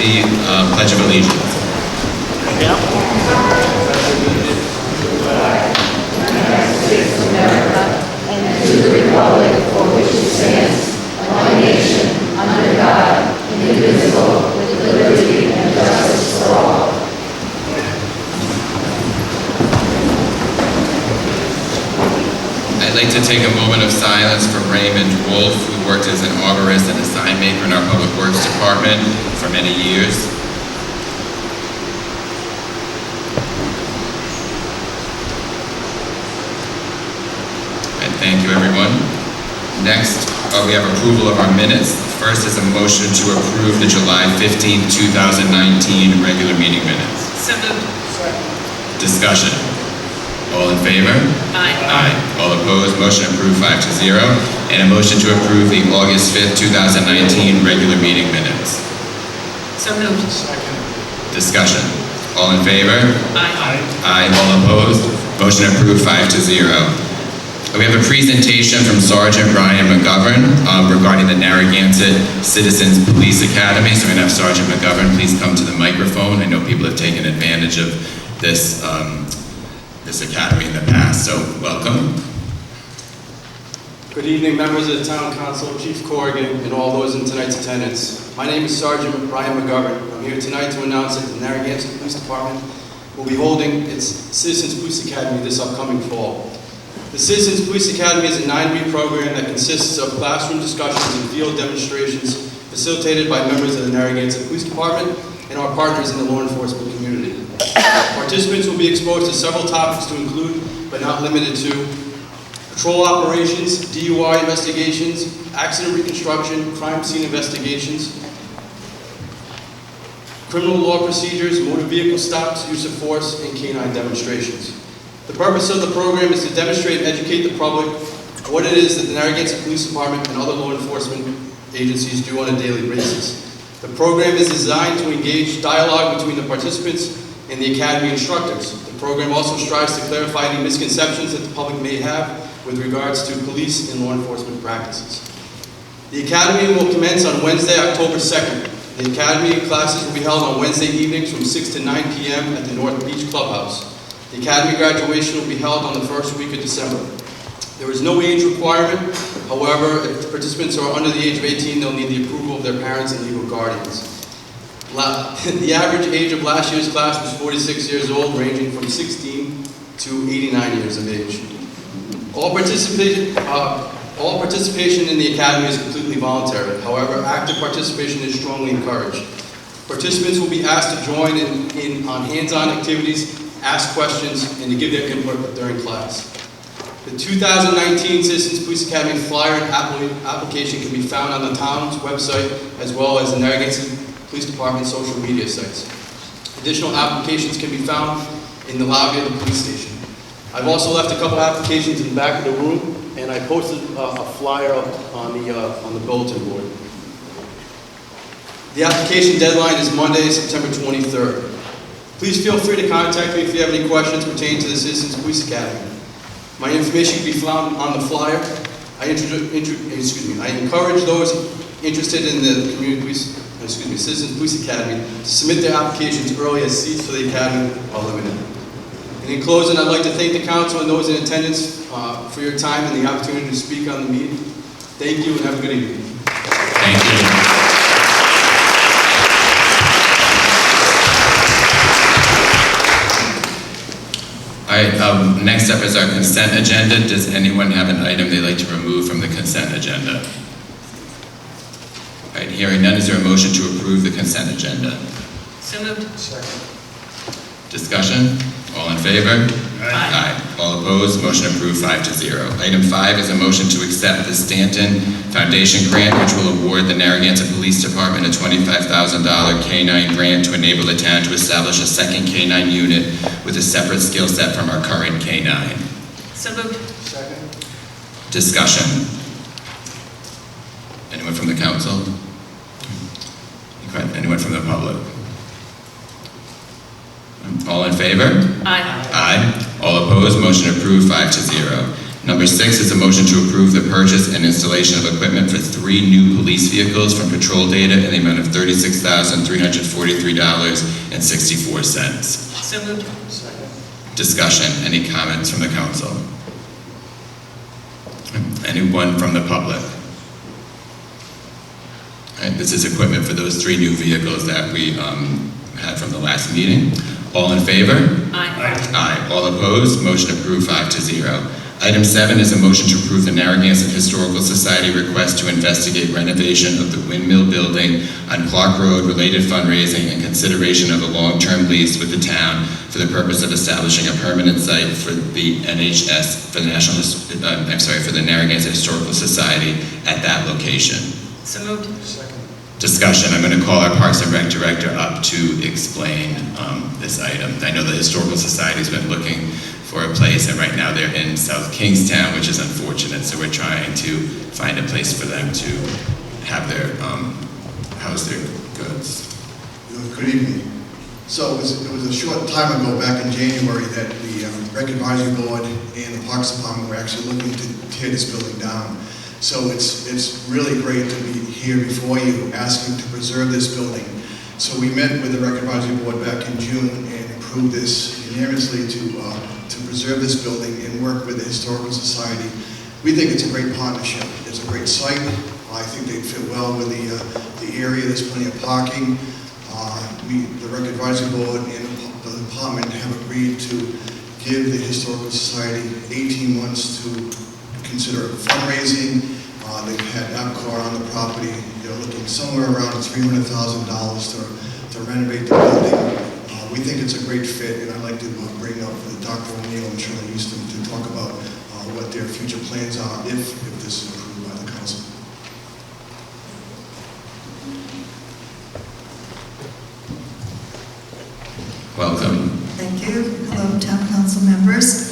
the Pledge of Allegiance. And to the republic for which it stands, one nation, under God, indivisible, with liberty and justice for all. I'd like to take a moment of silence for Raymond Wolf, who worked as an arborist and a sign maker in our Public Works Department for many years. And thank you, everyone. Next, we have approval of our minutes. First is a motion to approve the July 15, 2019 regular meeting minutes. So moved. Discussion. All in favor? Aye. Aye. All opposed? Motion approved 5-0. And a motion to approve the August 5th, 2019 regular meeting minutes. So moved. Discussion. All in favor? Aye. Aye. All opposed? Motion approved 5-0. We have a presentation from Sergeant Brian McGovern regarding the Narragansett Citizens Police Academy. So we're going to have Sergeant McGovern please come to the microphone. I know people have taken advantage of this this academy in the past, so welcome. Good evening, members of the Town Council, Chief Corrigan, and all those in tonight's attendance. My name is Sergeant Brian McGovern. I'm here tonight to announce that the Narragansett Police Department will be holding its Citizens Police Academy this upcoming fall. The Citizens Police Academy is a 9-week program that consists of classroom discussions and field demonstrations facilitated by members of the Narragansett Police Department and our partners in the law enforcement community. Participants will be exposed to several topics to include, but not limited to, patrol operations, DUI investigations, accident reconstruction, crime scene investigations, criminal law procedures, motor vehicle stops, use of force, and canine demonstrations. The purpose of the program is to demonstrate and educate the public what it is that the Narragansett Police Department and other law enforcement agencies do on a daily basis. The program is designed to engage dialogue between the participants and the Academy instructors. The program also strives to clarify any misconceptions that the public may have with regards to police and law enforcement practices. The Academy will commence on Wednesday, October 2nd. The Academy classes will be held on Wednesday evenings from 6 to 9 p.m. at the North Beach Clubhouse. The Academy graduation will be held on the first week of December. There is no age requirement. However, if participants are under the age of 18, they'll need the approval of their parents and legal guardians. The average age of last year's class was 46 years old, ranging from 16 to 89 years of age. All participation in the Academy is completely voluntary. However, active participation is strongly encouraged. Participants will be asked to join in on hands-on activities, ask questions, and to give their input during class. The 2019 Citizens Police Academy flyer and application can be found on the town's website as well as the Narragansett Police Department social media sites. Additional applications can be found in the lobby of the police station. I've also left a couple applications in the back of the room, and I posted a flyer up on the bulletin board. The application deadline is Monday, September 23rd. Please feel free to contact me if you have any questions pertaining to the Citizens Police Academy. My information can be found on the flyer. I encourage those interested in the Citizens Police Academy to submit their applications early as seats for the Academy are limited. And in closing, I'd like to thank the Council and those in attendance for your time and the opportunity to speak on the meeting. Thank you and have a good evening. Thank you. All right, next up is our consent agenda. Does anyone have an item they'd like to remove from the consent agenda? All right, hearing none, is there a motion to approve the consent agenda? So moved. Second. Discussion? All in favor? Aye. All opposed? Motion approved 5-0. Item 5 is a motion to accept the Stanton Foundation grant, which will award the Narragansett Police Department a $25,000 K-9 grant to enable the town to establish a second K-9 unit with a separate skill set from our current K-9. So moved. Second. Discussion? Anyone from the council? Anyone from the public? All in favor? Aye. Aye. All opposed? Motion approved 5-0. Number 6 is a motion to approve the purchase and installation of equipment for 3 new police vehicles from Patrol Data in the amount of $36,343.64. So moved. Discussion. Any comments from the council? Anyone from the public? All right, this is equipment for those 3 new vehicles that we had from the last meeting. All in favor? Aye. Aye. All opposed? Motion approved 5-0. Item 7 is a motion to approve the Narragansett Historical Society request to investigate renovation of the Windmill Building on Clark Road, related fundraising, and consideration of a long-term lease with the town for the purpose of establishing a permanent site for the NHS, for the for the Narragansett Historical Society at that location. So moved. Discussion. I'm going to call our Parks and Rec Director up to explain this item. I know the Historical Society's been looking for a place, and right now they're in South Kingstown, which is unfortunate, so we're trying to find a place for them to have their, house their goods. Good evening. So it was a short time ago, back in January, that the Rec Advisory Board and the Parks Department were actually looking to tear this building down. So it's really great to be here before you, asking to preserve this building. So we met with the Rec Advisory Board back in June and approved this unanimously to preserve this building and work with the Historical Society. We think it's a great partnership. It's a great site. I think they'd fit well with the area. There's plenty of parking. The Rec Advisory Board and the department have agreed to give the Historical Society 18 months to consider fundraising. They've had APCOR on the property. They're looking somewhere around $300,000 to renovate the building. We think it's a great fit, and I'd like to bring up Dr. O'Neill and Shirley Houston to talk about what their future plans are if this is approved by the council. Welcome. Thank you. Hello, Town Council members.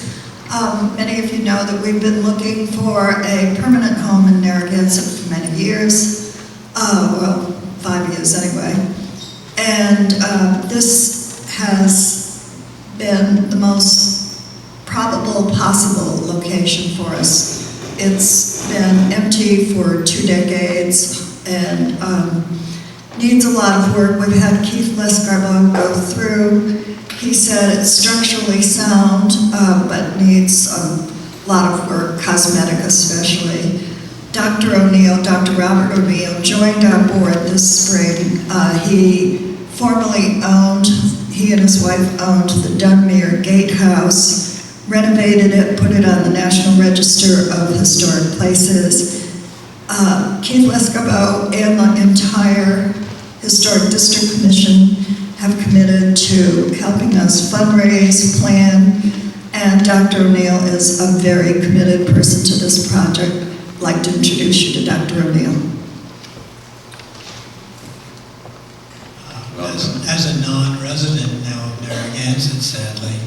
Many of you know that we've been looking for a permanent home in Narragansett for many years. Well, 5 years anyway. And this has been the most probable possible location for us. It's been empty for 2 decades and needs a lot of work. We've had Keith Lescarbo go through. He said it's structurally sound, but needs a lot of work, cosmetic especially. Dr. O'Neill, Dr. Robert O'Neill, joined our board this spring. He and his wife owned the Dunmere Gatehouse, renovated it, put it on the National Register of Historic Places. Keith Lescarbo and the entire Historic District Commission have committed to helping us fundraise, plan, and Dr. O'Neill is a very committed person to this project. I'd like to introduce you to Dr. O'Neill. As a non-resident now of Narragansett, sadly,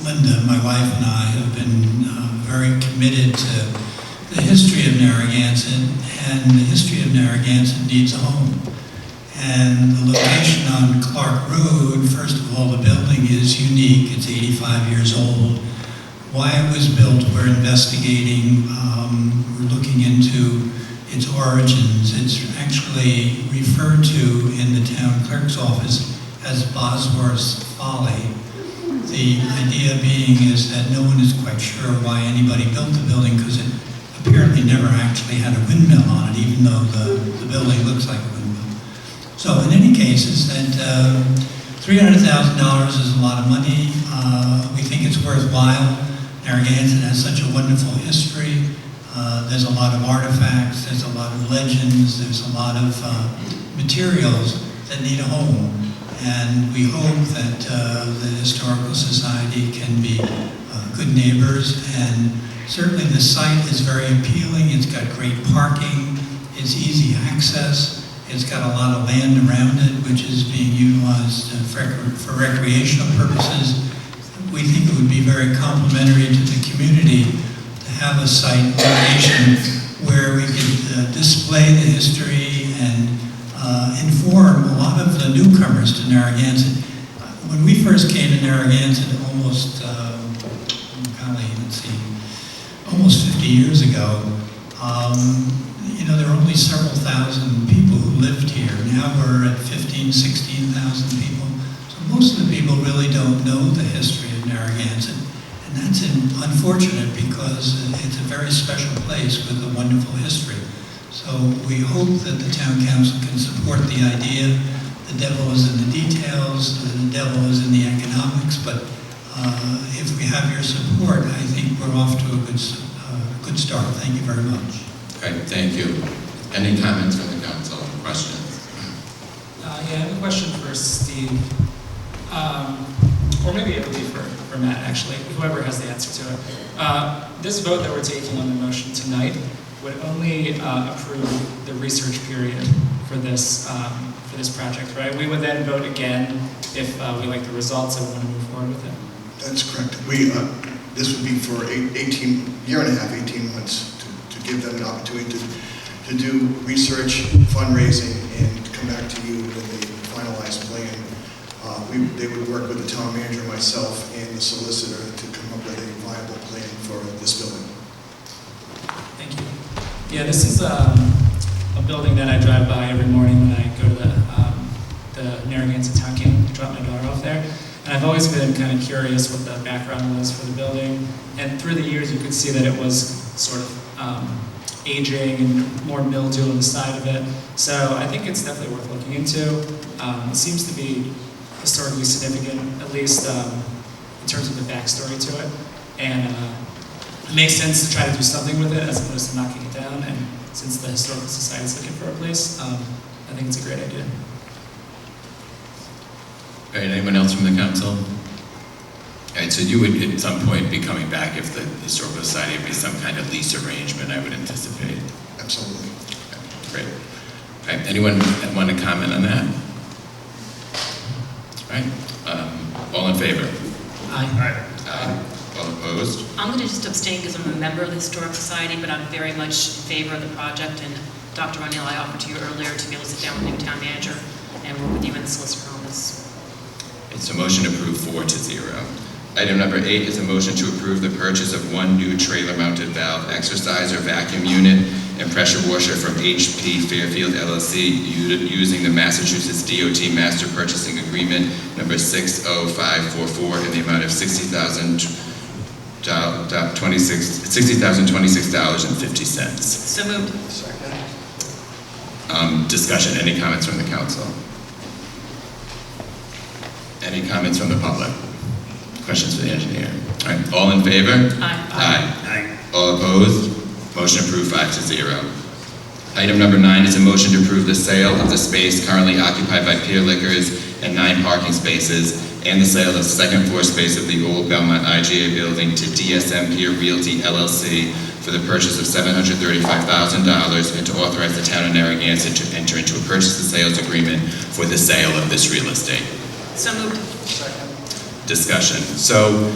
Linda, my wife, and I have been very committed to the history of Narragansett, and the history of Narragansett needs a home. And the location on Clark Road, first of all, the building is unique. It's 85 years old. Why it was built, we're investigating. We're looking into its origins. It's actually referred to in the town clerk's office as Bosworth's Folly. The idea being is that no one is quite sure why anybody built the building, because it apparently never actually had a windmill on it, even though the building looks like a windmill. So in any case, is that $300,000 is a lot of money. We think it's worthwhile. Narragansett has such a wonderful history. There's a lot of artifacts, there's a lot of legends, there's a lot of materials that need a home. And we hope that the Historical Society can be good neighbors. And certainly the site is very appealing. It's got great parking. It's easy access. It's got a lot of land around it, which is being utilized for recreational purposes. We think it would be very complimentary to the community to have a site location where we could display the history and inform a lot of the newcomers to Narragansett. When we first came to Narragansett almost golly, let's see, almost 50 years ago, you know, there were only several thousand people who lived here. Now we're at 15, 16,000 people. So most of the people really don't know the history of Narragansett. And that's unfortunate because it's a very special place with a wonderful history. So we hope that the town council can support the idea. The devil is in the details, the devil is in the economics, but if we have your support, I think we're off to a good start. Thank you very much. Okay, thank you. Any comments from the council? Questions? Yeah, I have a question for Steve, or maybe it would be for Matt, actually, whoever has the answer to it. This vote that we're taking on the motion tonight would only approve the research period for this project, right? We would then vote again if we like the results and want to move forward with it. That's correct. This would be for 18 months to give them an opportunity to do research, fundraising, and come back to you with a finalized plan. They would work with the town manager, myself, and the solicitor to come up with a viable plan for this building. Thank you. Yeah, this is a building that I drive by every morning when I go to the Narragansett Town Camp to drop my daughter off there. And I've always been kind of curious what the background was for the building. And through the years, you could see that it was sort of aging and more mildew on the side of it. So I think it's definitely worth looking into. It seems to be historically significant, at least in terms of the backstory to it. And it makes sense to try to do something with it as opposed to knocking it down. And since the Historical Society is looking for a place, I think it's a great idea. All right, anyone else from the council? All right, so you would at some point be coming back if the Historical Society would be some kind of lease arrangement, I would anticipate. Absolutely. Okay, great. All right, anyone want to comment on that? All right, all in favor? Aye. Aye. All opposed? I'm going to just abstain because I'm a member of the Historic Society, but I'm very much in favor of the project. And Dr. O'Neill, I offered to you earlier to be able to sit down with the new town manager and work with you and the solicitor on this. It's a motion approved 4-0. Item number 8 is a motion to approve the purchase of one new trailer-mounted valve exerciser vacuum unit and pressure washer from HP Fairfield LLC using the Massachusetts DOT Master Purchasing Agreement number 60544 in the amount of $60,026.50. So moved. Discussion. Any comments from the council? Any comments from the public? Questions for the engineer? All right, all in favor? Aye. Aye. All opposed? Motion approved 5-0. Item number 9 is a motion to approve the sale of the space currently occupied by Pier Liquors and 9 parking spaces and the sale of the second floor space of the old Belmont IGA building to DSM Pier Realty LLC for the purchase of $735,000 and to authorize the town of Narragansett to enter into a purchase and sales agreement for the sale of this real estate. So moved. Discussion. So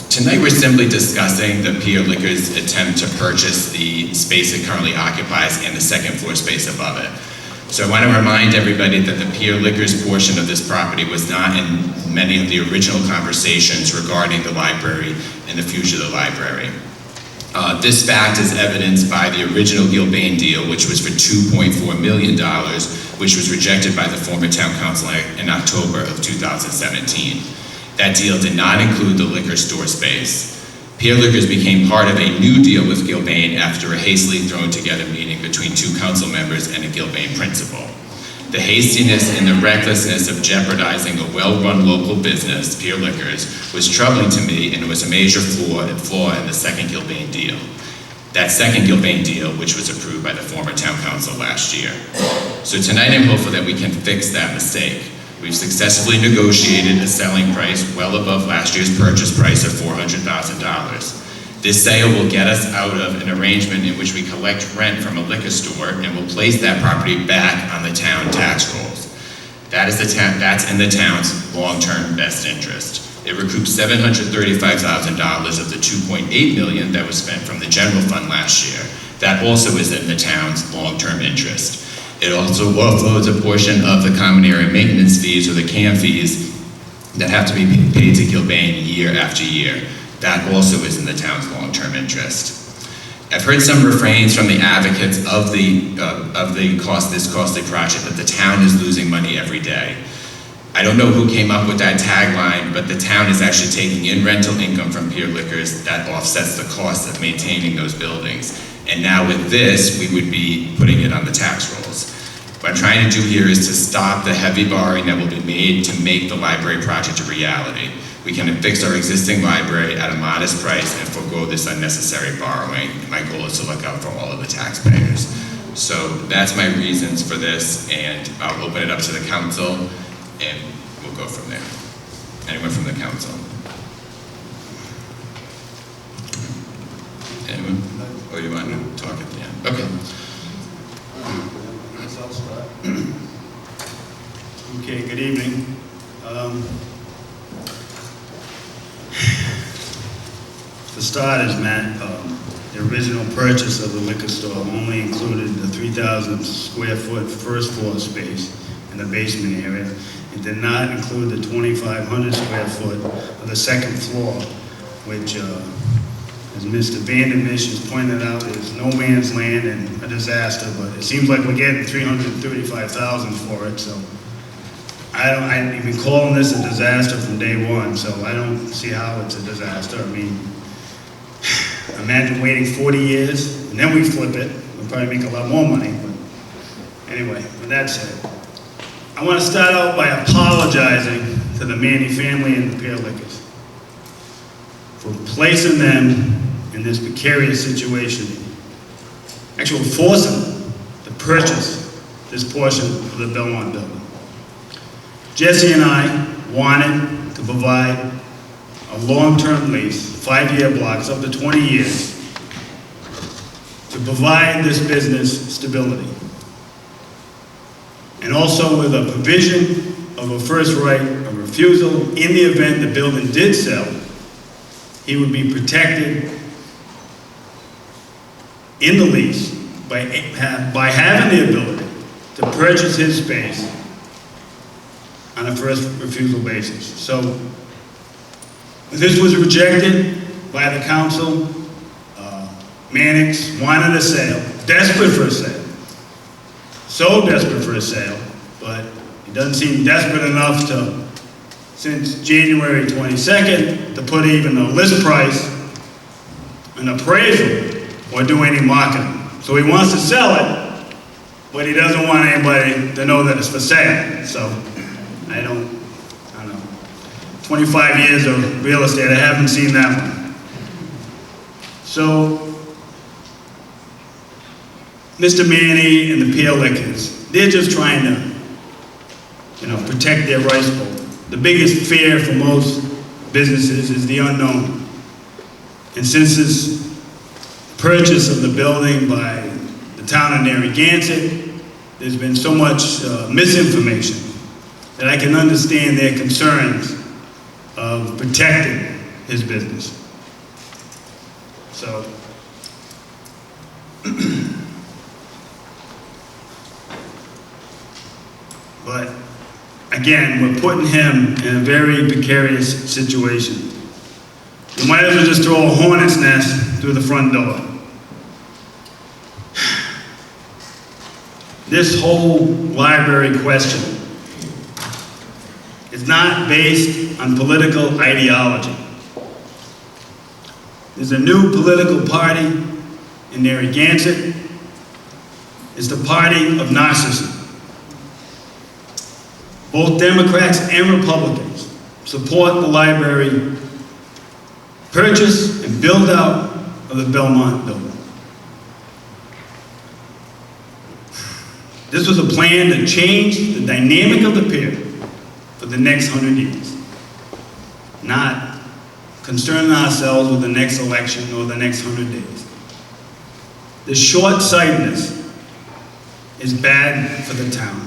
tonight we're simply discussing the Pier Liquors attempt to purchase the space it currently occupies and the second floor space above it. So I want to remind everybody that the Pier Liquors portion of this property was not in many of the original conversations regarding the library and the future of the library. This fact is evidenced by the original Gilbane deal, which was for $2.4 million, which was rejected by the former town council in October of 2017. That deal did not include the liquor store space. Pier Liquors became part of a new deal with Gilbane after a hastily thrown together meeting between 2 council members and a Gilbane principal. The hastiness and the recklessness of jeopardizing a well-run local business, Pier Liquors, was troubling to me, and it was a major flaw in the second Gilbane deal. That second Gilbane deal, which was approved by the former town council last year. So tonight I'm hopeful that we can fix that mistake. We've successfully negotiated a selling price well above last year's purchase price of $400,000. This sale will get us out of an arrangement in which we collect rent from a liquor store and will place that property back on the town tax rolls. That's in the town's long-term best interest. It recoups $735,000 of the $2.8 million that was spent from the general fund last year. That also is in the town's long-term interest. It also offloads a portion of the common area maintenance fees, or the CAM fees, that have to be paid to Gilbane year after year. That also is in the town's long-term interest. I've heard some refrains from the advocates of this costly project that the town is losing money every day. I don't know who came up with that tagline, but the town is actually taking in rental income from Pier Liquors that offsets the cost of maintaining those buildings. And now with this, we would be putting it on the tax rolls. What I'm trying to do here is to stop the heavy borrowing that will be made to make the library project a reality. We can fix our existing library at a modest price and forego this unnecessary borrowing. My goal is to look out for all of the taxpayers. So that's my reasons for this, and I'll open it up to the council, and we'll go from there. Anyone from the council? Anyone? Oh, you want to talk at the end? Okay. I'll start. Okay, good evening. For starters, Matt, the original purchase of the liquor store only included the 3,000 square foot first floor space in the basement area. It did not include the 2,500 square foot of the second floor, which, as Mr. Vandermish has pointed out, is no man's land and a disaster, but it seems like we're getting $335,000 for it, so I've been calling this a disaster from day one, so I don't see how it's a disaster. I mean, imagine waiting 40 years, and then we flip it. We'll probably make a lot more money, but anyway, with that said, I want to start out by apologizing to the Manny family and the Pier Liquors for placing them in this precarious situation, actually forcing them to purchase this portion of the Belmont building. Jesse and I wanted to provide a long-term lease, 5-year blocks, up to 20 years, to provide this business stability. And also with a provision of a first right of refusal in the event the building did sell, he would be protected in the lease by having the ability to purchase his space on a first refusal basis. So this was rejected by the council. Mannix wanted a sale, desperate for a sale. So desperate for a sale, but he doesn't seem desperate enough to, since January 22nd, to put even a list price, an appraisal, or do any marketing. So he wants to sell it, but he doesn't want anybody to know that it's for sale. So I don't know. 25 years of real estate, I haven't seen that one. So Mr. Manny and the Pier Liquors, they're just trying to, protect their rice bowl. The biggest fear for most businesses is the unknown. And since this purchase of the building by the town of Narragansett, there's been so much misinformation that I can understand their concerns of protecting his business. So, but again, we're putting him in a very precarious situation. You might as well just throw a hornet's nest through the front door. This whole library question is not based on political ideology. There's a new political party in Narragansett. It's the party of narcissism. Both Democrats and Republicans support the library purchase and build out of the Belmont building. This was a plan to change the dynamic of the pier for the next 100 years, not concerning ourselves with the next election or the next 100 days. The short-sightedness is bad for the town.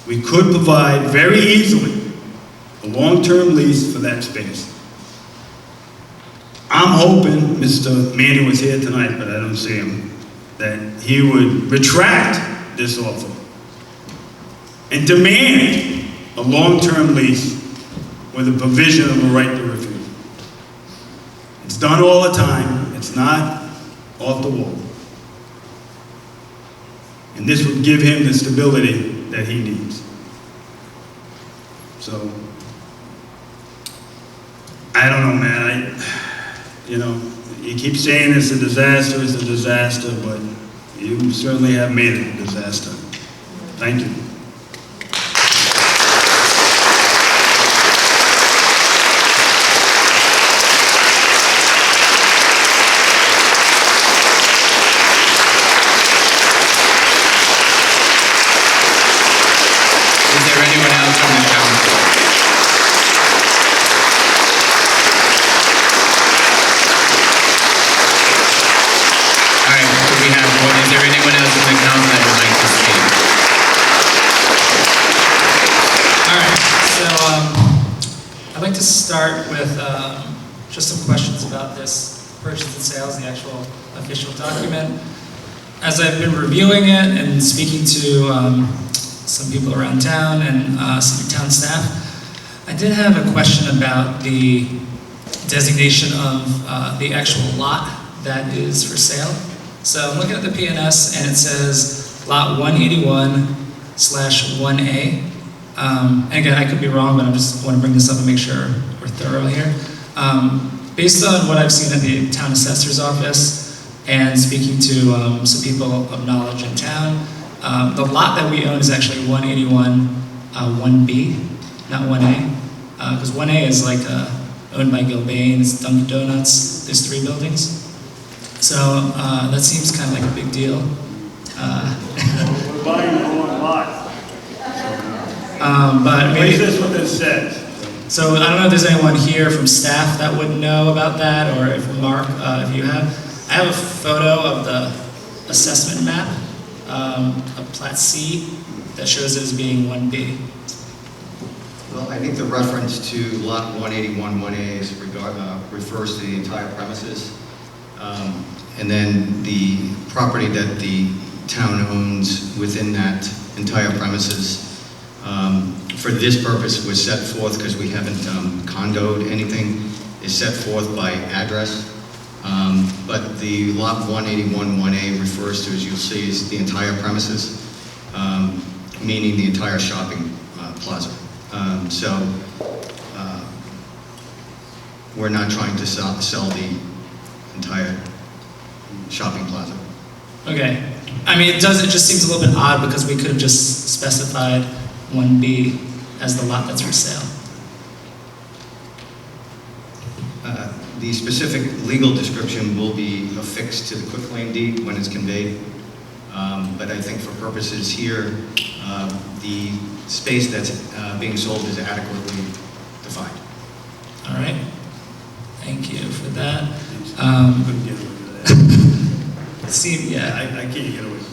We could provide very easily a long-term lease for that space. I'm hoping, Mr. Manny was here tonight, but I don't see him, that he would retract this offer and demand a long-term lease with a provision of a right to refuse. It's done all the time. It's not off the wall. And this would give him the stability that he needs. So, I don't know, man. You keep saying it's a disaster, but you certainly have made it a disaster. Thank you. Is there anyone else from the council? All right, so we have one. Is there anyone else from the council that would like to speak? All right, so I'd like to start with just some questions about this purchase and sales, the actual official document. As I've been reviewing it and speaking to some people around town and some town staff, I did have a question about the designation of the actual lot that is for sale. So I'm looking at the PNS and it says lot 181/1A. And again, I could be wrong, but I just want to bring this up and make sure we're thorough here. Based on what I've seen at the town assessor's office and speaking to some people of knowledge in town, the lot that we own is actually 181 1B, not 1A. Because 1A is like owned by Gilbane, it's Dunkin' Donuts, there's 3 buildings. So that seems kind of like a big deal. We're buying the wrong lot. But At maybe, least that's what this says. so I don't know if there's anyone here from staff that would know about that, or if Mark, if you have. I have a photo of the assessment map of Plat C that shows it as being 1B. Well, I think the reference to lot 181, 1A is refers to the entire premises. And then the property that the town owns within that entire premises, for this purpose was set forth, because we haven't condoed anything, is set forth by address. But the lot 181, 1A refers to, as you'll see, is the entire premises, meaning the entire shopping plaza. We're not trying to sell the entire shopping plaza. Okay. I mean, it just seems a little bit odd because we could have just specified 1B as the lot that's for sale. The specific legal description will be affixed to the quitclaim deed when it's conveyed. But I think for purposes here, the space that's being sold is adequately defined. All right. Thank you for that. Couldn't get away with that. Yeah. I can't get away with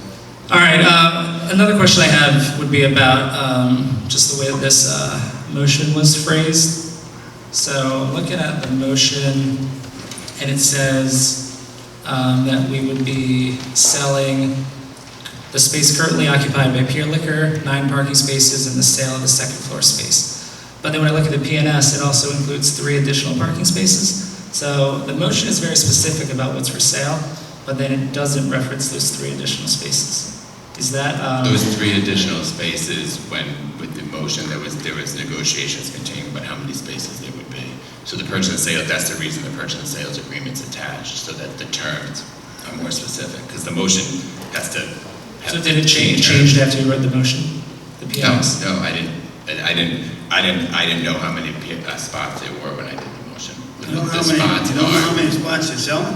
All right. Another question I have would be about just the way that this motion was phrased. So I'm looking at the motion, and it says that we would be selling the space currently occupied by Pier Liquor, 9 parking spaces, and the sale of the second floor space. But then when I look at the PNS, it also includes 3 additional parking spaces. So the motion is very specific about what's for sale, but then it doesn't reference those 3 additional spaces. Is that... Those 3 additional spaces, when with the motion, there was negotiations continuing about how many spaces there would be. So the purchase and sale, that's the reason the purchase and sales agreement's attached, so that the terms are more specific, because the motion has to... So did it change after you read the motion? The PNS? No, I didn't know how many spots there were when I did the motion. You don't know how many spots you're selling?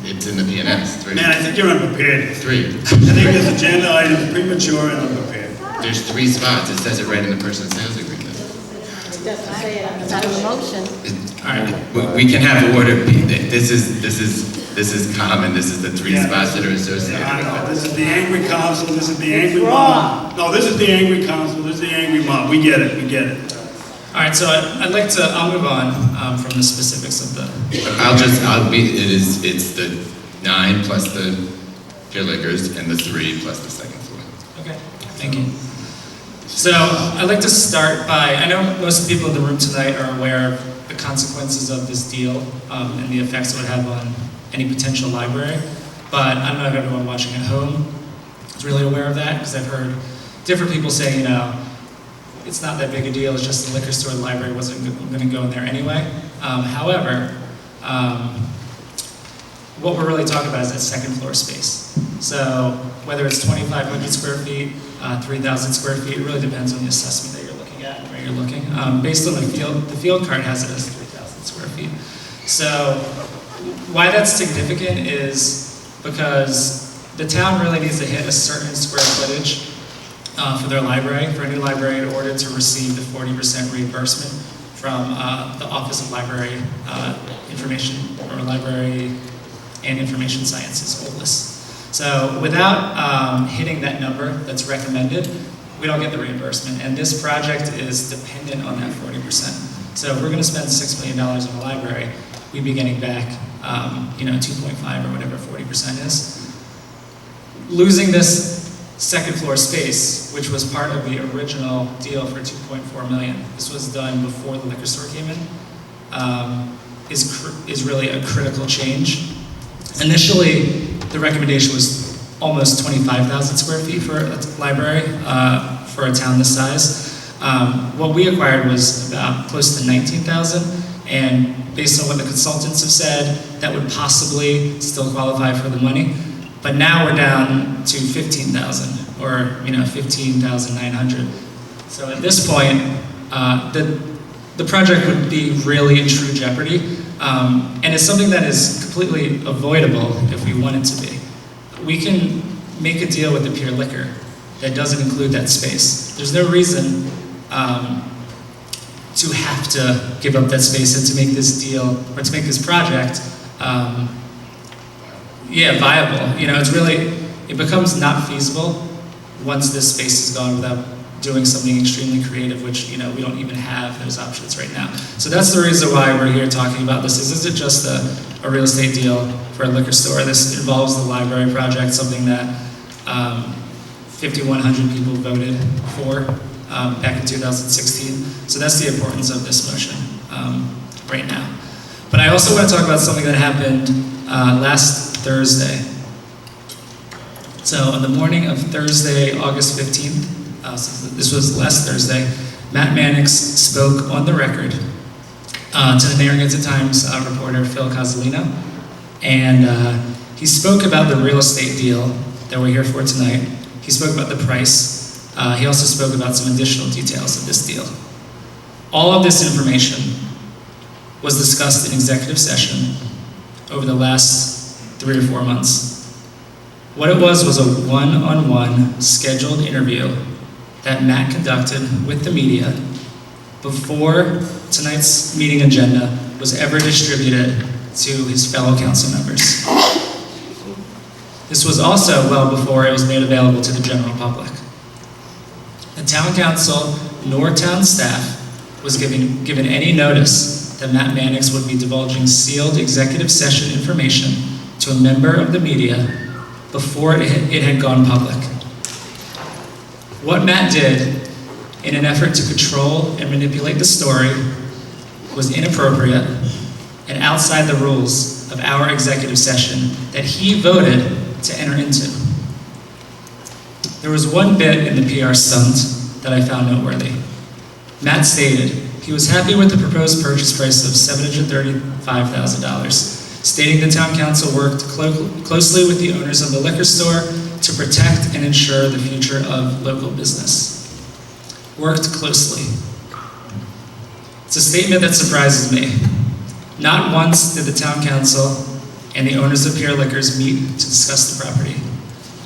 It's in the PNS, 3. Man, I think you're unprepared. 3. I think this agenda item is premature and unprepared. There's 3 spots. It says it right in the purchase and sales agreement. It doesn't say it on the top of the motion. All right. We can have order. This is common. This is the 3 spots that are associated I know. with it. This is the angry council, this is the angry mom. No, this is the angry council, this is the angry mom. We get it, we get it. All right, so I'll move on from the specifics of the... It's the 9 plus the Pier Liquors and the 3 plus the second floor. Okay, thank you. So I'd like to start by, I know most of the people in the room tonight are aware of the consequences of this deal and the effects it would have on any potential library, but I don't know if everyone watching at home is really aware of that, because I've heard different people say, you know, it's not that big a deal, it's just the liquor store, the library wasn't going to go in there anyway. However, what we're really talking about is that second floor space. So whether it's 2,500 square feet, 3,000 square feet, it really depends on the assessment that you're looking at and where you're looking. Based on the field card has it as 3,000 square feet. So why that's significant is because the town really needs to hit a certain square footage for their library, for any library, in order to receive the 40% reimbursement from the Office of Library Information, or Library and Information Sciences, OLIS. So without hitting that number that's recommended, we don't get the reimbursement. And this project is dependent on that 40%. So if we're going to spend $6 million on a library, we'd be getting back, 2.5 or whatever 40% is. Losing this second floor space, which was part of the original deal for $2.4 million, this was done before the liquor store came in, is really a critical change. Initially, the recommendation was almost 25,000 square feet for a library for a town this size. What we acquired was about close to 19,000, and based on what the consultants have said, that would possibly still qualify for the money. But now we're down to 15,000, or 15,900. So at this point, the project would be really in true jeopardy, and it's something that is completely avoidable if we want it to be. We can make a deal with the Pier Liquor that doesn't include that space. There's no reason to have to give up that space and to make this deal, or to make this project, viable. It becomes not feasible once this space is gone without doing something extremely creative, which we don't even have those options right now. So that's the reason why we're here talking about this. This isn't just a real estate deal for a liquor store. This involves the library project, something that 5,100 people voted for back in 2016. So that's the importance of this motion right now. But I also want to talk about something that happened last Thursday. So on the morning of Thursday, August 15th, so this was last Thursday, Matt Mannix spoke on the record to the Narragansett Times reporter Phil Cozzolino, and he spoke about the real estate deal that we're here for tonight. He spoke about the price. He also spoke about some additional details of this deal. All of this information was discussed in executive session over the last 3 or 4 months. What it was a one-on-one scheduled interview that Matt conducted with the media before tonight's meeting agenda was ever distributed to his fellow council members. This was also well before it was made available to the general public. The town council nor town staff was given any notice that Matt Mannix would be divulging sealed executive session information to a member of the media before it had gone public. What Matt did in an effort to control and manipulate the story was inappropriate and outside the rules of our executive session that he voted to enter into. There was one bit in the PR stunt that I found noteworthy. Matt stated he was happy with the proposed purchase price of $735,000, stating the town council worked closely with the owners of the liquor store to protect and ensure the future of local business. Worked closely. It's a statement that surprises me. Not once did the town council and the owners of Pier Liquors meet to discuss the property.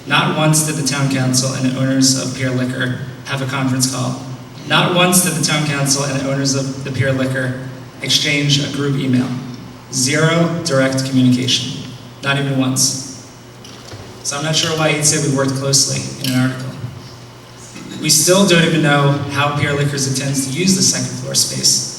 Not once did the town council and the owners of Pier Liquor have a conference call. Not once did the town council and the owners of the Pier Liquor exchange a group email. Zero direct communication. Not even once. So I'm not sure why he'd say we worked closely in an article. We still don't even know how Pier Liquors intends to use the second floor space.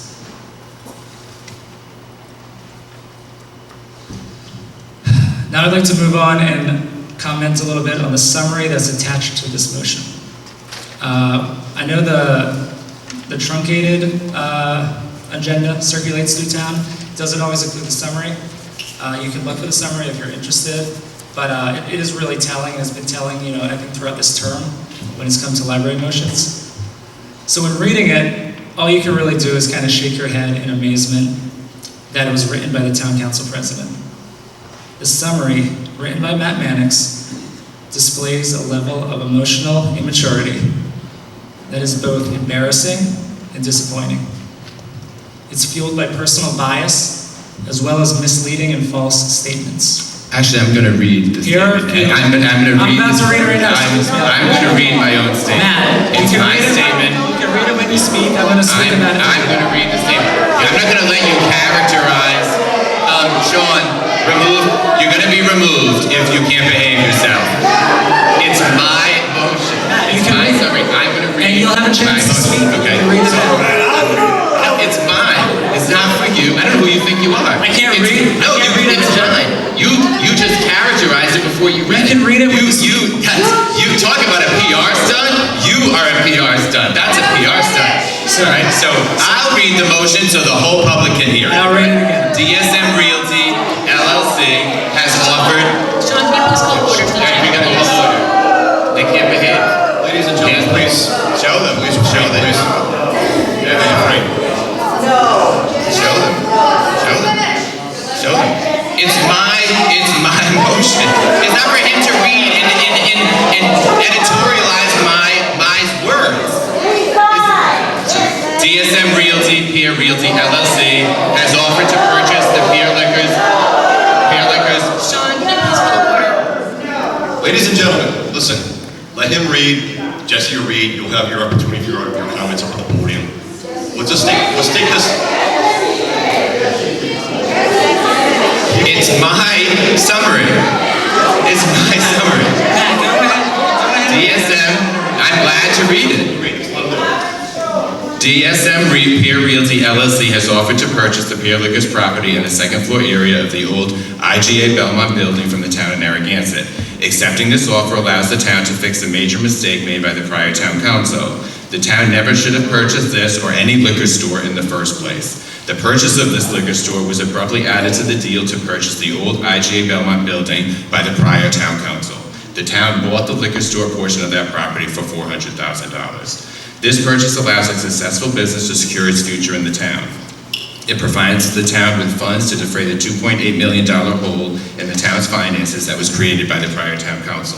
Now I'd like to move on and comment a little bit on the summary that's attached to this motion. I know the truncated agenda circulates through town. It doesn't always include the summary. You can look for the summary if you're interested, but it is really telling, and it's been telling, I think throughout this term when it's come to library motions. So when reading it, all you can really do is kind of shake your head in amazement that it was written by the town council president. The summary, written by Matt Mannix, displays a level of emotional immaturity that is both embarrassing and disappointing. It's fueled by personal bias, as well as misleading and false statements. Actually, I'm going to read the statement. I'm about to read it right now. I'm going to read my own statement. Matt, it's my statement. You can read it when you speak. I'm going to speak about it. I'm going to read the statement. I'm not going to let you characterize. Sean, you're going to be removed if you can't behave yourself. It's my motion. It's my summary. I'm going to read. And you'll have a chance to speak. Okay. Read it out. No, it's mine. It's not for you. I don't know who you think you are. I can't read. No, it's mine. You just characterized it before you read it. You can read it. You talk about a PR stunt. You are a PR stunt. That's a PR stunt. All right. So I'll read the motion so the whole public can hear it. I'll read it again. DSM Realty LLC has offered. Sean, can you please call order to the We got to call order. They can't behave. Ladies and gentlemen, please. Show them. We should show them. Yeah, they're free. Show them. Show them. Show them. It's my motion. It's not for him to read and editorialize my words. DSM Realty, Pier Realty LLC has offered to purchase the Pier Liquors. Sean, can you please call order? Ladies and gentlemen, listen. Let him read. Jesse, you read. You'll have your opportunity for your comments up at the podium. Let's take this. It's my summary. It's my summary. DSM, I'm glad to read it. DSM Pier Realty LLC has offered to purchase the Pier Liquors property in the second floor area of the old IGA Belmont building from the town of Narragansett. Accepting this offer allows the town to fix a major mistake made by the prior town council. The town never should have purchased this or any liquor store in the first place. The purchase of this liquor store was abruptly added to the deal to purchase the old IGA Belmont building by the prior town council. The town bought the liquor store portion of that property for $400,000. This purchase allows a successful business to secure its future in the town. It provides the town with funds to defray the $2.8 million hole in the town's finances that was created by the prior town council.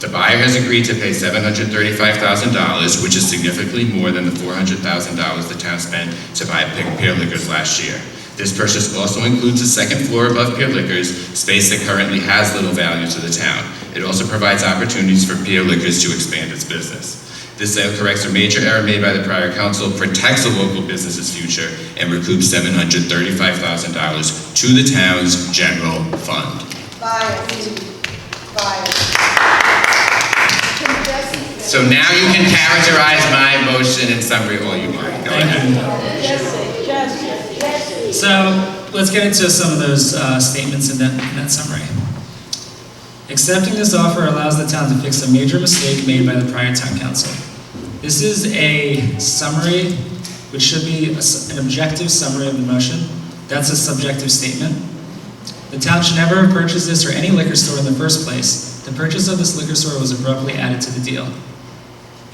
The buyer has agreed to pay $735,000, which is significantly more than the $400,000 the town spent to buy Pier Liquors last year. This purchase also includes a second floor above Pier Liquors, space that currently has little value to the town. It also provides opportunities for Pier Liquors to expand its business. This sale corrects a major error made by the prior council, protects the local business's future, and recoups $735,000 to the town's general fund. So now you can characterize my motion in summary all you want. Go ahead. So let's get into some of those statements in that summary. Accepting this offer allows the town to fix a major mistake made by the prior town council. This is a summary, which should be an objective summary of the motion. That's a subjective statement. The town should never have purchased this or any liquor store in the first place. The purchase of this liquor store was abruptly added to the deal.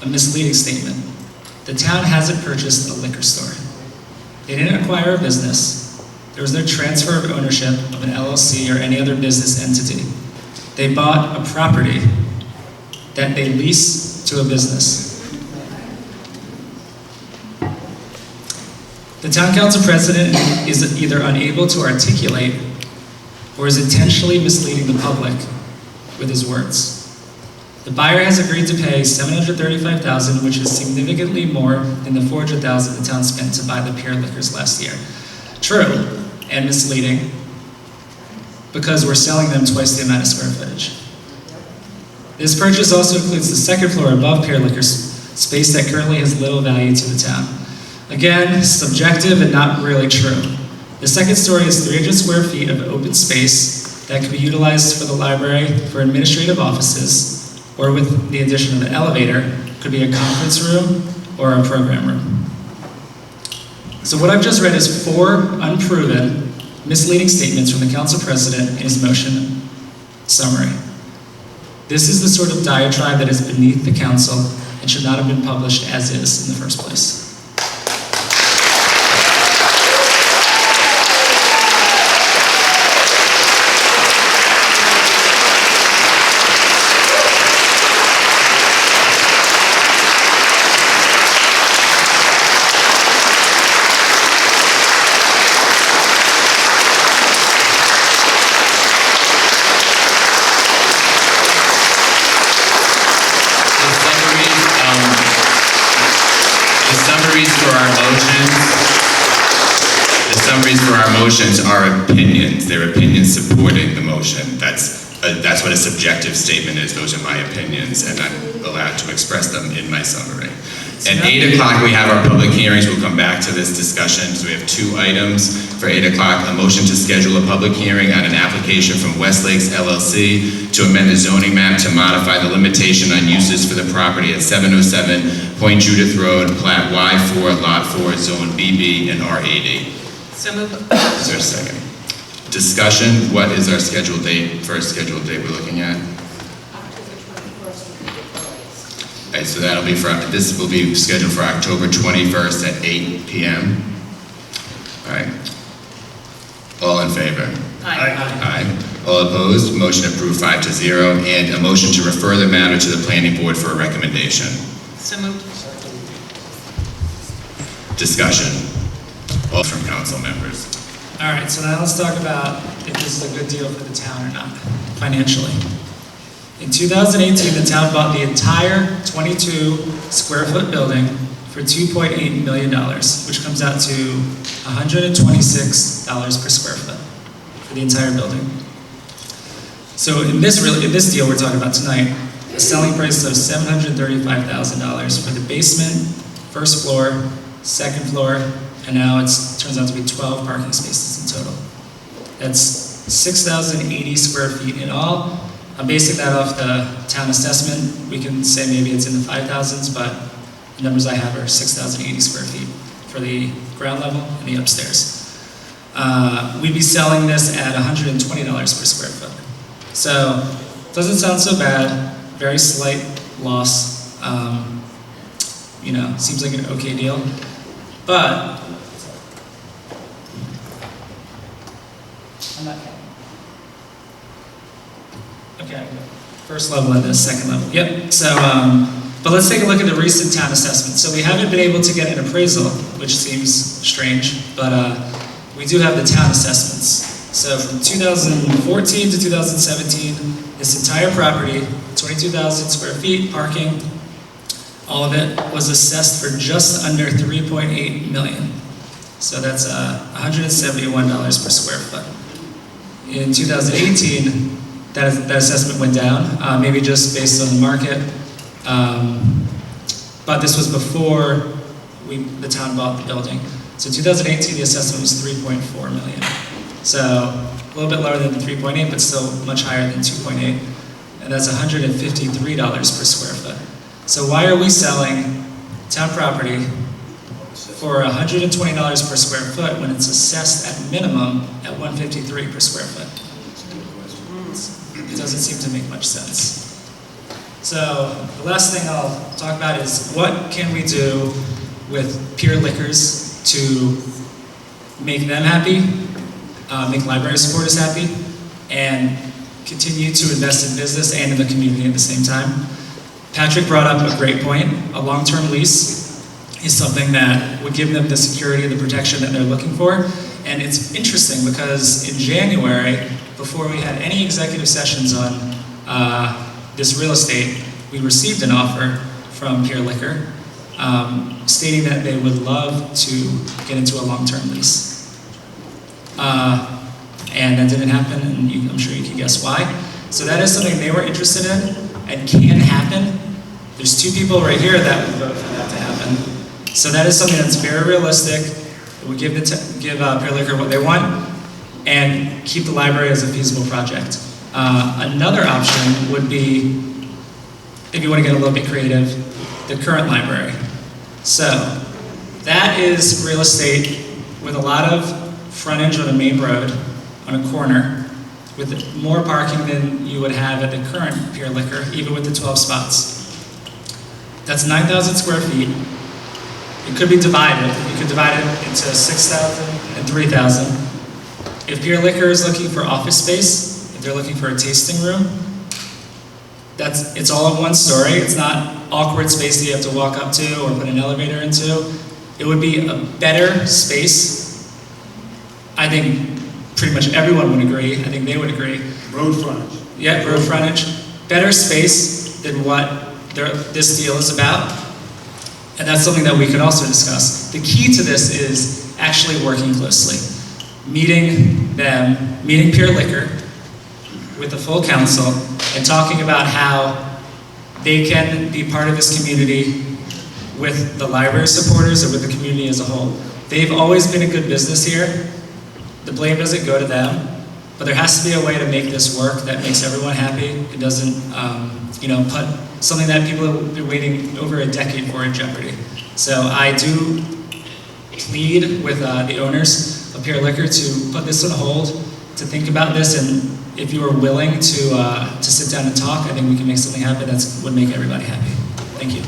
A misleading statement. The town hasn't purchased a liquor store. They didn't acquire a business. There was no transfer of ownership of an LLC or any other business entity. They bought a property that they lease to a business. The town council president is either unable to articulate or is intentionally misleading the public with his words. The buyer has agreed to pay $735,000, which is significantly more than the $400,000 the town spent to buy the Pier Liquors last year. True, and misleading, because we're selling them twice the amount of square footage. This purchase also includes the second floor above Pier Liquors, space that currently has little value to the town. Again, subjective and not really true. The second story is 300 square feet of open space that can be utilized for the library, for administrative offices, or with the addition of an elevator, Could be a conference room or a program room. So what I've just read is 4 unproven, misleading statements from the council president in his motion summary. This is the sort of diatribe that is beneath the council and should not have been published as is in the first place. The summaries for our motions are opinions. They're opinions supporting the motion. That's what a subjective statement is. Those are my opinions, and I'm allowed to express them in my summary. At 8 o'clock, we have our public hearings. We'll come back to this discussion. So we have 2 items for 8 o'clock. A motion to schedule a public hearing on an application from Westlakes LLC to amend the zoning map to modify the limitation on uses for the property at 707 Point Judith Road, Plat Y4, Lot 4, Zone BB and R80. So moved. Is there a second? Discussion. What is our scheduled date? First scheduled date we're looking at? Okay, so that'll be this will be scheduled for October 21st at 8 p.m. All right. All in favor? Aye. Aye. All opposed? Motion approved 5-0. And a motion to refer the matter to the planning board for a recommendation. So moved. Discussion. All from council members. All right, so now let's talk about if this is a good deal for the town or not, financially. In 2018, the town bought the entire 22 square foot building for $2.8 million, which comes out to $126 per square foot for the entire building. So in this deal we're talking about tonight, a selling price of $735,000 for the basement, first floor, second floor, and now it turns out to be 12 parking spaces in total. That's 6,080 square feet in all. I'm basing that off the town assessment. We can say maybe it's in the 5,000s, but the numbers I have are 6,080 square feet for the ground level and the upstairs. We'd be selling this at $120 per square foot. So, doesn't sound so bad. Very slight loss. Seems like an okay deal. But I'm not counting. Okay, first level and the second level. Yep. So, but let's take a look at the recent town assessment. So we haven't been able to get an appraisal, which seems strange, but we do have the town assessments. So from 2014 to 2017, this entire property, 22,000 square feet, parking, all of it was assessed for just under $3.8 million. So that's $171 per square foot. In 2018, that assessment went down, maybe just based on the market. But this was before the town bought the building. So 2018, the assessment was $3.4 million. So a little bit lower than the 3.8, but still much higher than 2.8. And that's $153 per square foot. So why are we selling town property for $120 per square foot when it's assessed at minimum at $153 per square foot? It doesn't seem to make much sense. So the last thing I'll talk about is what can we do with Pure Liquors to make them happy, make library supporters happy, and continue to invest in business and in the community at the same time. Patrick brought up a great point. A long-term lease is something that would give them the security and the protection that they're looking for. And it's interesting because in January, before we had any executive sessions on this real estate, we received an offer from Pure Liquor stating that they would love to get into a long-term lease. And that didn't happen, and I'm sure you can guess why. So that is something they were interested in and can happen. There's 2 people right here that would vote for that to happen. So that is something that's very realistic. It would give Pure Liquor what they want and keep the library as a feasible project. Another option would be, if you want to get a little bit creative, the current library. So that is real estate with a lot of frontage on a main road, on a corner, with more parking than you would have at the current Pure Liquor, even with the 12 spots. That's 9,000 square feet. It could be divided. You could divide it into 6,000 and 3,000. If Pure Liquor is looking for office space, if they're looking for a tasting room, it's all in one story. It's not awkward space that you have to walk up to or put an elevator into. It would be a better space. I think pretty much everyone would agree. I think they would agree. Road frontage. Yeah, road frontage. Better space than what this deal is about. And that's something that we could also discuss. The key to this is actually working closely. Meeting them, meeting Pure Liquor with the full council and talking about how they can be part of this community with the library supporters or with the community as a whole. They've always been a good business here. The blame doesn't go to them, but there has to be a way to make this work that makes everyone happy. It doesn't, put something that people have been waiting over a decade for in jeopardy. So I do plead with the owners of Pure Liquor to put this on hold, to think about this, and if you are willing to sit down and talk, I think we can make something happen that would make everybody happy. Thank you.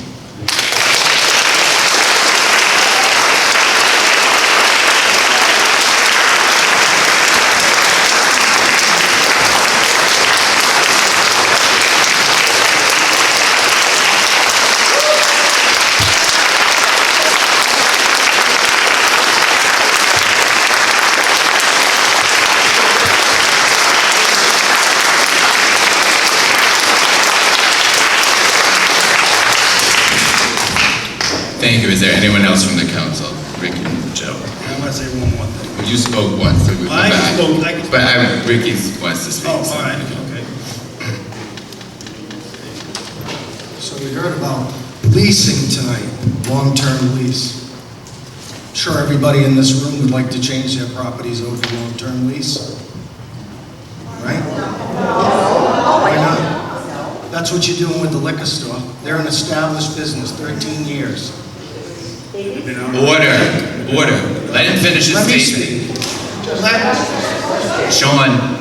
Thank you. Is there anyone else from the council? Rick and Joe. I want to say one more thing. Well, you spoke once, so we'll go I back. spoke. But Ricky wants to speak. Oh, so- all right, okay. So we heard about leasing tonight, long-term lease. I'm sure everybody in this room would like to change their properties over to long-term lease. Right? Why not? That's what you're doing with the liquor store. They're an established business, 13 years. Order. Let him finish his Let me statement. speak. Sean,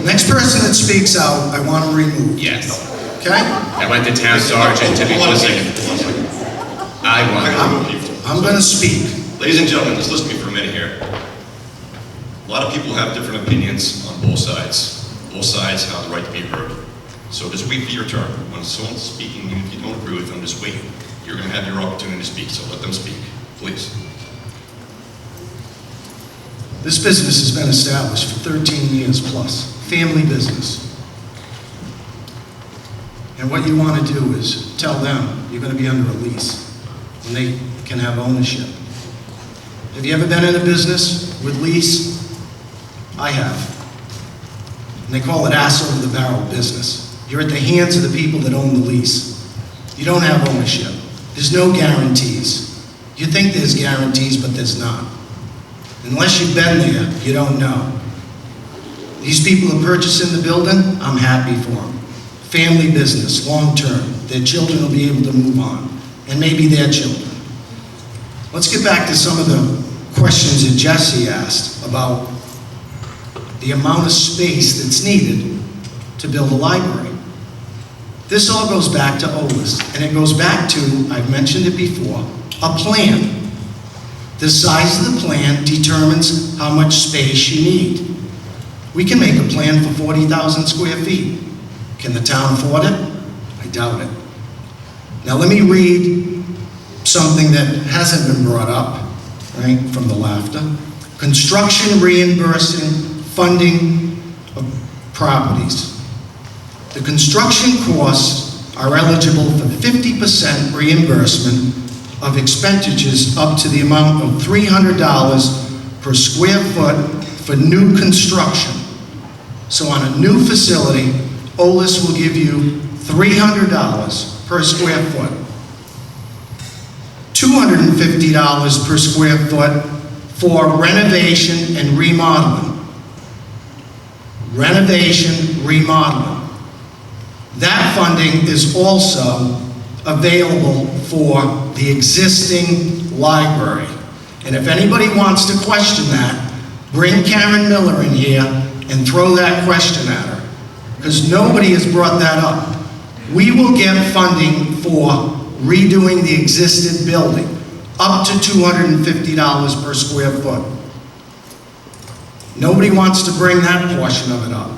Next person that speaks out, I want to remove. yes. Okay? I want the town sergeant to be Hold on a listening. second, hold on a second. I want I'm going to speak. Ladies and gentlemen, just listen to me for a minute here. A lot of people have different opinions on both sides. Both sides have the right to be heard. So just wait for your turn. When someone's speaking, even if you don't agree with them, just wait. You're going to have your opportunity to speak, so let them speak, please. This business has been established for 13 years plus, family business. And what you want to do is tell them you're going to be under a lease and they can have ownership. Have you ever been in a business with lease? I have. And they call it ass over the barrel business. You're at the hands of the people that own the lease. You don't have ownership. There's no guarantees. You think there's guarantees, but there's not. Unless you've been there, you don't know. These people are purchasing the building, I'm happy for them. Family business, long term. Their children will be able to move on. And maybe their children. Let's get back to some of the questions that Jesse asked about the amount of space that's needed to build a library. This all goes back to OLIS, and it goes back to, I've mentioned it before, a plan. The size of the plan determines how much space you need. We can make a plan for 40,000 square feet. Can the town afford it? I doubt it. Now let me read something that hasn't been brought up, right, from the laughter. Construction reimbursing funding of properties. The construction costs are eligible for 50% reimbursement of expenditures up to the amount of $300 per square foot for new construction. So on a new facility, OLIS will give you $300 per square foot. $250 per square foot for renovation and remodeling. Renovation, remodeling. That funding is also available for the existing library. And if anybody wants to question that, bring Karen Miller in here and throw that question at her, because nobody has brought that up. We will get funding for redoing the existing building, up to $250 per square foot. Nobody wants to bring that portion of it up.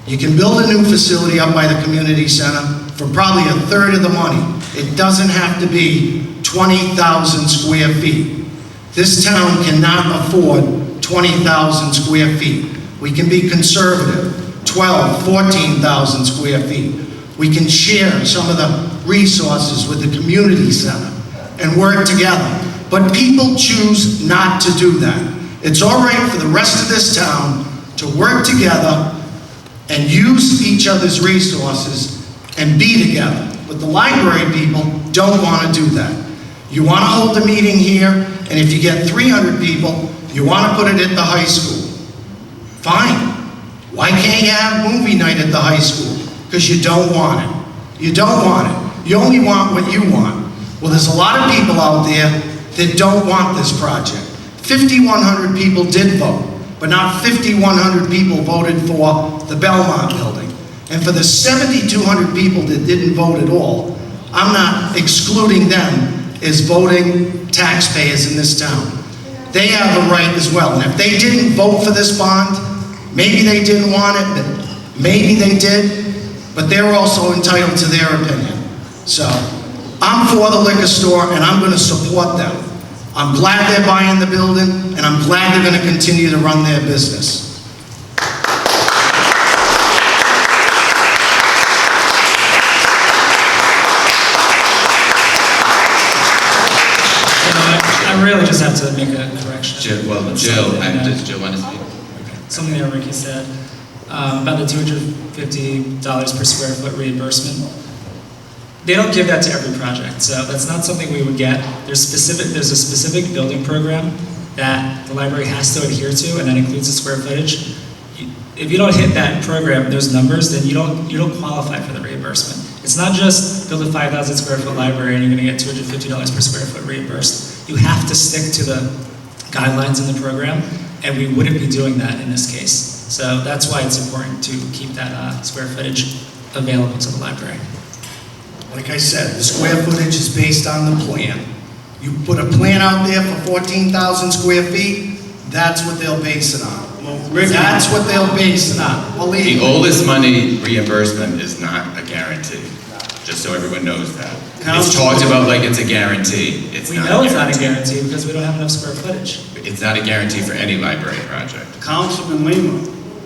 You can build a new facility up by the community center for probably a third of the money. It doesn't have to be 20,000 square feet. This town cannot afford 20,000 square feet. We can be conservative, 12, 14,000 square feet. We can share some of the resources with the community center and work together. But people choose not to do that. It's all right for the rest of this town to work together and use each other's resources and be together. But the library people don't want to do that. You want to hold a meeting here, and if you get 300 people, you want to put it at the high school. Fine. Why can't you have movie night at the high school? Because you don't want it. You don't want it. You only want what you want. Well, there's a lot of people out there that don't want this project. 5,100 people did vote, but not 5,100 people voted for the Belmont building. And for the 7,200 people that didn't vote at all, I'm not excluding them as voting taxpayers in this town. They have a right as well. And if they didn't vote for this bond, maybe they didn't want it, but maybe they did, but they're also entitled to their opinion. So I'm for the liquor store, and I'm going to support them. I'm glad they're buying the building, and I'm glad they're going to continue to run their business. I really just have to make a correction. Jill, does Jill want to speak? Something that Ricky said about the $250 per square foot reimbursement. They don't give that to every project, so that's not something we would get. There's a specific building program that the library has to adhere to, and that includes the square footage. If you don't hit that program, those numbers, then you don't qualify for the reimbursement. It's not just build a 5,000 square foot library and you're going to get $250 per square foot reimbursed. You have to stick to the guidelines in the program, and we wouldn't be doing that in this case. So that's why it's important to keep that square footage available to the library. Like I said, the square footage is based on the plan. You put a plan out there for 14,000 square feet, that's what they'll base it on. That's what they'll base it on. Believe me. The oldest money reimbursement is not a guarantee, just so everyone knows that. It's talked about like it's a guarantee. We know it's not a guarantee because we don't have enough square footage. It's not a guarantee for any library project. Councilman Lima,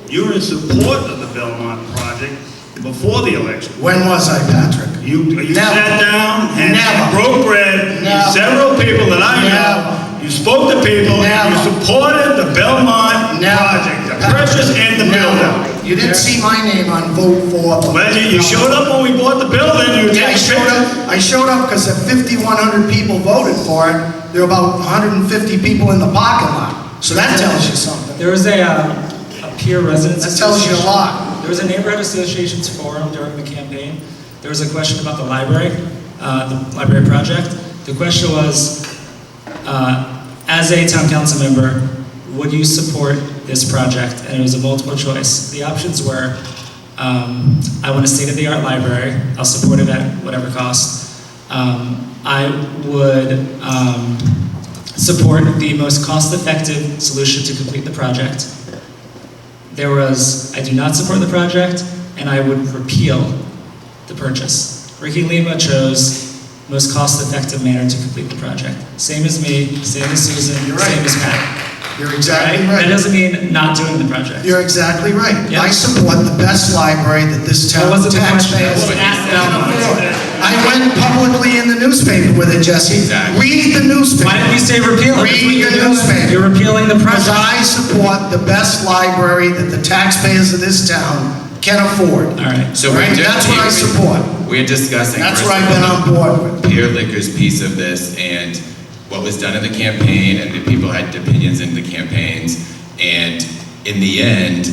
you were in support of the Belmont project before the election. When was I, Patrick? You sat down and broke bread with several people that I know. You spoke to people and you supported the Belmont project, the purchase and the building. You didn't see my name on vote for. Well, you showed up when we bought the building. I showed up because if 5,100 people voted for it, there were about 150 people in the parking lot. So that tells you something. There was a peer residence That tells you a lot. There was a neighborhood associations forum during the campaign. There was a question about the library project. The question was, as a town council member, would you support this project? And it was a multiple choice. The options were, I want a state-of-the-art library. I'll support it at whatever cost. I would support the most cost-effective solution to complete the project. There was, I do not support the project, and I would repeal the purchase. Ricky Lima chose most cost-effective manner to complete the project. Same as me, same as Susan, same as Pat. You're exactly right. That doesn't mean not doing the project. You're exactly right. Yep. I support the best library that this town taxpayers can afford. I went publicly in the newspaper with it, Jesse. Exactly. Read the newspaper. Why didn't you say repeal it? Read the newspaper. You're repealing the Because project. I support the best library that the taxpayers of this town can afford. All right. So That's what I support. We're discussing. That's what I've been on board with. Peer Liquor's piece of this and what was done in the campaign, and the people had opinions in the campaigns, and in the end,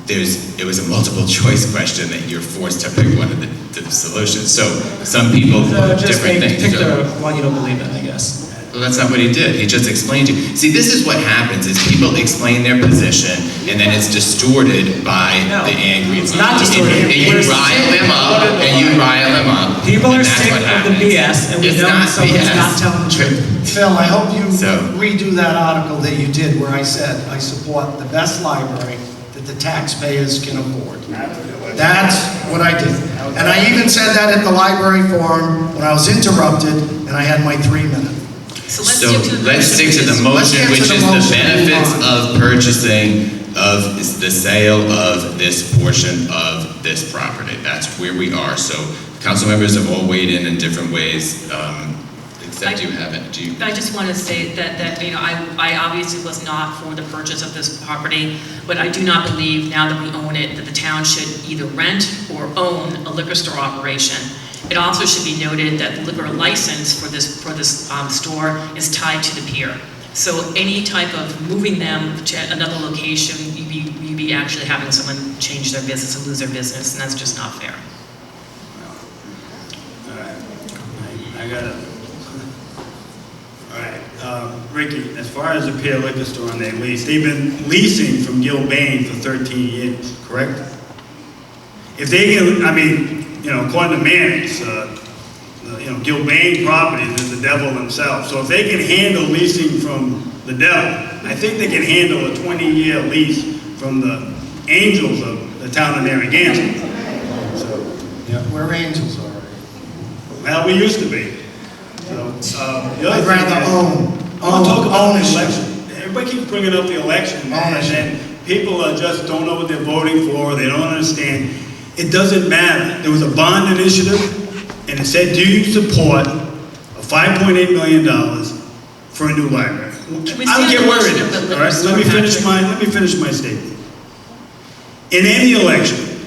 it was a multiple choice question that you're forced to pick one of the solutions. So some people vote Just different things. pick So- the one you don't believe in, I guess. well, that's not what he did. He just explained to you. See, this is what happens, is people explain their position, and then it's distorted by the angry. It's not distorted. And you We're rile them up, and you rile them up. People and are that's sick what of happens. the BS, and we It's know not someone's BS. not telling the truth. Phil, I hope you So- redo that article that you did where I said, I support the best library that the taxpayers can afford. That's what I did. And I even said that at the library forum when I was interrupted and I had my 3 minutes. So So let's stick to the Let's motion, get to which the is the motion. benefits Move on. of purchasing of the sale of this portion of this property. That's where we are. So council members have all weighed in different ways, except you haven't. Do you? I just want to say that you know, I obviously was not for the purchase of this property, but I do not believe now that we own it, that the town should either rent or own a liquor store operation. It also should be noted that the liquor license for this store is tied to the pier. So any type of moving them to another location, you'd be actually having someone change their business and lose their business, and that's just not fair. All right. I got it. All right, Ricky, as far as the Pier Liquor Store on their lease, they've been leasing from Gilbane for 13 years, correct? If they can, I mean, you know, according to Mannix, you know, Gilbane Properties is the devil himself. So if they can handle leasing from the devil, I think they can handle a 20-year lease from the angels of the town of Narragansett. So, Yeah, we're angels already. well, we used to be. So, the other I'd rather thing is- own I want to talk about the ownership. election. Everybody keeps bringing up the election, and Ownership. then people just don't know what they're voting for, they don't understand. It doesn't matter. There was a bond initiative, and it said, do you support a $5.8 million for a new library? Can we I don't stay care on the where it motion of the is, liquor all right? store, Let me finish Patrick? my statement. In any election,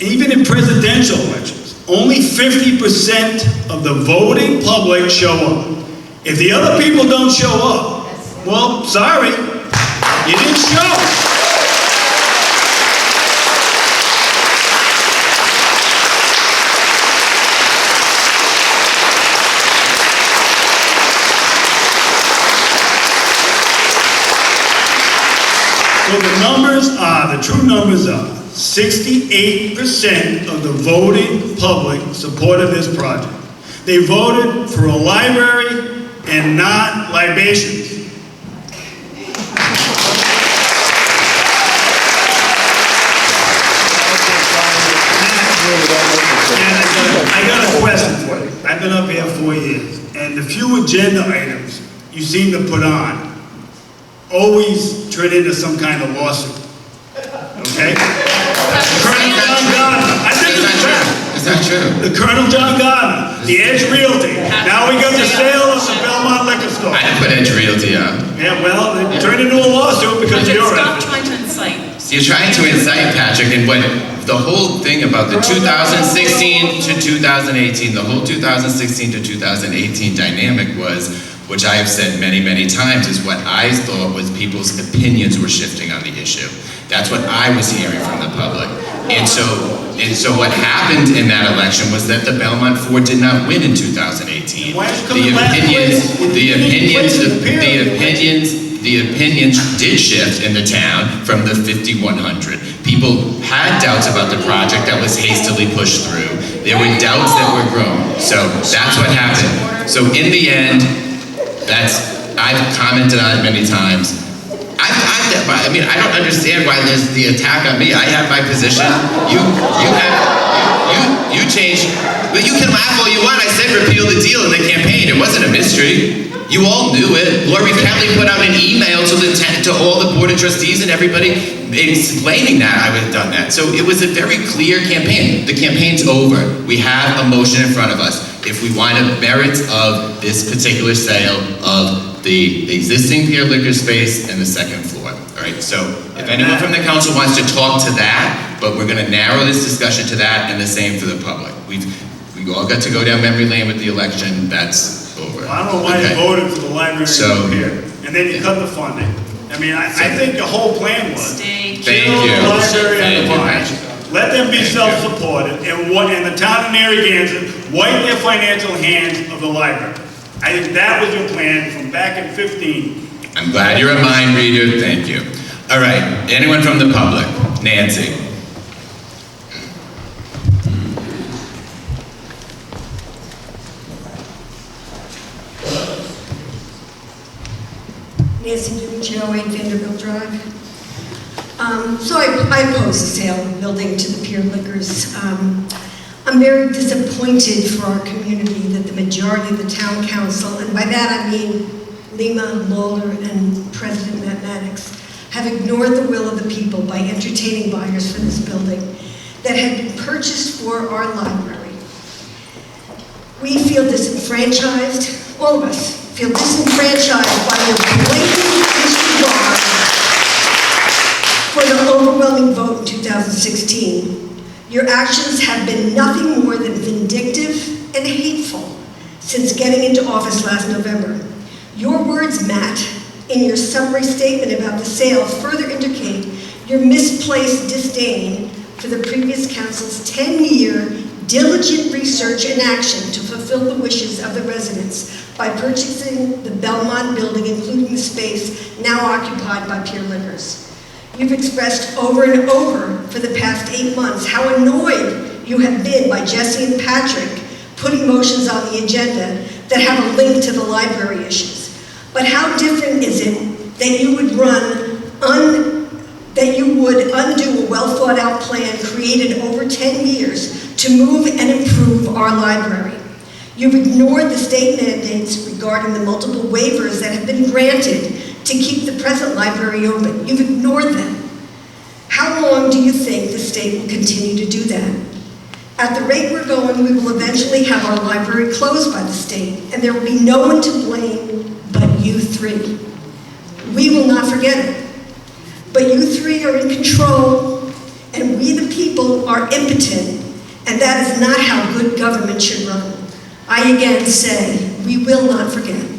even in presidential elections, only 50% of the voting public show up. If the other people don't show up, well, sorry, you didn't show. So the true numbers are 68% of the voting public supported this project. They voted for a library and not libations. I got a question for you. I've been up here 4 years, and the few agenda items you seem to put on always turn into some kind of lawsuit. Okay? Colonel John Gardner. I think it's fact. Is that true? The Colonel John Gardner, the Edge Realty. Now we got the sale of the Belmont Liquor Store. I didn't put Edge Realty on. Yeah, well, it turned into a lawsuit because of Patrick, your stop effort. trying to incite. So you're trying to incite, Patrick, and what the whole thing about the 2016 to 2018, the whole 2016 to 2018 dynamic was, which I have said many, many times, is what I thought was people's opinions were shifting on the issue. That's what I was hearing from the public. And so what happened in that election was that the Belmont Ford did not win in 2018. Why is it coming last place? The opinions did shift in the town from the 5,100. People had doubts about the project that was hastily pushed through. There were doubts that were grown. So that's what happened. So in the end, I've commented on it many times. I mean, I don't understand why there's the attack on me. I have my position. You changed. But you can laugh all you want. I said repeal the deal in the campaign. It wasn't a mystery. You all knew it. Lori Kelly put out an email to all the board of trustees and everybody explaining that I would have done that. So it was a very clear campaign. The campaign's over. We have a motion in front of us. If we want the merits of this particular sale of the existing Pier Liquor space and the second floor. All right, so if anyone from the council wants to talk to that, but we're gonna narrow this discussion to that and the same for the public. We all got to go down memory lane with the election, that's over. Well, I don't know why you voted for the library So- here, and then you cut the funding. I mean, I think the whole plan was, Stay Thank channel you. the library Thank and the you. Vines. Let them be self-supported, and the town of Narragansett wipe their financial hands of the library. I think that was your plan from back in 15. I'm glad you're a mind reader, thank you. All right, anyone from the public? Nancy. Nancy Dumicio, 8 Vanderbilt Drive. So I oppose the sale of the building to the Pier Liquors. I'm very disappointed for our community that the majority of the town council, and by that I mean Lima, Lawler, and President Matt Maddox, have ignored the will of the people by entertaining buyers for this building that had been purchased for our library. We feel disenfranchised, all of us feel disenfranchised by your blatant disregard for the overwhelming vote in 2016. Your actions have been nothing more than vindictive and hateful since getting into office last November. Your words, Matt, in your summary statement about the sale further indicate your misplaced disdain for the previous council's 10-year diligent research and action to fulfill the wishes of the residents by purchasing the Belmont building, including the space now occupied by Pier Liquors. You've expressed over and over for the past 8 months how annoyed you have been by Jesse and Patrick putting motions on the agenda that have a link to the library issues. But how different is it that you would undo a well-thought-out plan created over 10 years to move and improve our library? You've ignored the state mandates regarding the multiple waivers that have been granted to keep the present library open. You've ignored them. How long do you think the state will continue to do that? At the rate we're going, we will eventually have our library closed by the state, and there will be no one to blame but you three. We will not forget it. But you three are in control, and we the people are impotent, and that is not how good government should run. I again say, we will not forget.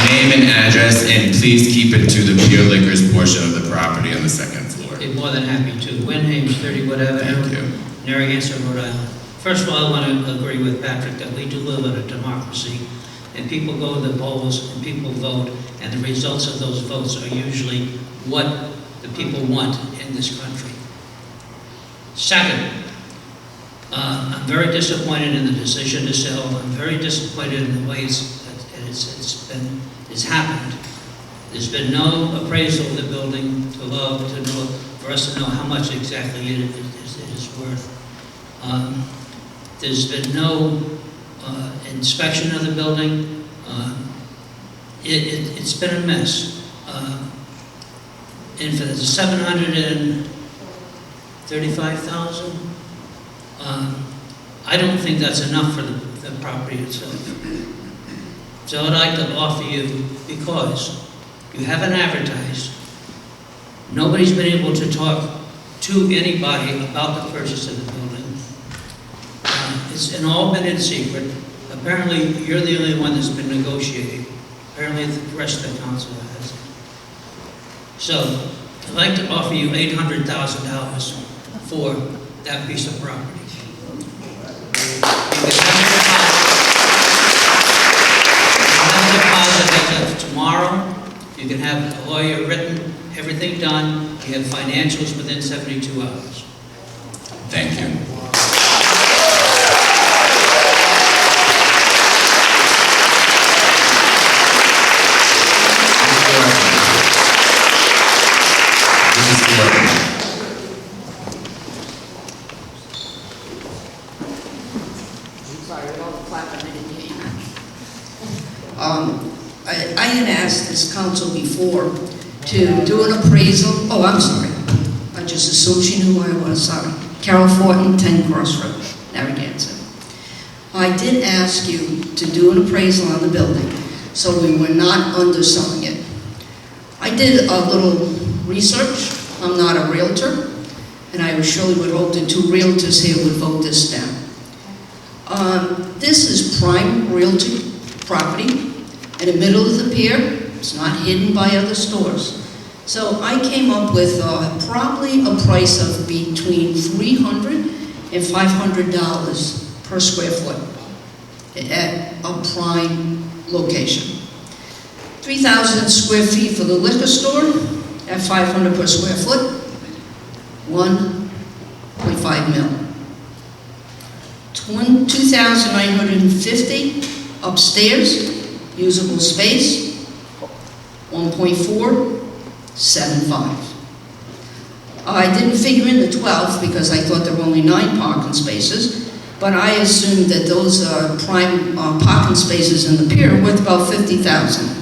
Name and address, and please keep it to the Pier Liquors portion of the property on the second floor. Be more than happy to. Wynn Hames, 30 Wood Avenue, Thank you. Narragansett, Rhode Island. First of all, I want to agree with Patrick that we do live in a democracy, and people go to the polls and people vote, and the results of those votes are usually what the people want in this country. Second, I'm very disappointed in the decision to sell. I'm very disappointed in the ways that it's happened. There's been no appraisal of the building for us to know how much exactly it is worth. There's been no inspection of the building. It's been a mess. And for the $735,000, I don't think that's enough for the property itself. So I'd like to offer you, because you haven't advertised, nobody's been able to talk to anybody about the purchase of the building. It's all been in secret. Apparently, you're the only one that's been negotiating. Apparently, the rest of the council has. So, I'd like to offer you $800,000 for that piece of property. Tomorrow, you can have a lawyer written, everything done, you have financials within 72 hours. Thank you. I had asked this council before to do an appraisal. Oh, I'm sorry. I just assumed she knew who I was. Sorry. Carol Fortin, 10 Cross Road, Narragansett. I did ask you to do an appraisal on the building, so we were not underselling it. I did a little research. I'm not a realtor, and I surely would hope the two realtors here would vote this down. This is prime realty property in the middle of the pier. It's not hidden by other stores. So I came up with probably a price of between $300 and $500 per square foot at a prime location. 3,000 square feet for the liquor store at $500 per square foot, 1.5 mil. 2,950 upstairs, usable space, 1.475. I didn't figure in the 12 because I thought there were only 9 parking spaces, but I assumed that those prime parking spaces in the pier are worth about $50,000.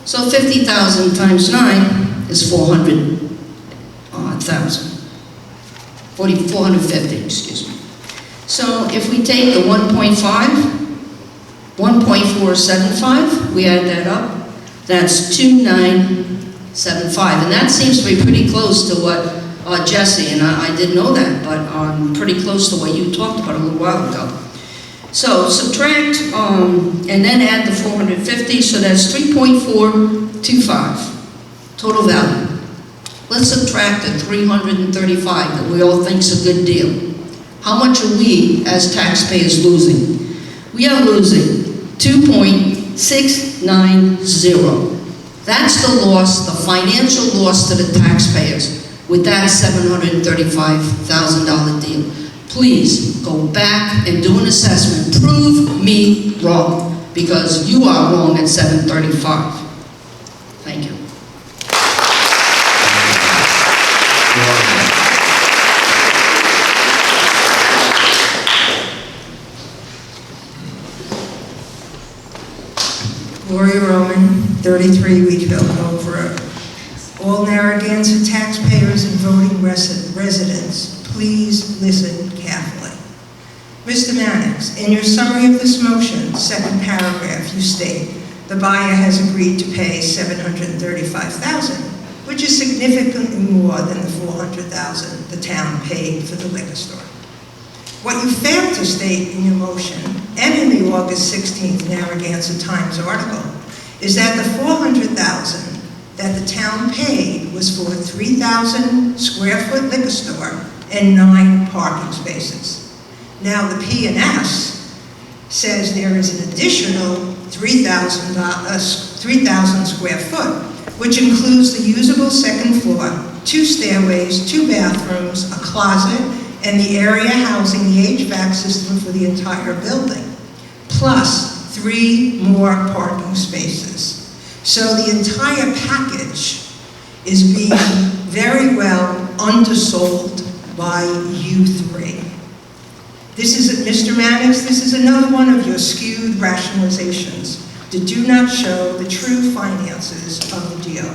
So 50,000 times 9 is 450, excuse me. So if we take the 1.475, we add that up, that's 2,975, and that seems to be pretty close to what Jesse, and I didn't know that, but pretty close to what you talked about a little while ago. So subtract, and then add the 450, so that's 3.425 total value. Let's subtract the 335 that we all think is a good deal. How much are we as taxpayers losing? We are losing 2.690. That's the loss, the financial loss to the taxpayers with that $735,000 deal. Please go back and do an assessment. Prove me wrong, because you are wrong at 735. Thank you. Gloria Roman, 33 Wheatville Cove Road. All Narragansett taxpayers and voting residents, please listen carefully. Mr. Mannix, in your summary of this motion, second paragraph, you state, the buyer has agreed to pay $735,000, which is significantly more than the $400,000 the town paid for the liquor store. What you failed to state in your motion, and in the August 16th Narragansett Times article, is that the $400,000 that the town paid was for a 3,000 square foot liquor store and 9 parking spaces. Now the P&S says there is an additional 3,000 square foot, which includes the usable second floor, 2 stairways, 2 bathrooms, a closet, and the area housing the HVAC system for the entire building, plus 3 more parking spaces. So the entire package is being very well undersold by you 3. This is, Mr. Mannix, this is another one of your skewed rationalizations that do not show the true finances of the deal.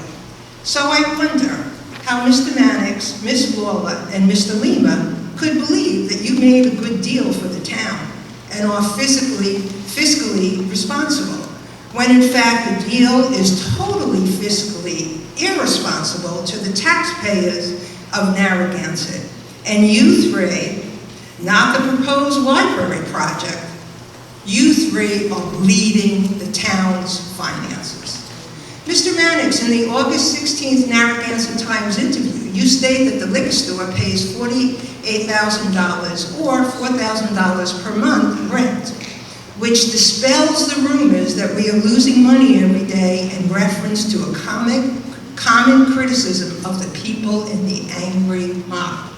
So I wonder how Mr. Mannix, Ms. Lawler, and Mr. Lima could believe that you made a good deal for the town and are fiscally responsible, when in fact the deal is totally fiscally irresponsible to the taxpayers of Narragansett. And you 3, not the proposed library project, you 3 are bleeding the town's finances. Mr. Mannix, in the August 16th Narragansett Times interview, you state that the liquor store pays $48,000 or $4,000 per month rent, which dispels the rumors that we are losing money every day in reference to a common criticism of the people in the angry mob.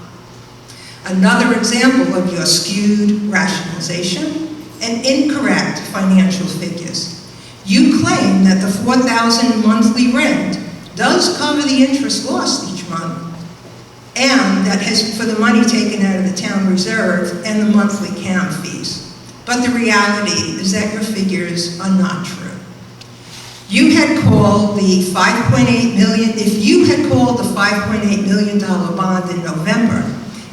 Another example of your skewed rationalization and incorrect financial figures. You claim that the $4,000 monthly rent does cover the interest lost each month, and that has for the money taken out of the town reserve and the monthly camp fees. But the reality is that your figures are not true. You had called the $5.8 million, if you had called the $5.8 million bond in November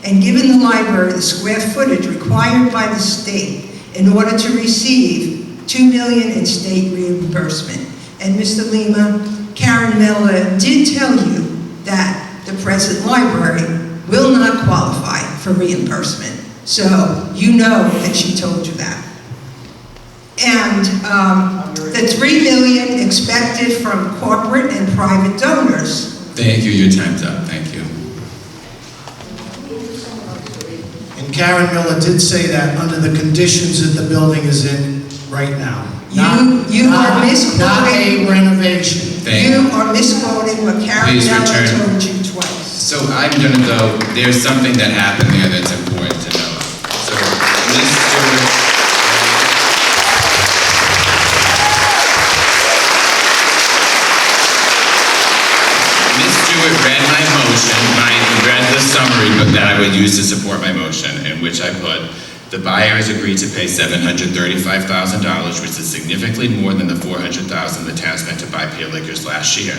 and given the library the square footage required by the state in order to receive $2 million in state reimbursement. And Mr. Lima, Karen Miller did tell you that the present library will not qualify for reimbursement. So you know that she told you that. And the $3 million expected from corporate and private donors. Thank you, your time's up, thank you. And Karen Miller did say that under the conditions that the building is in right now. You are misquoting. Not a renovation. Thank You are misquoting what Karen Please Miller return. told you twice. So I'm gonna go, there's something that happened there that's important to know. So Ms. Stewart, Ms. Stewart read my motion, read the summary that I would use to support my motion, in which I put, the buyer has agreed to pay $735,000, which is significantly more than the $400,000 the town spent to buy Pier Liquors last year.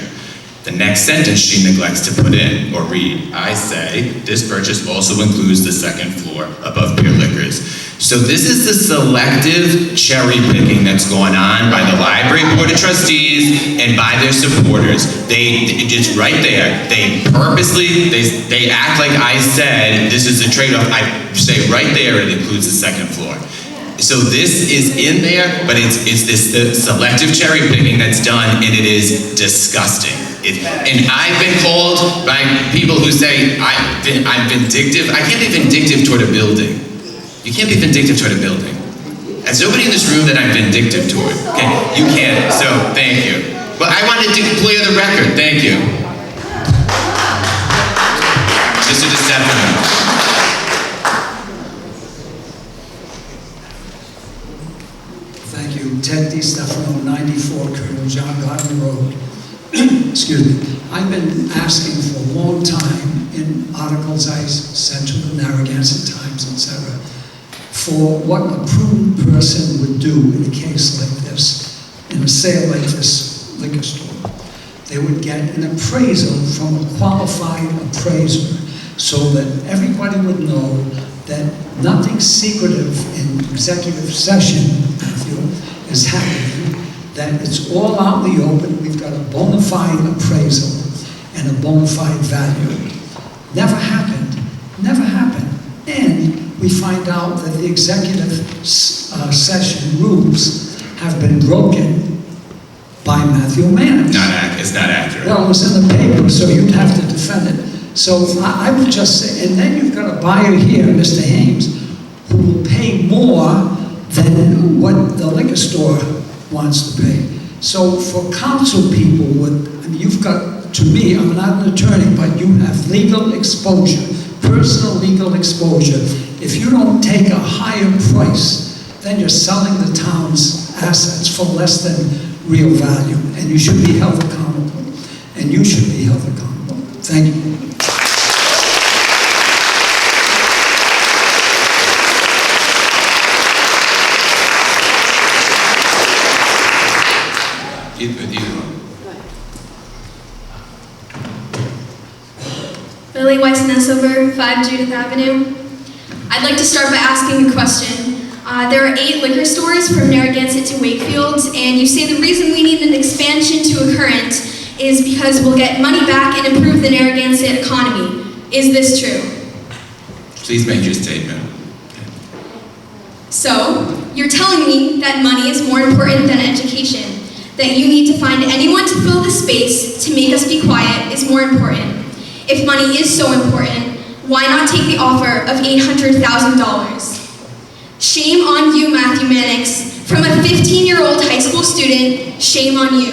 The next sentence she neglects to put in or read, I say, this purchase also includes the second floor above Pier Liquors. So this is the selective cherry picking that's going on by the Library Board of Trustees and by their supporters. It's right there. They purposely, they act like I said, this is a trade-off. I say right there, it includes the second floor. So this is in there, but it's this selective cherry picking that's done, and it is disgusting. And I've been called by people who say I'm vindictive. I can't be vindictive toward a building. You can't be vindictive toward a building. There's nobody in this room that I'm vindictive toward. Okay, you can't. So thank you. But I wanted to clear the record. Thank you, Mr. DeStefano. Thank you. Ted DeStefano, 94 Colonel John Gardner Road. Excuse me. I've been asking for a long time in articles I sent to the Narragansett Times, etc., for what a prudent person would do in a case like this, in a sale like this liquor store. They would get an appraisal from a qualified appraiser so that everybody would know that nothing secretive in executive session, Matthew, is happening, that it's all out in the open. We've got a bona fide appraisal and a bona fide value. Never happened. Never happened. And we find out that the executive session rules have been broken by Matthew Mannix. It's not accurate. Well, it was in the paper, so you'd have to defend it. So I would just say, and then you've got a buyer here, Mr. Hames, who will pay more than what the liquor store wants to pay. So for council people, you've got, to me, I'm not an attorney, but you have legal exposure, personal legal exposure. If you don't take a higher price, then you're selling the town's assets for less than real value, and you should be held accountable. And you should be held accountable. Thank you. Lily Weiss-Nessover, 5 Judith Avenue. I'd like to start by asking a question. There are 8 liquor stores from Narragansett to Wakefield, and you say the reason we need an expansion to a current is because we'll get money back and improve the Narragansett economy. Is this true? Please make your statement. So, you're telling me that money is more important than education, that you need to find anyone to fill the space to make us be quiet is more important. If money is so important, why not take the offer of $800,000? Shame on you, Matthew Mannix. From a 15-year-old high school student, shame on you.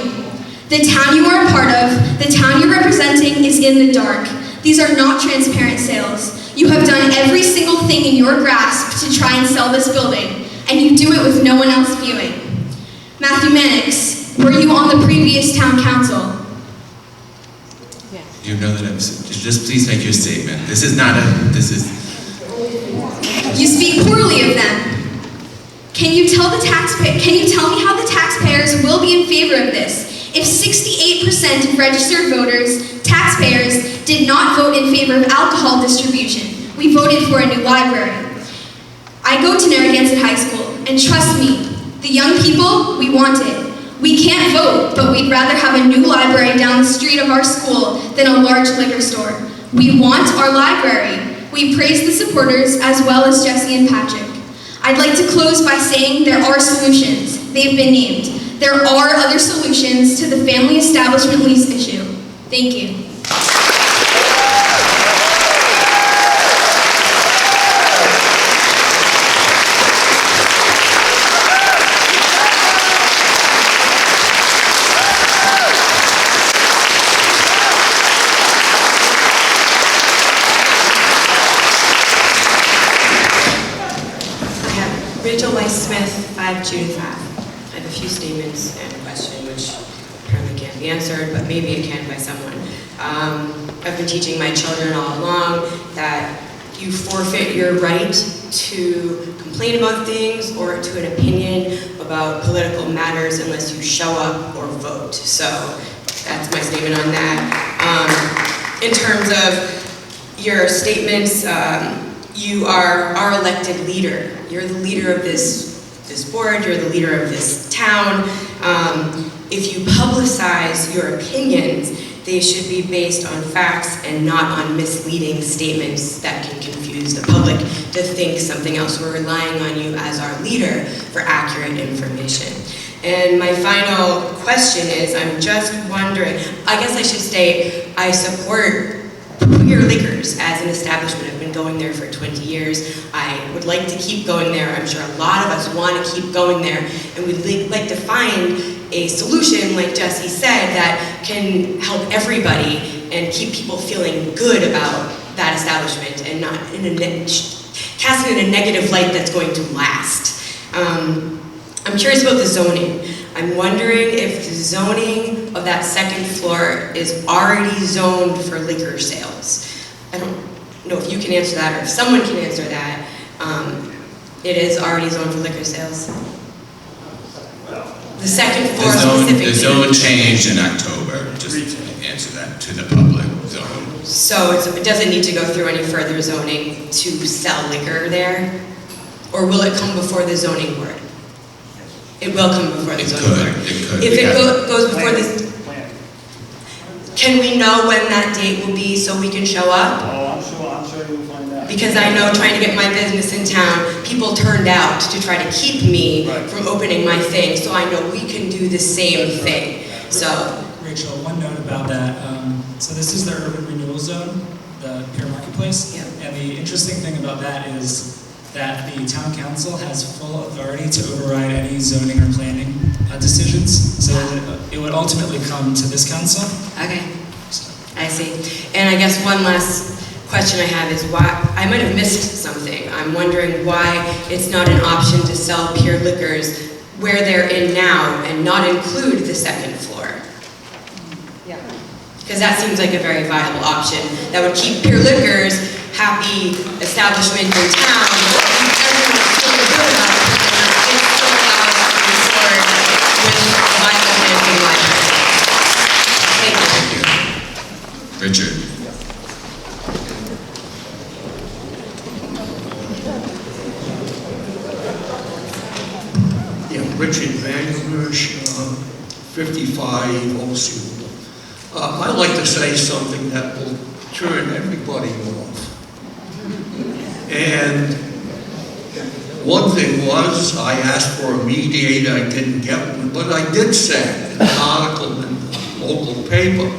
The town you are a part of, the town you're representing is in the dark. These are not transparent sales. You have done every single thing in your grasp to try and sell this building, and you do it with no one else viewing. Matthew Mannix, were you on the previous town council? You know that just please make your statement. This is. You speak poorly of them. Can you tell me how the taxpayers will be in favor of this? If 68% of registered voters, taxpayers, did not vote in favor of alcohol distribution, we voted for a new library. I go to Narragansett High School, and trust me, the young people, we want it. We can't vote, but we'd rather have a new library down the street of our school than a large liquor store. We want our library. We praise the supporters as well as Jesse and Patrick. I'd like to close by saying there are solutions. They've been named. There are other solutions to the family establishment lease issue. Thank you. Rachel Weiss Smith, 5 Judith Ave. I have a few statements and a question which apparently can't be answered, but maybe it can by someone. I've been teaching my children all along that you forfeit your right to complain about things or to an opinion about political matters unless you show up or vote. So that's my statement on that. In terms of your statements, you are our elected leader. You're the leader of this board, you're the leader of this town. If you publicize your opinions, they should be based on facts and not on misleading statements that can confuse the public to think something else. We're relying on you as our leader for accurate information. And my final question is, I'm just wondering, I guess I should state, I support Your Liquors as an establishment. I've been going there for 20 years. I would like to keep going there. I'm sure a lot of us want to keep going there. And we'd like to find a solution, like Jesse said, that can help everybody and keep people feeling good about that establishment and not cast it in a negative light that's going to last. I'm curious about the zoning. I'm wondering if the zoning of that second floor is already zoned for liquor sales. I don't know if you can answer that or if someone can answer that. It is already zoned for liquor sales. The second floor specifically. The zone changed in October, just to answer that, to the public zone. So it doesn't need to go through any further zoning to sell liquor there? Or will it come before the zoning board? It will come before the zoning board. It could. If it goes before this, can we know when that date will be so we can show up? Oh, I'm sure you'll find out. Because I know trying to get my business in town, people turned out to try to keep me from opening my thing, so I know we can do the same thing. So, Rachel, one note about that. So this is the urban renewal zone, the Pier Marketplace. Yeah. And the interesting thing about that is that the town council has full authority to override any zoning or planning decisions. So it would ultimately come to this council. okay, I see. And I guess one last question I have is why, I might have missed something. I'm wondering why it's not an option to sell Pure Liquors where they're in now and not include the second floor. Yeah. Because that seems like a very viable option that would keep Pure Liquors happy establishment in town, keep everyone feeling good about it, and it still allows us to move forward with a viable camping library. Thank you. Richard. Yeah, Richard Vanderbush, 55 Olsen. I'd like to say something that will turn everybody off. And one thing was, I asked for a mediator, I didn't get one, but I did say in an article in the local paper,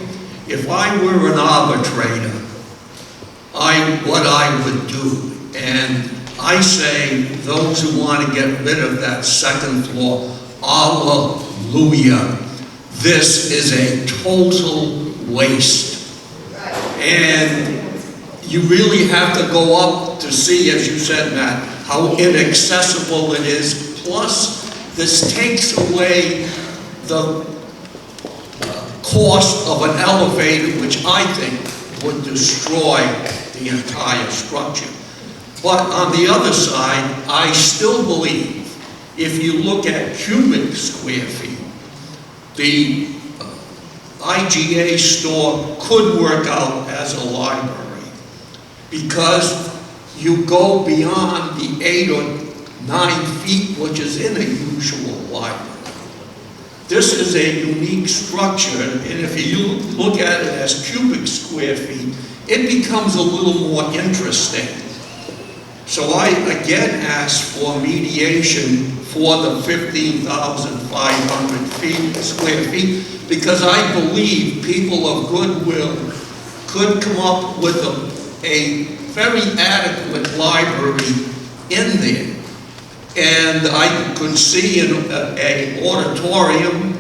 if I were an arbitrator, what I would do, and I say those who want to get rid of that second floor, hallelujah. This is a total waste. And you really have to go up to see, as you said, Matt, how inaccessible it is. Plus, this takes away the cost of an elevator, which I think would destroy the entire structure. But on the other side, I still believe if you look at cubic square feet, the IGA store could work out as a library because you go beyond the 8 or 9 feet, which is in a usual library. This is a unique structure, and if you look at it as cubic square feet, it becomes a little more interesting. So I again ask for mediation for the 15,500 square feet, because I believe people of goodwill could come up with a very adequate library in there. And I could see an auditorium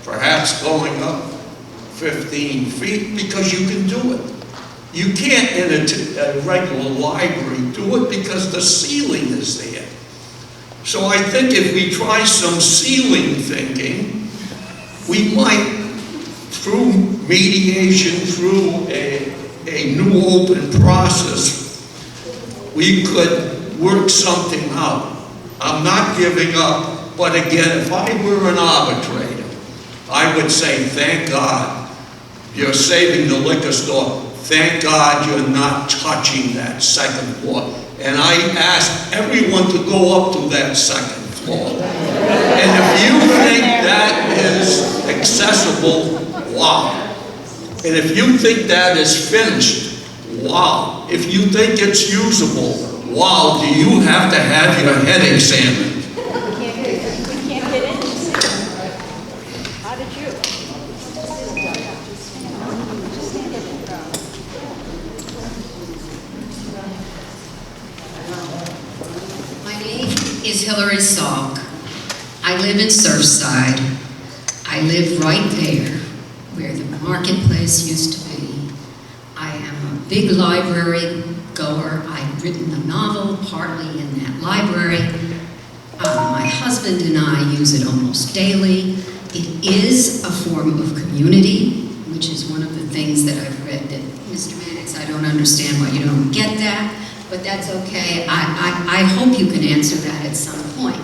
perhaps going up 15 feet, because you can do it. You can't in a regular library do it because the ceiling is there. So I think if we try some ceiling thinking, we might, through mediation, through a new open process, we could work something out. I'm not giving up, but again, if I were an arbitrator, I would say, thank God you're saving the liquor store. Thank God you're not touching that second floor. And I ask everyone to go up to that second floor. And if you think that is accessible, wow. And if you think that is finished, wow. If you think it's usable, wow, do you have to have your head examined? We can't get in. How did you? My name is Hillary Salk. I live in Surfside. I live right there where the marketplace used to be. I am a big library goer. I've written a novel partly in that library. My husband and I use it almost daily. It is a form of community, which is one of the things that I've read that, Mr. Mannix, I don't understand why you don't get that, but that's okay. I hope you can answer that at some point.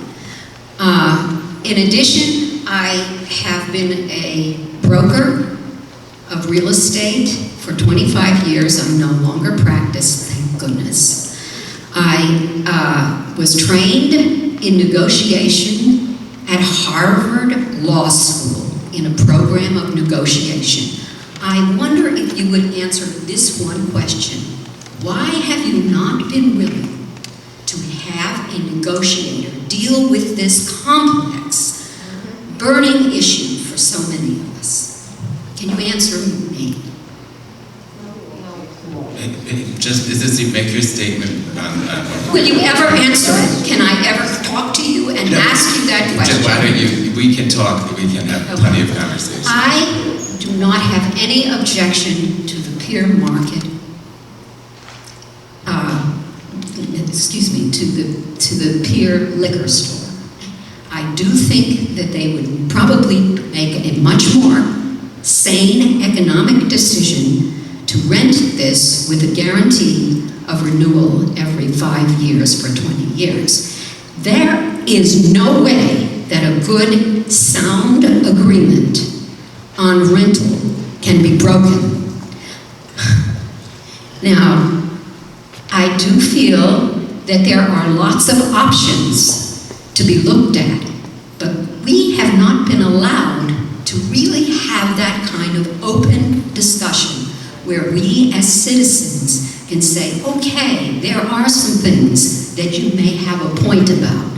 In addition, I have been a broker of real estate for 25 years. I'm no longer practiced, thank goodness. I was trained in negotiation at Harvard Law School in a program of negotiation. I wonder if you would answer this one question. Why have you not been willing to have a negotiator deal with this complex, burning issue for so many of us? Can you answer me? Just, is this, you make your statement Will you ever answer it? Can I ever talk to you and ask you that question? Why don't you, we can talk, we can have plenty of conversation. I do not have any objection to the peer market, to the peer liquor store. I do think that they would probably make a much more sane economic decision to rent this with a guarantee of renewal every 5 years for 20 years. There is no way that a good, sound agreement on rental can be broken. Now, I do feel that there are lots of options to be looked at, but we have not been allowed to really have that kind of open discussion where we as citizens can say, okay, there are some things that you may have a point about.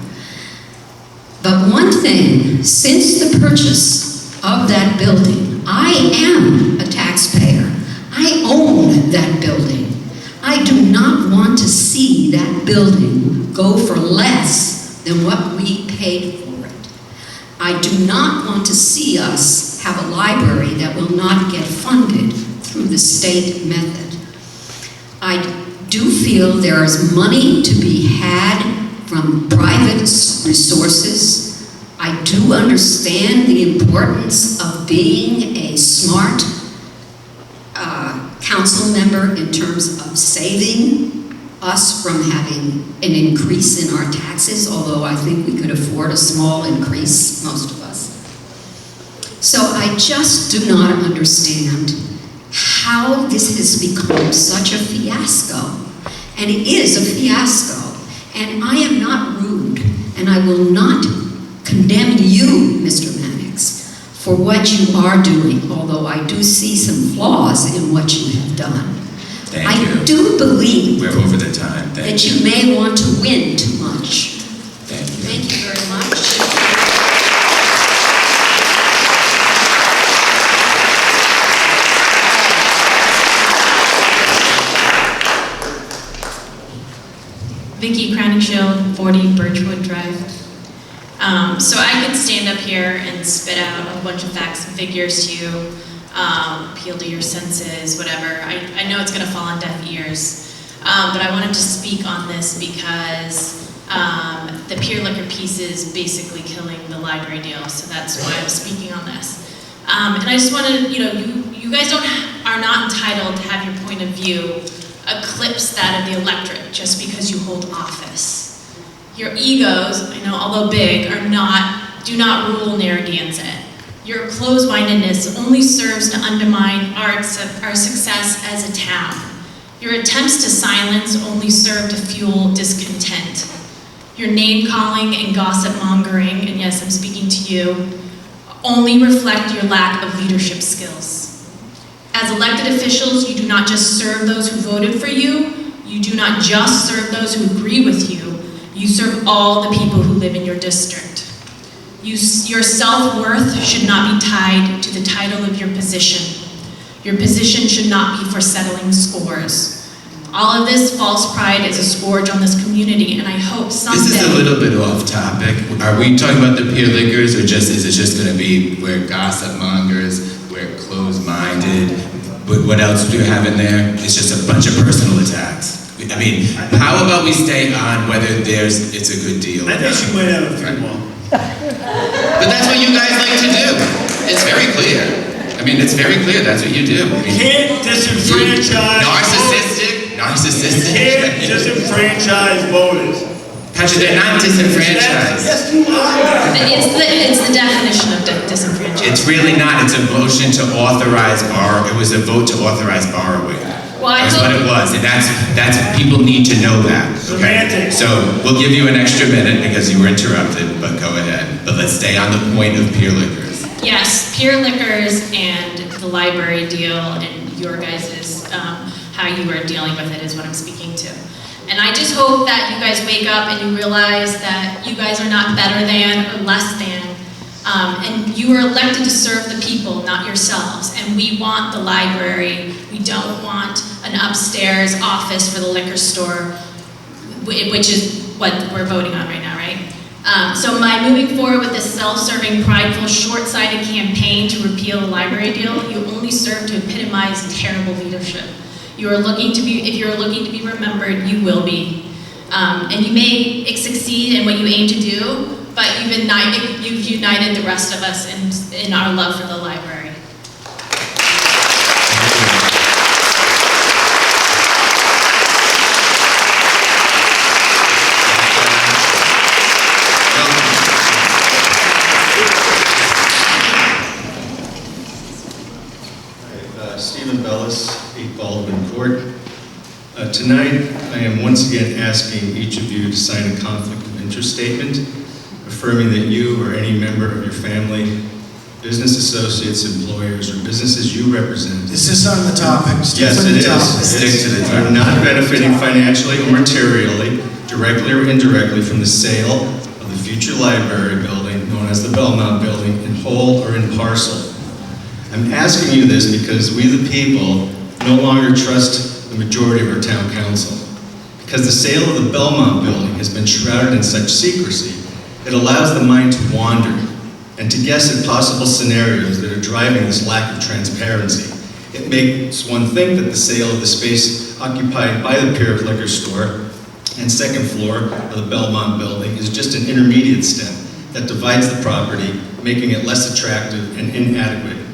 But one thing, since the purchase of that building, I am a taxpayer. I own that building. I do not want to see that building go for less than what we paid for it. I do not want to see us have a library that will not get funded through the state method. I do feel there is money to be had from private resources. I do understand the importance of being a smart council member in terms of saving us from having an increase in our taxes, although I think we could afford a small increase, most of us. So I just do not understand how this has become such a fiasco. And it is a fiasco. And I am not rude, and I will not condemn you, Mr. Mannix, for what you are doing, although I do see some flaws in what you have done. Thank I you. do believe We're over the time. Thank that you. you may want to win too much. Thank you. Thank you very much. Vicki Crowningshield, 40 Birchwood Drive. So I could stand up here and spit out a bunch of facts and figures to you, appeal to your senses, whatever. I know it's going to fall on deaf ears, but I wanted to speak on this because the peer liquor piece is basically killing the library deal, so that's why I'm speaking on this. And I just wanted, you guys are not entitled to have your point of view eclipse that of the electorate just because you hold office. Your egos, I know, although big, do not rule Narragansett. Your closed-mindedness only serves to undermine our success as a town. Your attempts to silence only serve to fuel discontent. Your name-calling and gossip-mongering, and yes, I'm speaking to you, only reflect your lack of leadership skills. As elected officials, you do not just serve those who voted for you, you do not just serve those who agree with you, you serve all the people who live in your district. Your self-worth should not be tied to the title of your position. Your position should not be for settling scores. All of this false pride is a scourge on this community, and I hope someday... This is a little bit off topic. Are we talking about the peer liquors, or is it just going to be we're gossip mongers, we're closed-minded? What else do you have in there? It's just a bunch of personal attacks. I mean, how about we stay on whether it's a good deal? I think you might have a few more. But that's what you guys like to do. It's very clear. I mean, it's very clear that's what you do. I mean, Can't disenfranchise. Narcissistic. Can't disenfranchise voters. Patrick, they're not disenfranchised. Yes, you are. It's the definition of disenfranchisement. It's really not. It's a motion to authorize it was a vote to authorize borrowing. Well, That's what it was, and that's people need to know that. Okay? So we'll give you an extra minute because you were interrupted, but go ahead. But let's stay on the point of peer liquors. Yes, peer liquors and the library deal and your guys' how you are dealing with it is what I'm speaking to. And I just hope that you guys wake up and you realize that you guys are not better than or less than. And you are elected to serve the people, not yourselves. And we want the library. We don't want an upstairs office for the liquor store, which is what we're voting on right now, right? So by moving forward with this self-serving, prideful, short-sighted campaign to repeal the library deal, you only serve to epitomize terrible leadership. If you're looking to be remembered, you will be. And you may succeed in what you aim to do, but you've united the rest of us in our love for the library. Stephen Bellis, 8 Baldwin Court. Tonight, I am once again asking each of you to sign a conflict of interest statement, affirming that you or any member of your family, business associates, employers, or businesses you represent. Is this on the topic? Yes, it is. Stick to the topic. Are not benefiting financially or materially, directly or indirectly, from the sale of the future library building, known as the Belmont Building, in whole or in parcel. I'm asking you this because we, the people, no longer trust the majority of our town council. Because the sale of the Belmont Building has been shrouded in such secrecy, it allows the mind to wander and to guess at possible scenarios that are driving this lack of transparency. It makes one think that the sale of the space occupied by the Pier Liquor Store and second floor of the Belmont Building is just an intermediate step that divides the property, making it less attractive and inadequate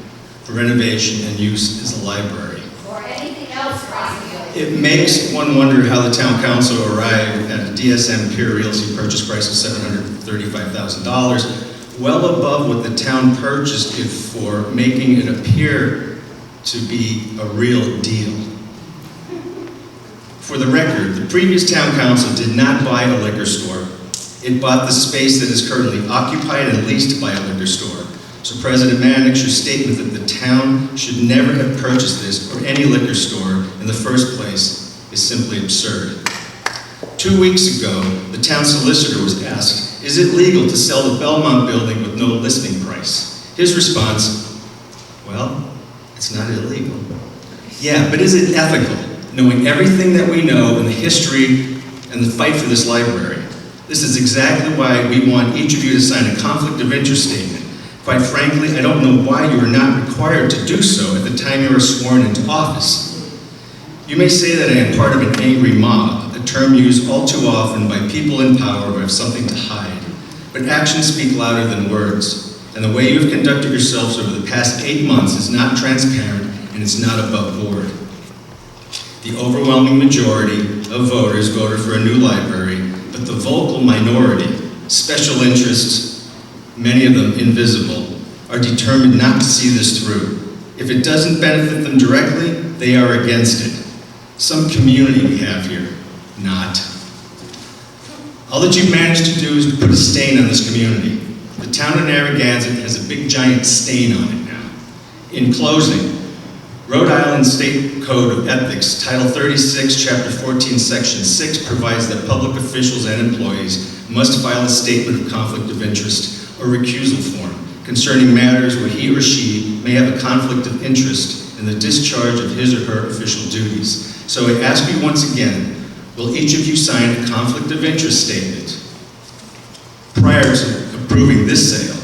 for renovation and use as a library. Or anything else, Rossville. It makes one wonder how the town council arrived at a DSM Pier Realty purchase price of $735,000, well above what the town purchased it for, making it appear to be a real deal. For the record, the previous town council did not buy a liquor store. It bought the space that is currently occupied and leased by a liquor store. So President Mannix, your statement that the town should never have purchased this or any liquor store in in the first place is simply absurd. 2 weeks ago, the town solicitor was asked, is it legal to sell the Belmont building with no listing price? His response, well, it's not illegal. Yeah, but is it ethical, knowing everything that we know in the history and the fight for this library? This is exactly why we want each of you to sign a conflict of interest statement. Quite frankly, I don't know why you are not required to do so at the time you are sworn into office. You may say that I am part of an angry mob, a term used all too often by people in power who have something to hide. But actions speak louder than words, and the way you have conducted yourselves over the past 8 months is not transparent and it's not above board. The overwhelming majority of voters voted for a new library, but the vocal minority, special interests, many of them invisible, are determined not to see this through. If it doesn't benefit them directly, they are against it. Some community we have here, not. All that you've managed to do is to put a stain on this community. The town of Narragansett has a big giant stain on it now. In closing, Rhode Island State Code of Ethics, Title 36, Chapter 14, Section 6 provides that public officials and employees must file a statement of conflict of interest or recusal form concerning matters where he or she may have a conflict of interest in the discharge of his or her official duties. So I ask you once again, will each of you sign a conflict of interest statement prior to approving this sale?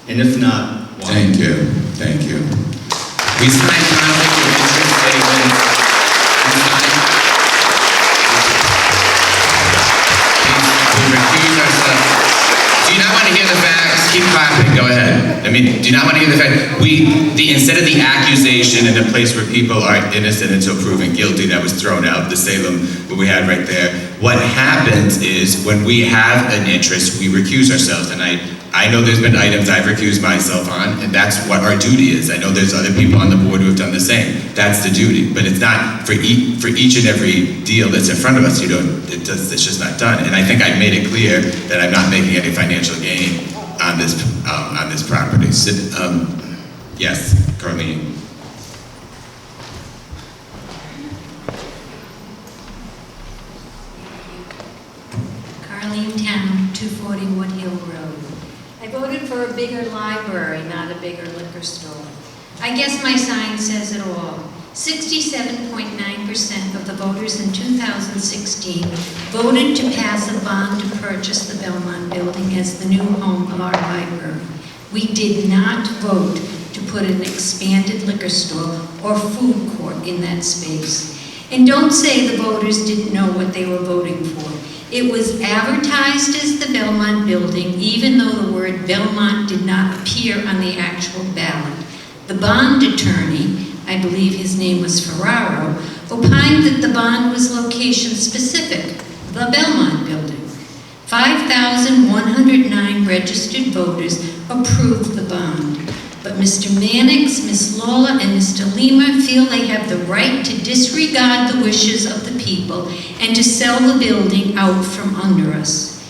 And if not, why? Thank you. Thank you. We signed conflict of interest statements. We recuse ourselves. Do you not want to hear the facts? Keep clapping. Go ahead. I mean, do you not want to hear the facts? Instead of the accusation in a place where people are innocent until proven guilty, that was thrown out, the Salem, what we had right there. What happens is when we have an interest, we recuse ourselves. And I know there's been items I've recused myself on, and that's what our duty is. I know there's other people on the board who have done the same. That's the duty. But it's not for each and every deal that's in front of us. It's just not done. And I think I made it clear that I'm not making any financial gain on this property. Yes, Carlene. Carlene Town, 240 Wood Hill Road. I voted for a bigger library, not a bigger liquor store. I guess my sign says it all. 67.9% of the voters in 2016 voted to pass a bond to purchase the Belmont building as the new home of our library. We did not vote to put an expanded liquor store or food court in that space. And don't say the voters didn't know what they were voting for. It was advertised as the Belmont building, even though the word Belmont did not appear on the actual ballot. The bond attorney, I believe his name was Ferraro, opined that the bond was location specific, the Belmont building. 5,109 registered voters approved the bond. But Mr. Mannix, Ms. Lawler, and Mr. Lima feel they have the right to disregard the wishes of the people and to sell the building out from under us.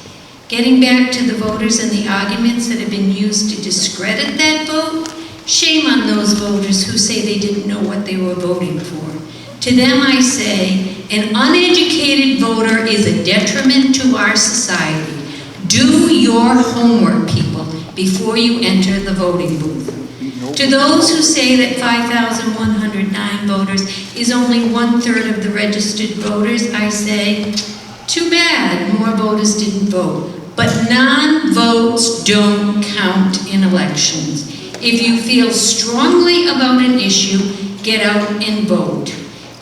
Getting back to the voters and the arguments that have been used to discredit that vote, shame on those voters who say they didn't know what they were voting for. To them I say, an uneducated voter is a detriment to our society. Do your homework, people, before you enter the voting booth. To those who say that 5,109 voters is only 1/3 of the registered voters, I say, too bad more voters didn't vote. But non-votes don't count in elections. If you feel strongly about an issue, get out and vote.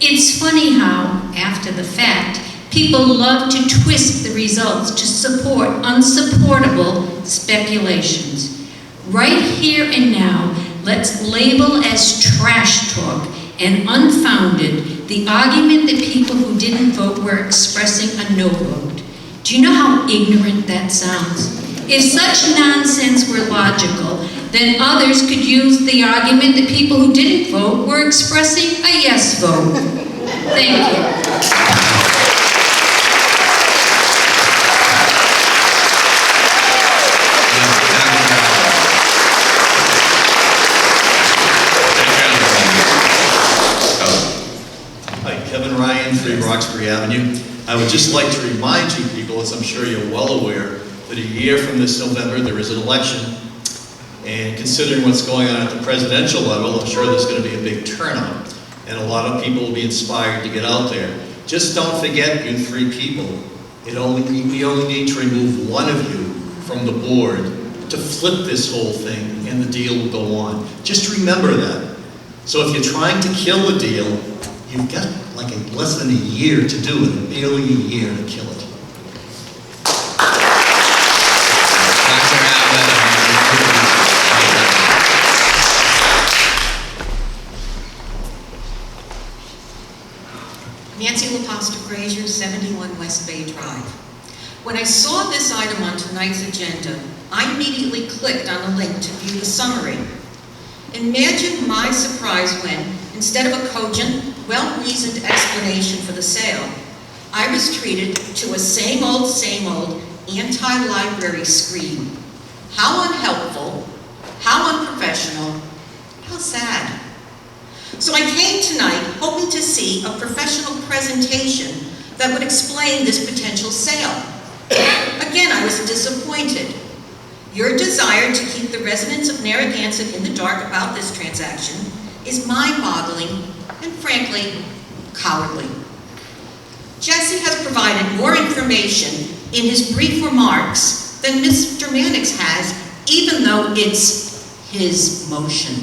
It's funny how, after the fact, people love to twist the results to support unsupportable speculations. Right here and now, let's label as trash talk and unfounded the argument that people who didn't vote were expressing a no vote. Do you know how ignorant that sounds? If such nonsense were logical, then others could use the argument that people who didn't vote were expressing a yes vote. Thank you. Hi, Kevin 93 Roxbury Avenue. I would just like to remind you people, as I'm sure you're well aware, that a year from this November there is an election. And considering what's going on at the presidential level, I'm sure there's going to be a big turnout. And a lot of people will be inspired to get out there. Just don't forget, you 3 people, we only need to remove one of you from the board to flip this whole thing, and the deal will go on. Just remember that. So if you're trying to kill the deal, you've got like less than a year to do it, barely a year to kill it. Nancy LaPosta Frazier, 71 West Bay Drive. When I saw this item on tonight's agenda, I immediately clicked on the link to view the summary. Imagine my surprise when, instead of a cogent, well-reasoned explanation for the sale, I was treated to a same old anti-library scream. How unhelpful, how unprofessional, how sad. So I came tonight hoping to see a professional presentation that would explain this potential sale. Again, I was disappointed. Your desire to keep the residents of Narragansett in the dark about this transaction is mind-boggling and, frankly, cowardly. Jesse has provided more information in his brief remarks than Mr. Mannix has, even though it's his motion.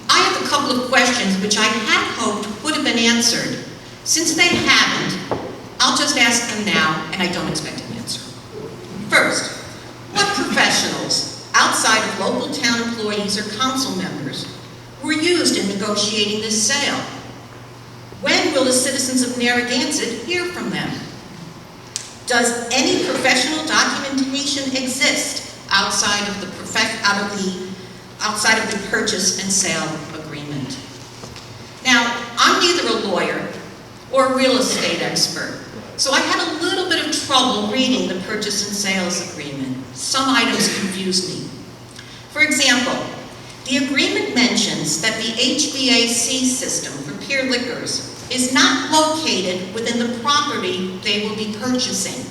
I have a couple of questions which I had hoped would have been answered. Since they haven't, I'll just ask them now, and I don't expect an answer. First, what professionals, outside of local town employees or council members, were used in negotiating this sale? When will the citizens of Narragansett hear from them? Does any professional documentation exist outside of the purchase and sale agreement? Now, I'm neither a lawyer or a real estate expert, so I had a little bit of trouble reading the purchase and sales agreement. Some items confused me. For example, the agreement mentions that the HVAC system for Pier Liquors is not located within the property they will be purchasing.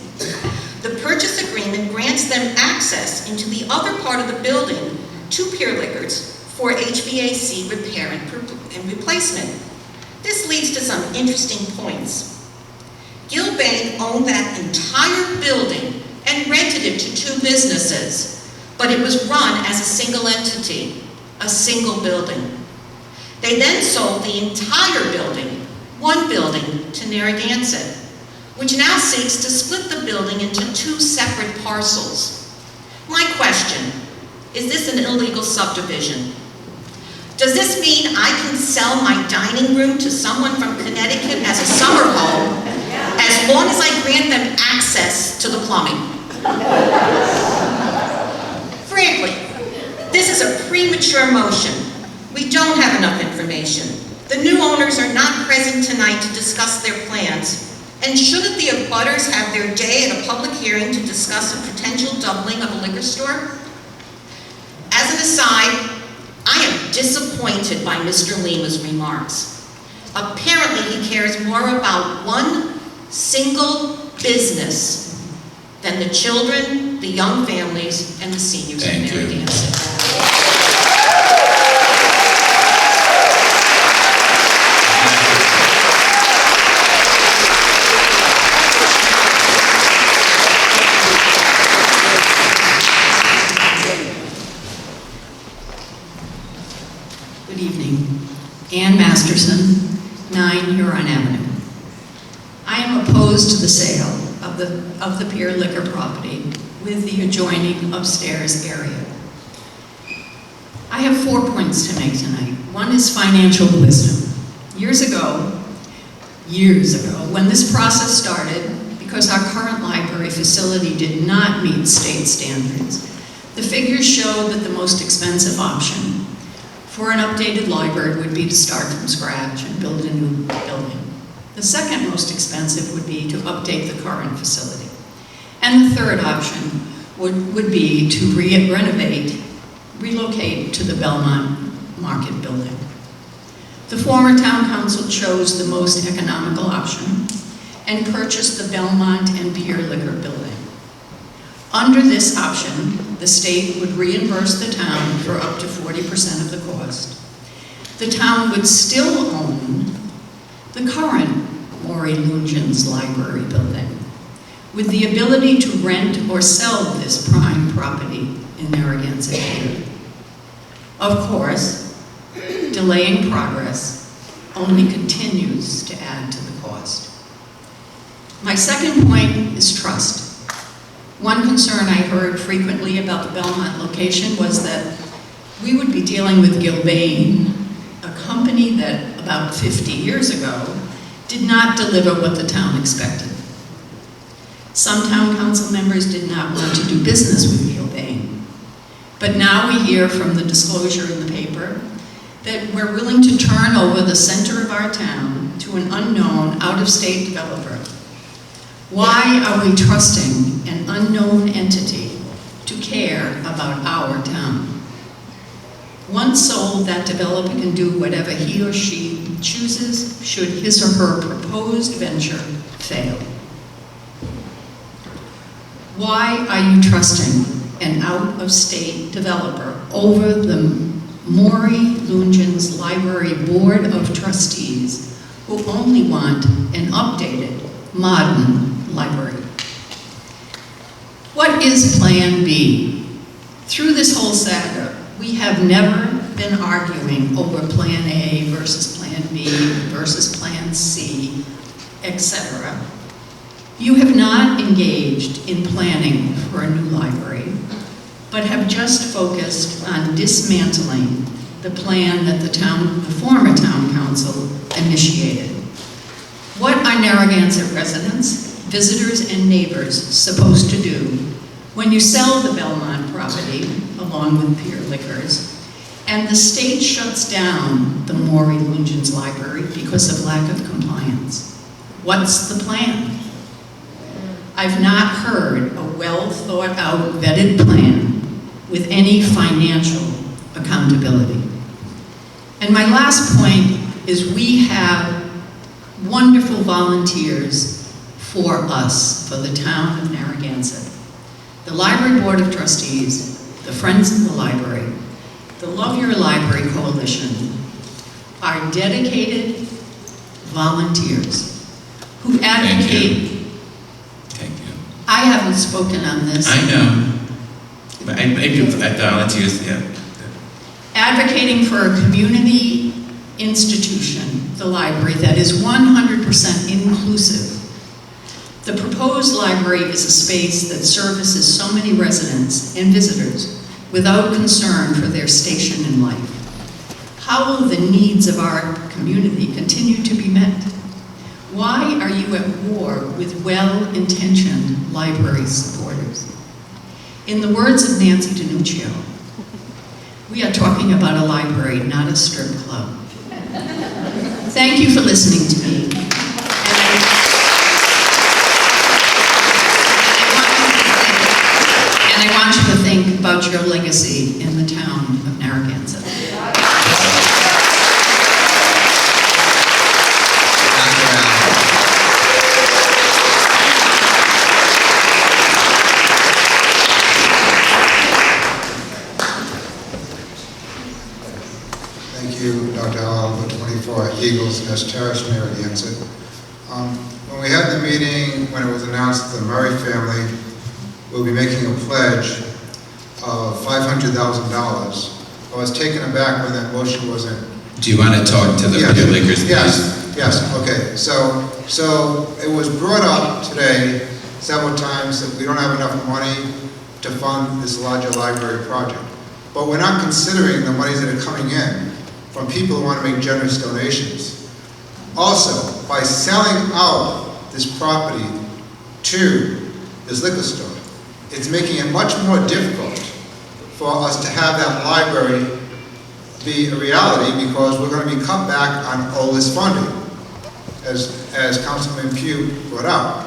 The purchase agreement grants them access into the other part of the building to Pier Liquors for HVAC repair and replacement. This leads to some interesting points. Gilbane owned that entire building and rented it to 2 businesses, but it was run as a single entity, a single building. They then sold the entire building, one building, to Narragansett, which now seeks to split the building into 2 separate parcels. My question, is this an illegal subdivision? Does this mean I can sell my dining room to someone from Connecticut as a summer home, as long as I grant them access to the plumbing? Frankly, this is a premature motion. We don't have enough information. The new owners are not present tonight to discuss their plans. And shouldn't the abutters have their day at a public hearing to discuss a potential doubling of a liquor store? As an aside, I am disappointed by Mr. Lima's remarks. Apparently, he cares more about one single business than the children, the young families, and the seniors of Narragansett. Good evening. Ann Masterson, 9 Huron Avenue. I am opposed to the sale of the Pier Liquor property with the adjoining upstairs area. I have 4 points to make tonight. One is financial wisdom. Years ago, when this process started, because our current library facility did not meet state standards, the figures showed that the most expensive option for an updated library would be to start from scratch and build a new building. The second most expensive would be to update the current facility. And the third option would be to relocate to the Belmont Market building. The former town council chose the most economical option and purchased the Belmont and Pier Liquor building. Under this option, the state would reimburse the town for up to 40% of the cost. The town would still own the current Maury Lungin's library building, with the ability to rent or sell this prime property in Narragansett Pier. Of course, delaying progress only continues to add to the cost. My second point is trust. One concern I heard frequently about the Belmont location was that we would be dealing with Gilbane, a company that about 50 years ago did not deliver what the town expected. Some town council members did not want to do business with Gilbane, but now we hear from the disclosure in the paper that we're willing to turn over the center of our town to an unknown, out-of-state developer. Why are we trusting an unknown entity to care about our town? Once sold, that developer can do whatever he or she chooses should his or her proposed venture fail. Why are you trusting an out-of-state developer over the Maury Lungin's Library Board of Trustees, who only want an updated, modern library? What is Plan B? Through this whole saga, we have never been arguing over Plan A versus Plan B versus Plan C, etc. You have not engaged in planning for a new library, but have just focused on dismantling the plan that the former town council initiated. What are Narragansett residents, visitors, and neighbors supposed to do when you sell the Belmont property along with Pier Liquors and the state shuts down the Maury Lungin's library because of lack of compliance? What's the plan? I've not heard a well-thought-out, vetted plan with any financial accountability. And my last point is we have wonderful volunteers for us, for the town of Narragansett. The Library Board of Trustees, the Friends of the Library, the Love Your Library Coalition are dedicated volunteers who advocate. I haven't spoken on this. I know. But I volunteers, yeah. Advocating for a community institution, the library, that is 100% inclusive. The proposed library is a space that services so many residents and visitors without concern for their station in life. How will the needs of our community continue to be met? Why are you at war with well-intentioned library supporters? In the words of Nancy DiNuccio, we are talking about a library, not a strip club. Thank you for listening to me. And I want you to think about your legacy in the town of Narragansett. Thank you, Dr. Alba, 24 Eagles Nest Terrace, Narragansett. When we had the meeting, when it was announced that the Murray family will be making a pledge of $500,000, I was taken aback when that motion wasn't. Do you want to talk to the Pier Liquors, please? Yes, okay. So it was brought up today several times that we don't have enough money to fund this larger library project. But we're not considering the monies that are coming in from people who want to make generous donations. Also, by selling out this property to this liquor store, it's making it much more difficult for us to have that library be a reality because we're going to be cut back on all this funding, as Councilman Pugh brought out.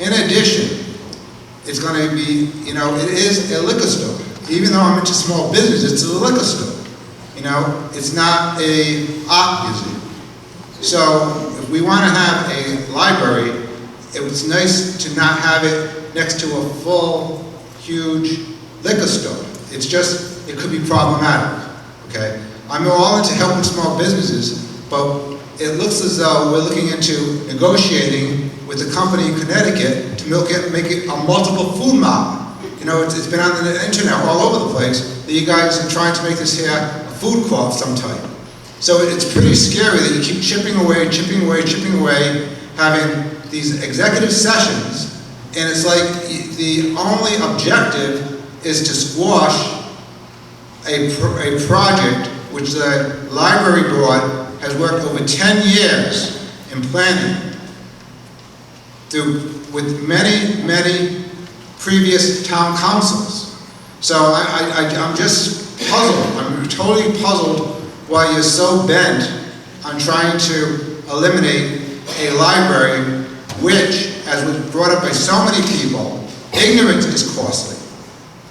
In addition, it's going to be, it is a liquor store. Even though I'm into small business, it's a liquor store. You know, it's not a art museum. So if we want to have a library, it was nice to not have it next to a full, huge liquor store. It's just, it could be problematic, okay? I'm all into helping small businesses, but it looks as though we're looking into negotiating with a company in Connecticut to make it a multiple food mart. You know, it's been on the internet all over the place that you guys are trying to make this here a food court of some type. So it's pretty scary that you keep chipping away, having these executive sessions, and it's like the only objective is to squash a project which the library board has worked over 10 years in planning with many previous town councils. So I'm just puzzled. I'm totally puzzled why you're so bent on trying to eliminate a library which, as was brought up by so many people, ignorance is costly.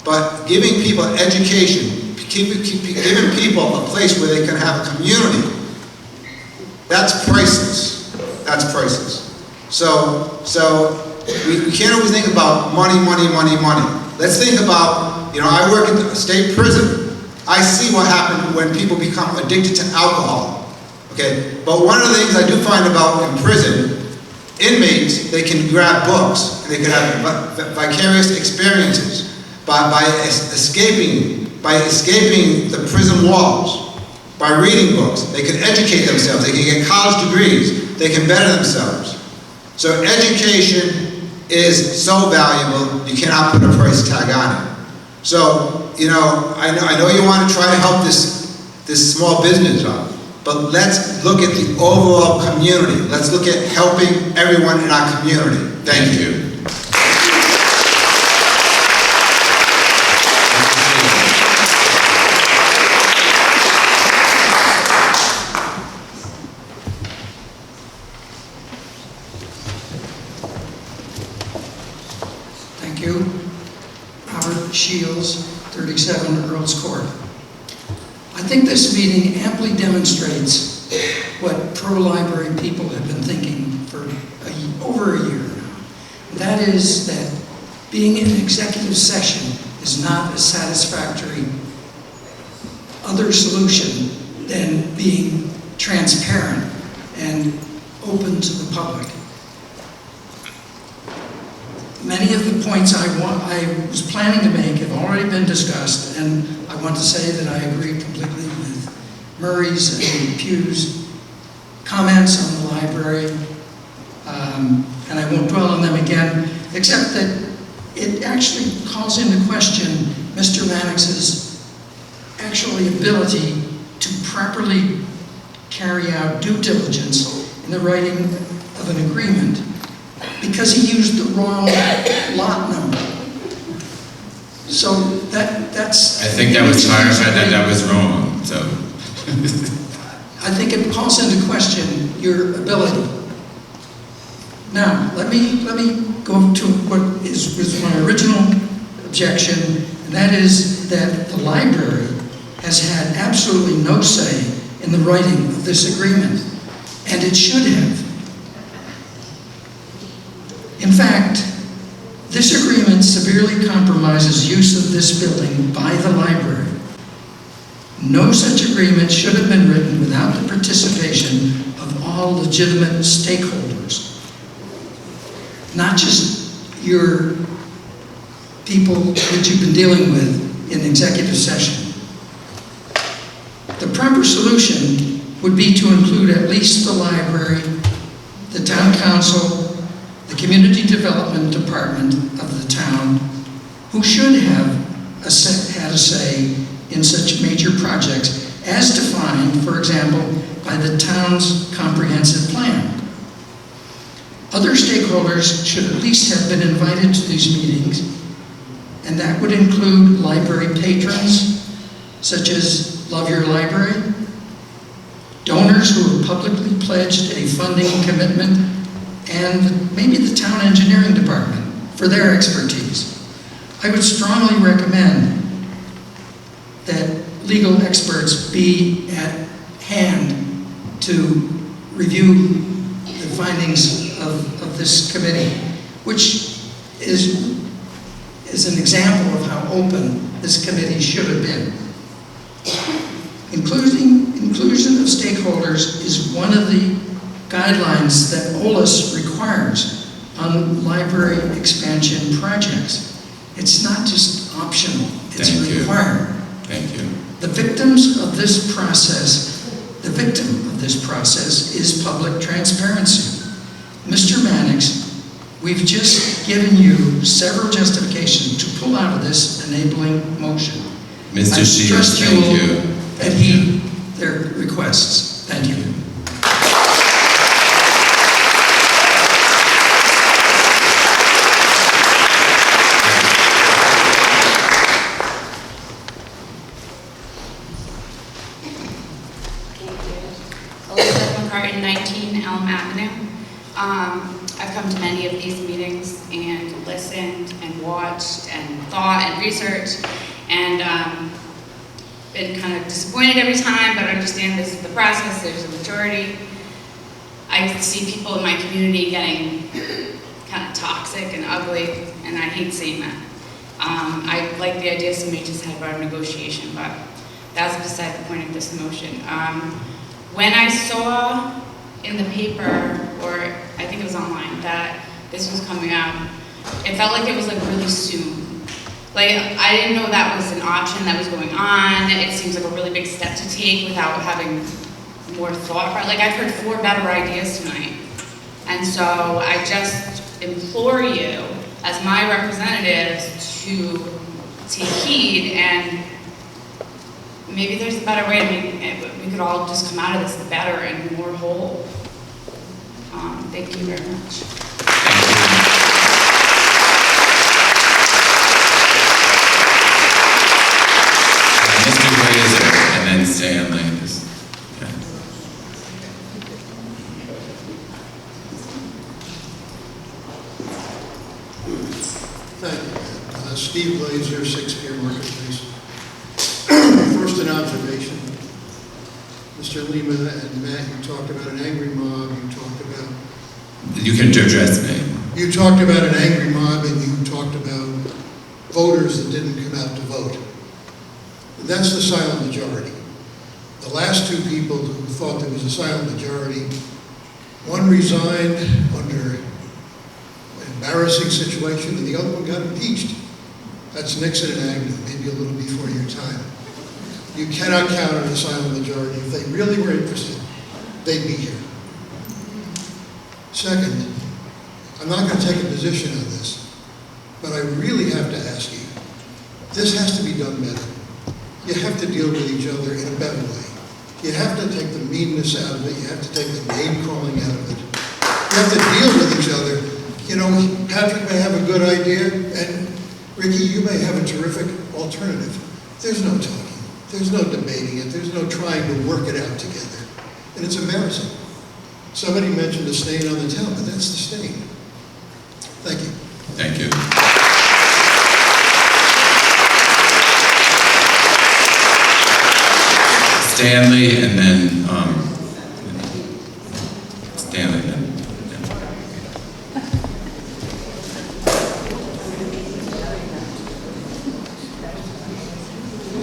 But giving people education, giving people a place where they can have a community, that's priceless. That's priceless. So we can't always think about money. Let's think about, you know, I work at the state prison. I see what happens when people become addicted to alcohol, okay? But one of the things I do find about in prison, inmates, they can grab books, and they can have vicarious experiences by escaping the prison walls, by reading books. They can educate themselves, they can get college degrees, they can better themselves. So education is so valuable, you cannot put a price tag on it. So, you know, I know you want to try to help this small business up, but let's look at the overall community. Let's look at helping everyone in our community. Thank you. Thank you. Howard Shields, 37 Earls Court. I think this meeting amply demonstrates what pro-library people have been thinking for over a year now. That is that being in executive session is not a satisfactory other solution than being transparent and open to the public. Many of the points I was planning to make have already been discussed, and I want to say that I agree completely with Murray's and Pugh's comments on the library, and I won't dwell on them again, except that it actually calls into question Mr. Mannix's actually ability to properly carry out due diligence in the writing of an agreement, because he used the wrong lot number. So that's... I think that was clarified that was wrong, so... I think it calls into question your ability. Now, let me go to what was my original objection, and that is that the library has had absolutely no say in the writing of this agreement, and it should have. In fact, this agreement severely compromises use of this building by the library. No such agreement should have been written without the participation of all legitimate stakeholders, not just your people that you've been dealing with in executive session. The proper solution would be to include at least the library, the town council, the community development department of the town, who should have had a say in such major projects as defined, for example, by the town's comprehensive plan. Other stakeholders should at least have been invited to these meetings, and that would include library patrons, such as Love Your Library, donors who have publicly pledged a funding commitment, and maybe the town engineering department for their expertise. I would strongly recommend that legal experts be at hand to review the findings of this committee, which is an example of how open this committee should have been. Inclusion of stakeholders is one of the guidelines that OLAS requires on library expansion projects. It's not just optional, it's required. Thank you. The victim of this process is public transparency. Mr. Mannix, we've just given you several justifications to pull out of this enabling motion. Mr. Shears, thank you. And heed their requests. Thank you. Elizabeth McCartan, 19 Elm Avenue. I've come to many of these meetings and listened and watched and thought and researched, and been kind of disappointed every time, but understand this is the process, there's a majority. I see people in my community getting kind of toxic and ugly, and I hate seeing that. I like the idea somebody just had about a negotiation, but that's beside the point of this motion. When I saw in the paper, or I think it was online, that this was coming out, it felt like it was like really soon. Like, I didn't know that was an option that was going on. It seems like a really big step to take without having more thought. Like, I've heard 4 better ideas tonight. And so I just implore you, as my representatives, to take heed, and maybe there's a better way. I mean, we could all just come out of this better and more whole. Thank you very much. Mr. Glazer, and then Stanley. Thank you. Steve Glazer, 6 Pier Marketplace. First, an observation. Mr. Lima and Matt, you talked about an angry mob, you talked about... You can address me. You talked about an angry mob, and you talked about voters that didn't come out to vote. That's the silent majority. The last 2 people who thought there was a silent majority, one resigned under an embarrassing situation, and the other one got impeached. That's Nixon and Agnew, maybe a little before your time. You cannot count on a silent majority. If they really were interested, they'd be here. Second, I'm not going to take a position on this, but I really have to ask you, this has to be done better. You have to deal with each other in a better way. You have to take the meanness out of it. You have to take the name calling out of it. You have to deal with each other. You know, Patrick may have a good idea, and Ricky, you may have a terrific alternative. There's no talking. There's no debating it. There's no trying to work it out together. And it's embarrassing. Somebody mentioned a stain on the town, but that's the stain. Thank you. Thank you. Stanley, and then Stanley.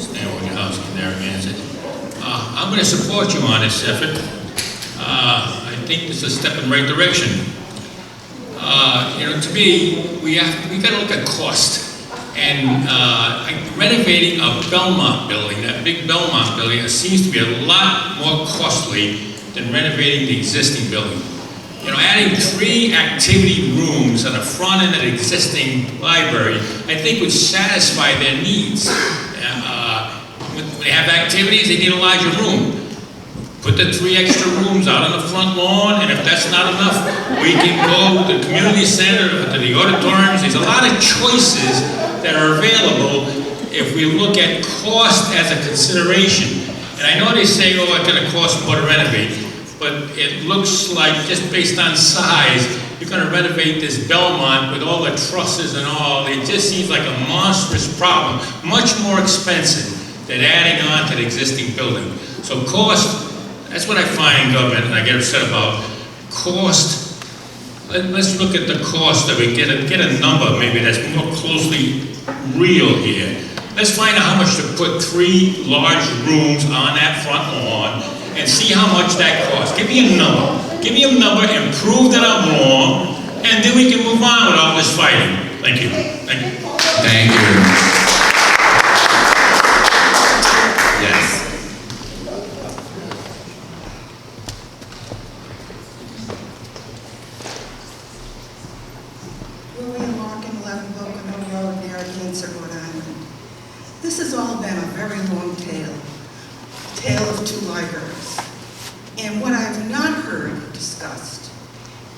Stanley House in Narragansett. I'm going to support you on this effort. I think this is a step in the right direction. You know, to me, we got to look at cost. And renovating a Belmont building, that big Belmont building, it seems to be a lot more costly than renovating the existing building. You know, adding 3 activity rooms on the front end of the existing library, I think would satisfy their needs. When they have activities, they need a larger room. Put the 3 extra rooms out on the front lawn, and if that's not enough, we can go to the community center, to the auditoriums. There's a lot of choices that are available if we look at cost as a consideration. And I know they say, oh, it's going to cost more to renovate, but it looks like, just based on size, you're going to renovate this Belmont with all the trusses and all. It just seems like a monstrous problem, much more expensive than adding on to the existing building. So cost, that's what I find in government, and I get upset about. Cost, let's look at the cost of it, get a number maybe that's more closely real here. Let's find out how much to put 3 large rooms on that front lawn and see how much that costs. Give me a number. Give me a number and prove that I'm wrong, and then we can move on with all this fighting. Thank you. Thank you. Thank you. Yes. Lillian Larkin, 11 Pocono Road, Narragansett, Rhode Island. This has all been a very long tale of 2 libraries. And what I've not heard discussed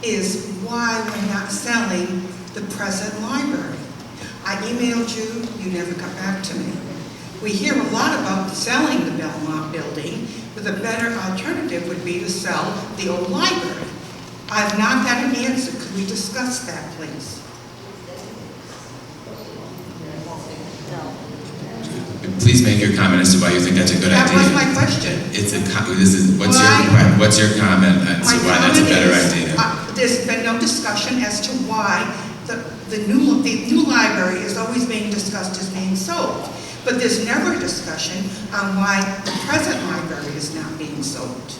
is why we're not selling the present library. I emailed you, you never got back to me. We hear a lot about selling the Belmont building, but the better alternative would be to sell the old library. I've not got an answer. Could we discuss that, please? Please make your comment as to why you think that's a good idea. That was my question. What's your comment as to why that's a better idea? There's been no discussion as to why the new library is always being discussed as being sold. But there's never a discussion on why the present library is not being sold.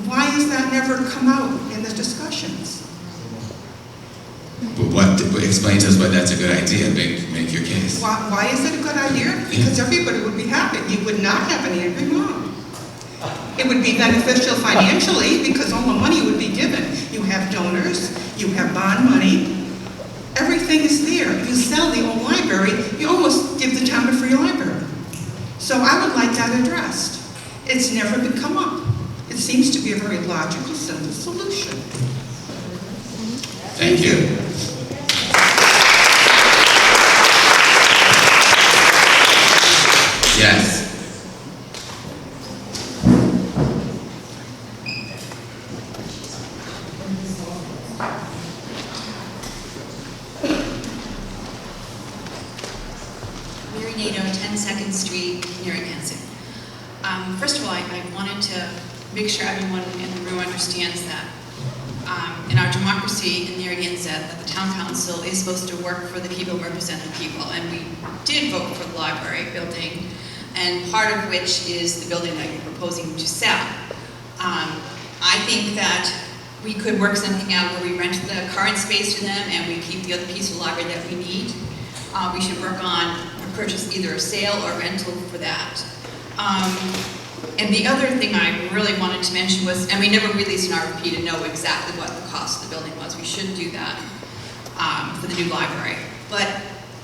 Why has that never come out in the discussions? Explain to us why that's a good idea. Make your case. Why is it a good idea? Because everybody would be happy. You would not have an angry mom. It would be beneficial financially because all the money would be given. You have donors, you have bond money, everything is there. You sell the old library, you almost give the town a free library. So I would like that addressed. It's never been come up. It seems to be a very logical, simple solution. Thank you. Yes. Mary Nato, 10 2nd Street, Narragansett. First of all, I wanted to make sure everyone in the room understands that in our democracy in Narragansett, that the town council is supposed to work for the people, represent the people, and we did vote for the library building, and part of which is the building that you're proposing to sell. I think that we could work something out where we rent the current space to them and we keep the other piece of the library that we need. We should work on purchase either a sale or rental for that. And the other thing I really wanted to mention was, and we never released an RFP to know exactly what the cost of the building was. We should do that for the new library. But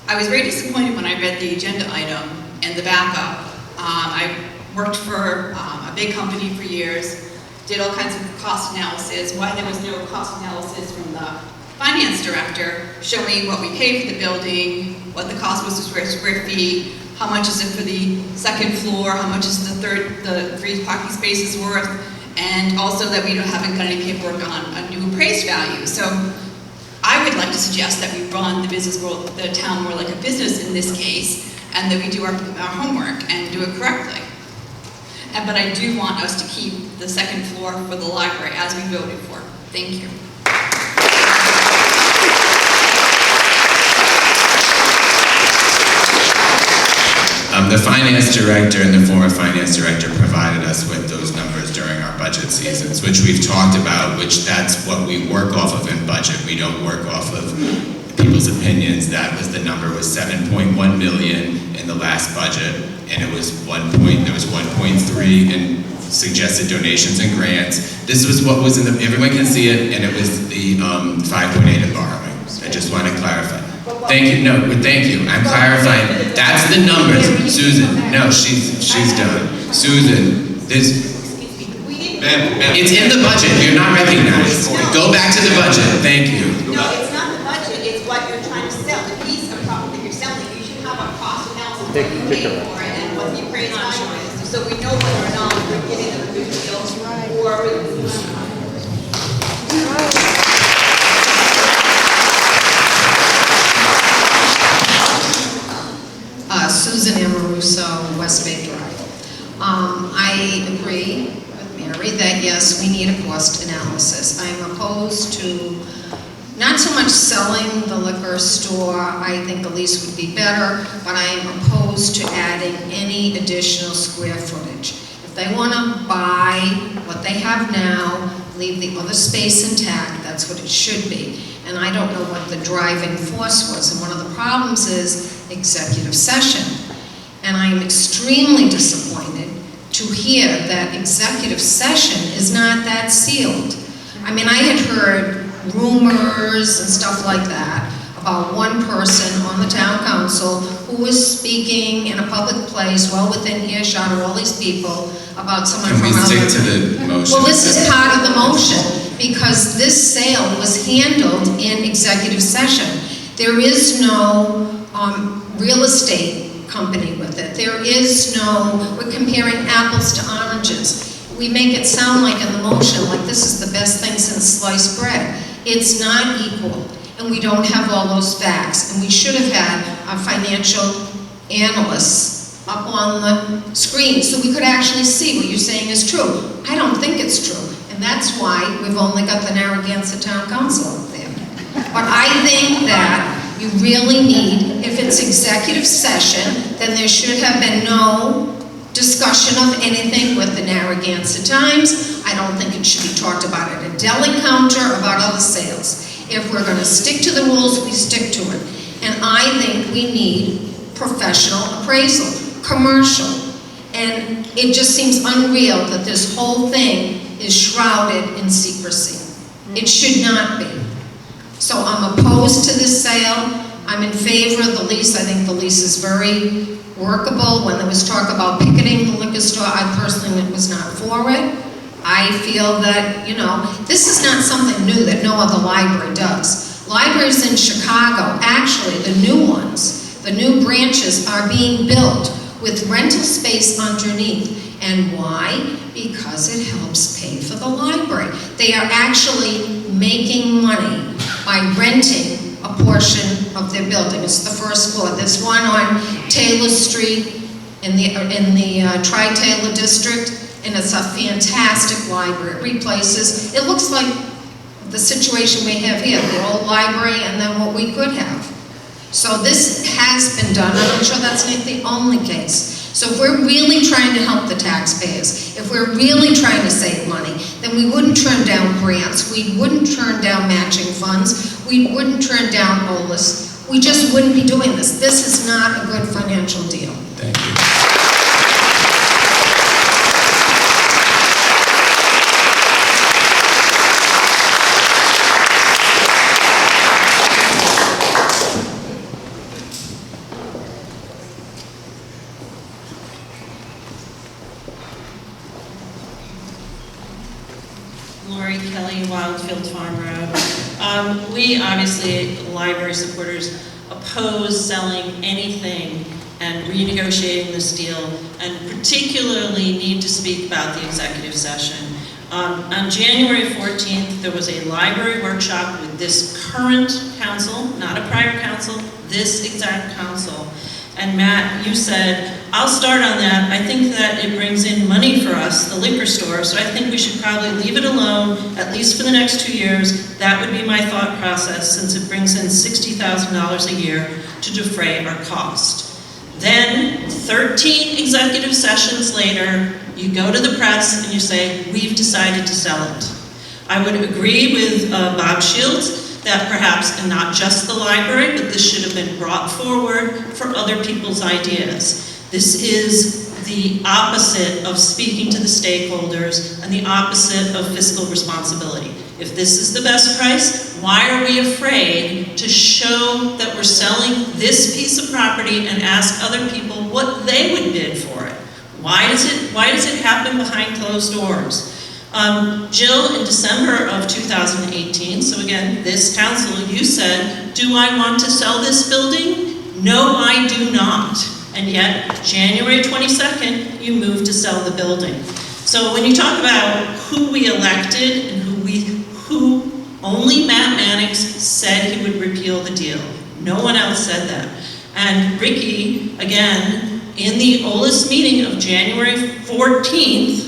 I was very disappointed when I read the agenda item and the backup. I worked for a big company for years, did all kinds of cost analysis. Why there was no cost analysis from the finance director showing what we paid for the building, what the cost was to square feet, how much is it for the 2nd floor, how much is the 3 parking spaces worth, and also that we haven't got any paperwork on a new appraised value. So I would like to suggest that we run the town more like a business in this case, and that we do our homework and do it correctly. But I do want us to keep the 2nd floor for the library as we voted for. Thank you. The finance director and the former finance director provided us with those numbers during our budget seasons, which we've talked about, which that's what we work off of in budget. We don't work off of people's opinions. That was the number, was 7.1 million in the last budget, and it was there was 1.3 in suggested donations and grants. This was what was in everyone can see it, and it was the 5.8 in borrowing. I just want to clarify. Thank you. No, thank you. I'm clarifying. That's the numbers. Susan, no, she's done. Susan, it's in the budget. You're not recognized. Go back to the budget. Thank you. No, it's not the budget. It's what you're trying to sell. The piece of property that you're selling, you should have a cost analysis of what you paid for it and what the appraised value is, so we know whether or not we're giving them a good deal or Susan M. I agree with Mary that yes, we need a cost analysis. I am opposed to not so much selling the liquor store, I think a lease would be better, but I am opposed to adding any additional square footage. If they want to buy what they have now, leave the other space intact, that's what it should be. And I don't know what the driving force was, and one of the problems is executive session. And I am extremely disappointed to hear that executive session is not that sealed. I mean, I had heard rumors and stuff like that about one person on the town council who was speaking in a public place well within earshot of all these people about someone Can from we stick another. to the motion? Well, this is part of the motion, because this sale was handled in executive session. There is no real estate company with it. There is no, we're comparing apples to oranges. We make it sound like in the motion, like this is the best thing since sliced bread. It's not equal, and we don't have all those facts, and we should have had our financial analysts up on the screen so we could actually see what you're saying is true. I don't think it's true, and that's why we've only got the Narragansett Town Council up there. But I think that you really need, if it's executive session, then there should have been no discussion of anything with the Narragansett Times. I don't think it should be talked about at a deli counter, about other sales. If we're going to stick to the rules, we stick to it. And I think we need professional appraisal, commercial. And it just seems unreal that this whole thing is shrouded in secrecy. It should not be. So I'm opposed to this sale. I'm in favor of the lease. I think the lease is very workable. When there was talk about picketing the liquor store, I personally was not for it. I feel that, you know, this is not something new that no other library does. Libraries in Chicago, actually the new ones, the new branches are being built with rental space underneath. And why? Because it helps pay for the library. They are actually making money by renting a portion of their building. It's the first floor. There's one on Taylor Street in the Tri-Taylor district, and it's a fantastic library. It replaces, it looks like the situation we have here, the old library and then what we could have. So this has been done, and I'm sure that's not the only case. So if we're really trying to help the taxpayers, if we're really trying to save money, then we wouldn't turn down grants, we wouldn't turn down matching funds, we wouldn't turn down OLAS. We just wouldn't be doing this. This is not a good financial deal. Thank you. Lori Kelly, Wildfield Farm Road. We obviously, library supporters, oppose selling anything and renegotiating this deal, and particularly need to speak about the executive session. On January 14th, there was a library workshop with this current council, not a prior council, this exact council. And Matt, you said, I'll start on that. I think that it brings in money for us, the liquor store, so I think we should probably leave it alone, at least for the next 2 years. That would be my thought process, since it brings in $60,000 a year to defray our cost. Then, 13 executive sessions later, you go to the press and you say, we've decided to sell it. I would agree with Bob Shields that perhaps, and not just the library, but this should have been brought forward for other people's ideas. This is the opposite of speaking to the stakeholders and the opposite of fiscal responsibility. If this is the best price, why are we afraid to show that we're selling this piece of property and ask other people what they would bid for it? Why does it happen behind closed doors? Jill, in December of 2018, so again, this council, you said, do I want to sell this building? No, I do not. And yet, January 22nd, you moved to sell the building. So when you talk about who we elected and who only Matt Mannix said he would repeal the deal. No one else said that. And Ricky, again, in the OLIS meeting of January 14th,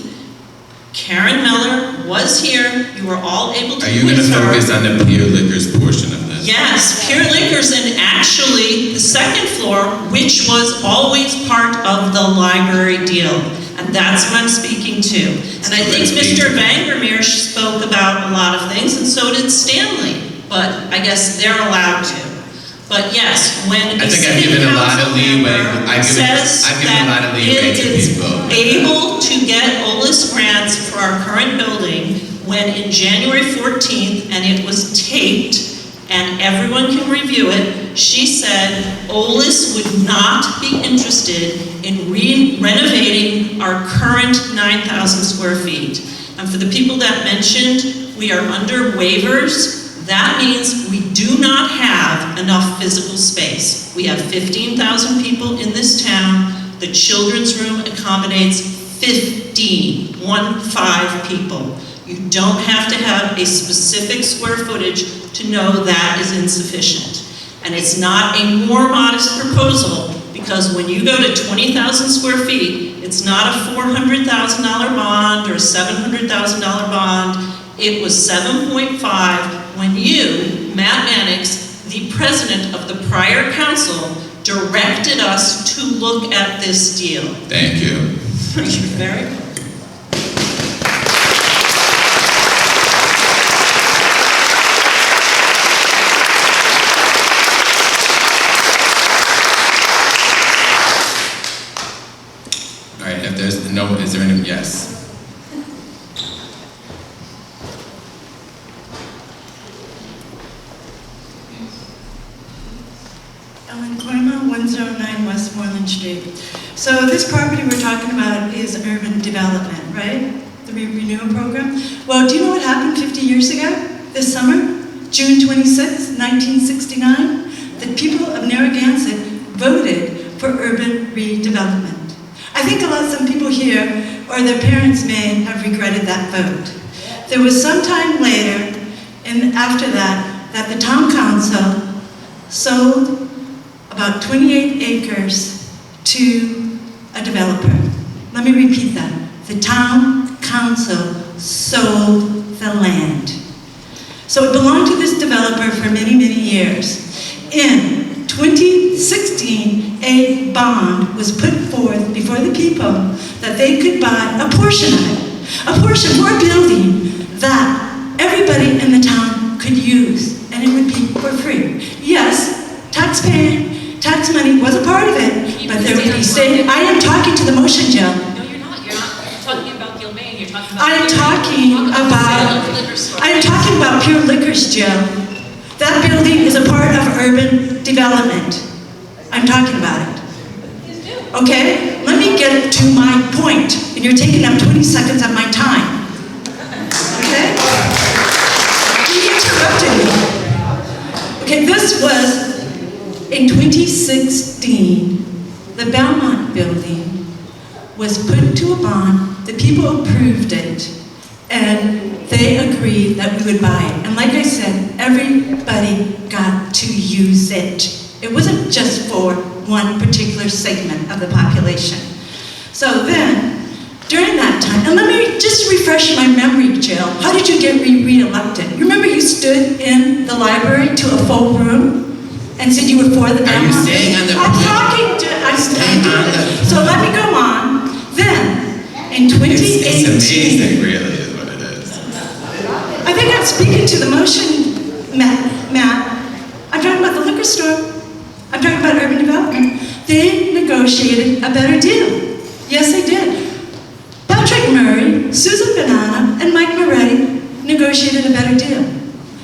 Karen Miller was here. You were all able to Are you going to quiz her. focus on the Pure Liquors portion of this? Yes, Pure Liquors, and actually the second floor, which was always part of the library deal. And that's what I'm speaking to. And I think Mr. Vandermeer spoke about a lot of things, and so did Stanley. But I guess they're allowed to. But yes, when I think I've given a lot of leeway. I've given a lot of leeway to people. Able to get OLIS grants for our current building when in January 14th, and it was taped, and everyone can review it, she said OLIS would not be interested in renovating our current 9,000 square feet. And for the people that mentioned, we are under waivers. That means we do not have enough physical space. We have 15,000 people in this town. The children's room accommodates 15 people. You don't have to have a specific square footage to know that is insufficient. And it's not a more modest proposal, because when you go to 20,000 square feet, it's not a $400,000 bond or a $700,000 bond. It was 7.5 when you, Matt Mannix, the president of the prior council, directed us to look at this deal. Thank you. You're very welcome. All right, if there's no, is there any, yes? Ellen Korma, 109 Westmoreland Street. So this property we're talking about is urban development, right? The renewal program. Well, do you know what happened 50 years ago this summer? June 26, 1969? The people of Narragansett voted for urban redevelopment. I think some people here, or their parents may have regretted that vote. There was some time later, and after that the town council sold about 28 acres to a developer. Let me repeat that. The town council sold the land. So it belonged to this developer for many, many years. In 2016, a bond was put forth before the people that they could buy a portion of it, a portion for a building that everybody in the town could use, and it would be for free. Yes, tax money was a part of it, but there would be state. I am talking to the motion, Jill. No, you're not. You're talking about Gilbane. You're talking about. I am talking about Pure Liquors, Jill. That building is a part of urban development. I'm talking about it. Okay? Let me get to my point, and you're taking up 20 seconds of my time. Okay? You interrupted me. Okay, this was in 2016. The Belmont building was put to a bond. The people approved it, and they agreed that we would buy it. And like I said, everybody got to use it. It wasn't just for one particular segment of the population. So then, during that time, and let me just refresh my memory, Jill. How did you get re-elected? You remember you stood in the library to a full room and said you were for the Belmont? Are you staying on the So let me go on. Then, in 2018... It's amazing, really, is what it is. I think I'm speaking to the motion, Matt. I'm talking about the liquor store. I'm talking about urban development. They negotiated a better deal. Yes, they did. Patrick Murray, Susan Banana, and Mike Moretti negotiated a better deal.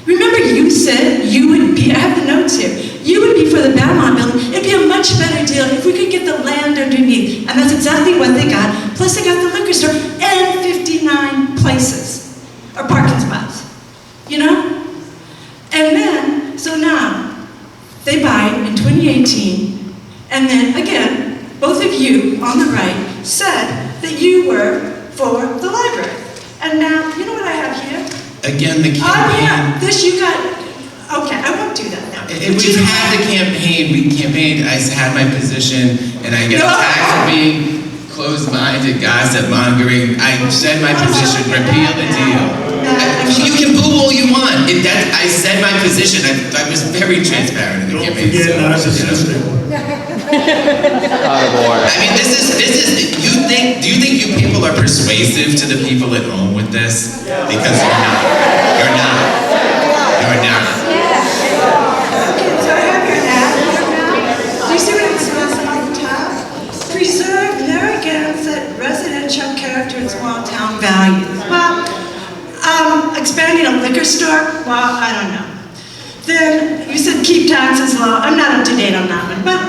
Remember, you said you would be, I have the notes here, you would be for the Belmont building. It'd be a much better deal if we could get the land underneath. And that's exactly what they got. Plus they got the liquor store and 59 places, or parking spots, you know? And then, so now, they buy it in 2018, and then again, both of you on the right said that you were for the library. And now, you know what I have here? Again, the campaign. Yeah, this you got, okay, I won't do that now. We've had the campaign, we campaigned, I had my position, and I get attacked for being closed-minded, gossip mongering. I said my position, repeal the deal. You can boo all you want. I said my position. I was very transparent in the campaign. Do you think you people are persuasive to the people at home with this? Because you're not. You're not. You're not. So I have your ad now. Do you see what it says on the top? Preserve Narragansett residential character and small town values. Well, expanding a liquor store? Well, I don't know. Then you said keep taxes low. I'm not up to date on that one. But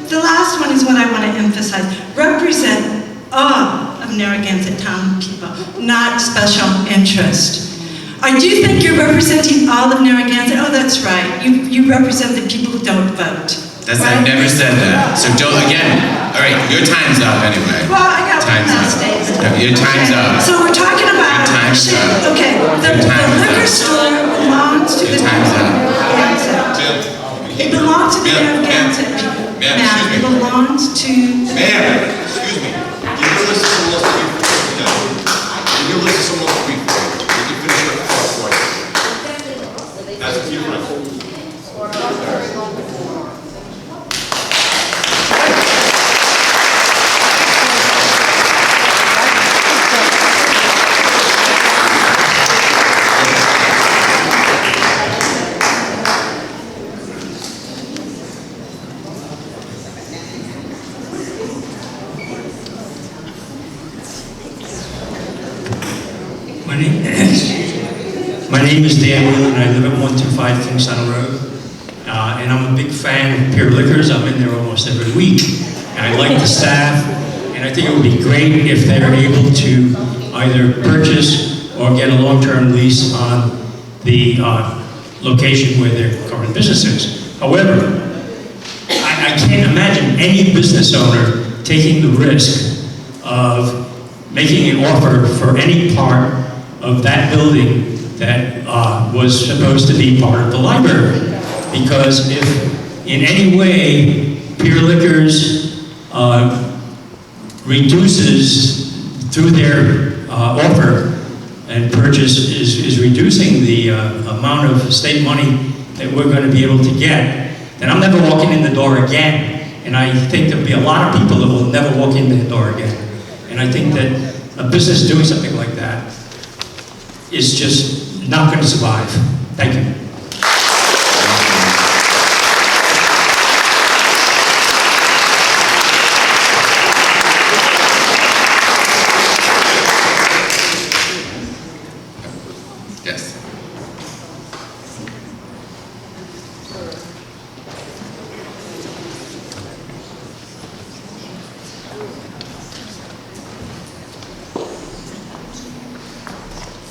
the last one is what I want to emphasize. Represent all of Narragansett town people, not special interest. I do think you're representing all of Narragansett. Oh, that's right. You represent the people who don't vote. Right? I've never said that. So don't, again, all right, your time's up anyway. Well, I got time's one last up. day. No, your time's up. So we're talking about, your time's up. okay, the liquor store belongs to the Narragansett. It belongs to the Narragansett people. It belongs to the Ma'am, excuse me. Give your list of some laws to be Give your list of some laws to be You can finish your thought right. That's what you're right. My name is Dan Wheeler, and I live at 125 Kingston Road. And I'm a big fan of Pure Liquors. I'm in there almost every week. And I like the staff, and I think it would be great if they're able to either purchase or get a long-term lease on the location where their current business is. However, I can't imagine any business owner taking the risk of making an offer for any part of that building that was supposed to be part of the library. Because if in any way Pure Liquors reduces through their offer and purchase is reducing the amount of state money that we're going to be able to get, then I'm never walking in the door again. And I think there'll be a lot of people that will never walk in the door again. And I think that a business doing something like that is just not going to survive. Thank you. Yes.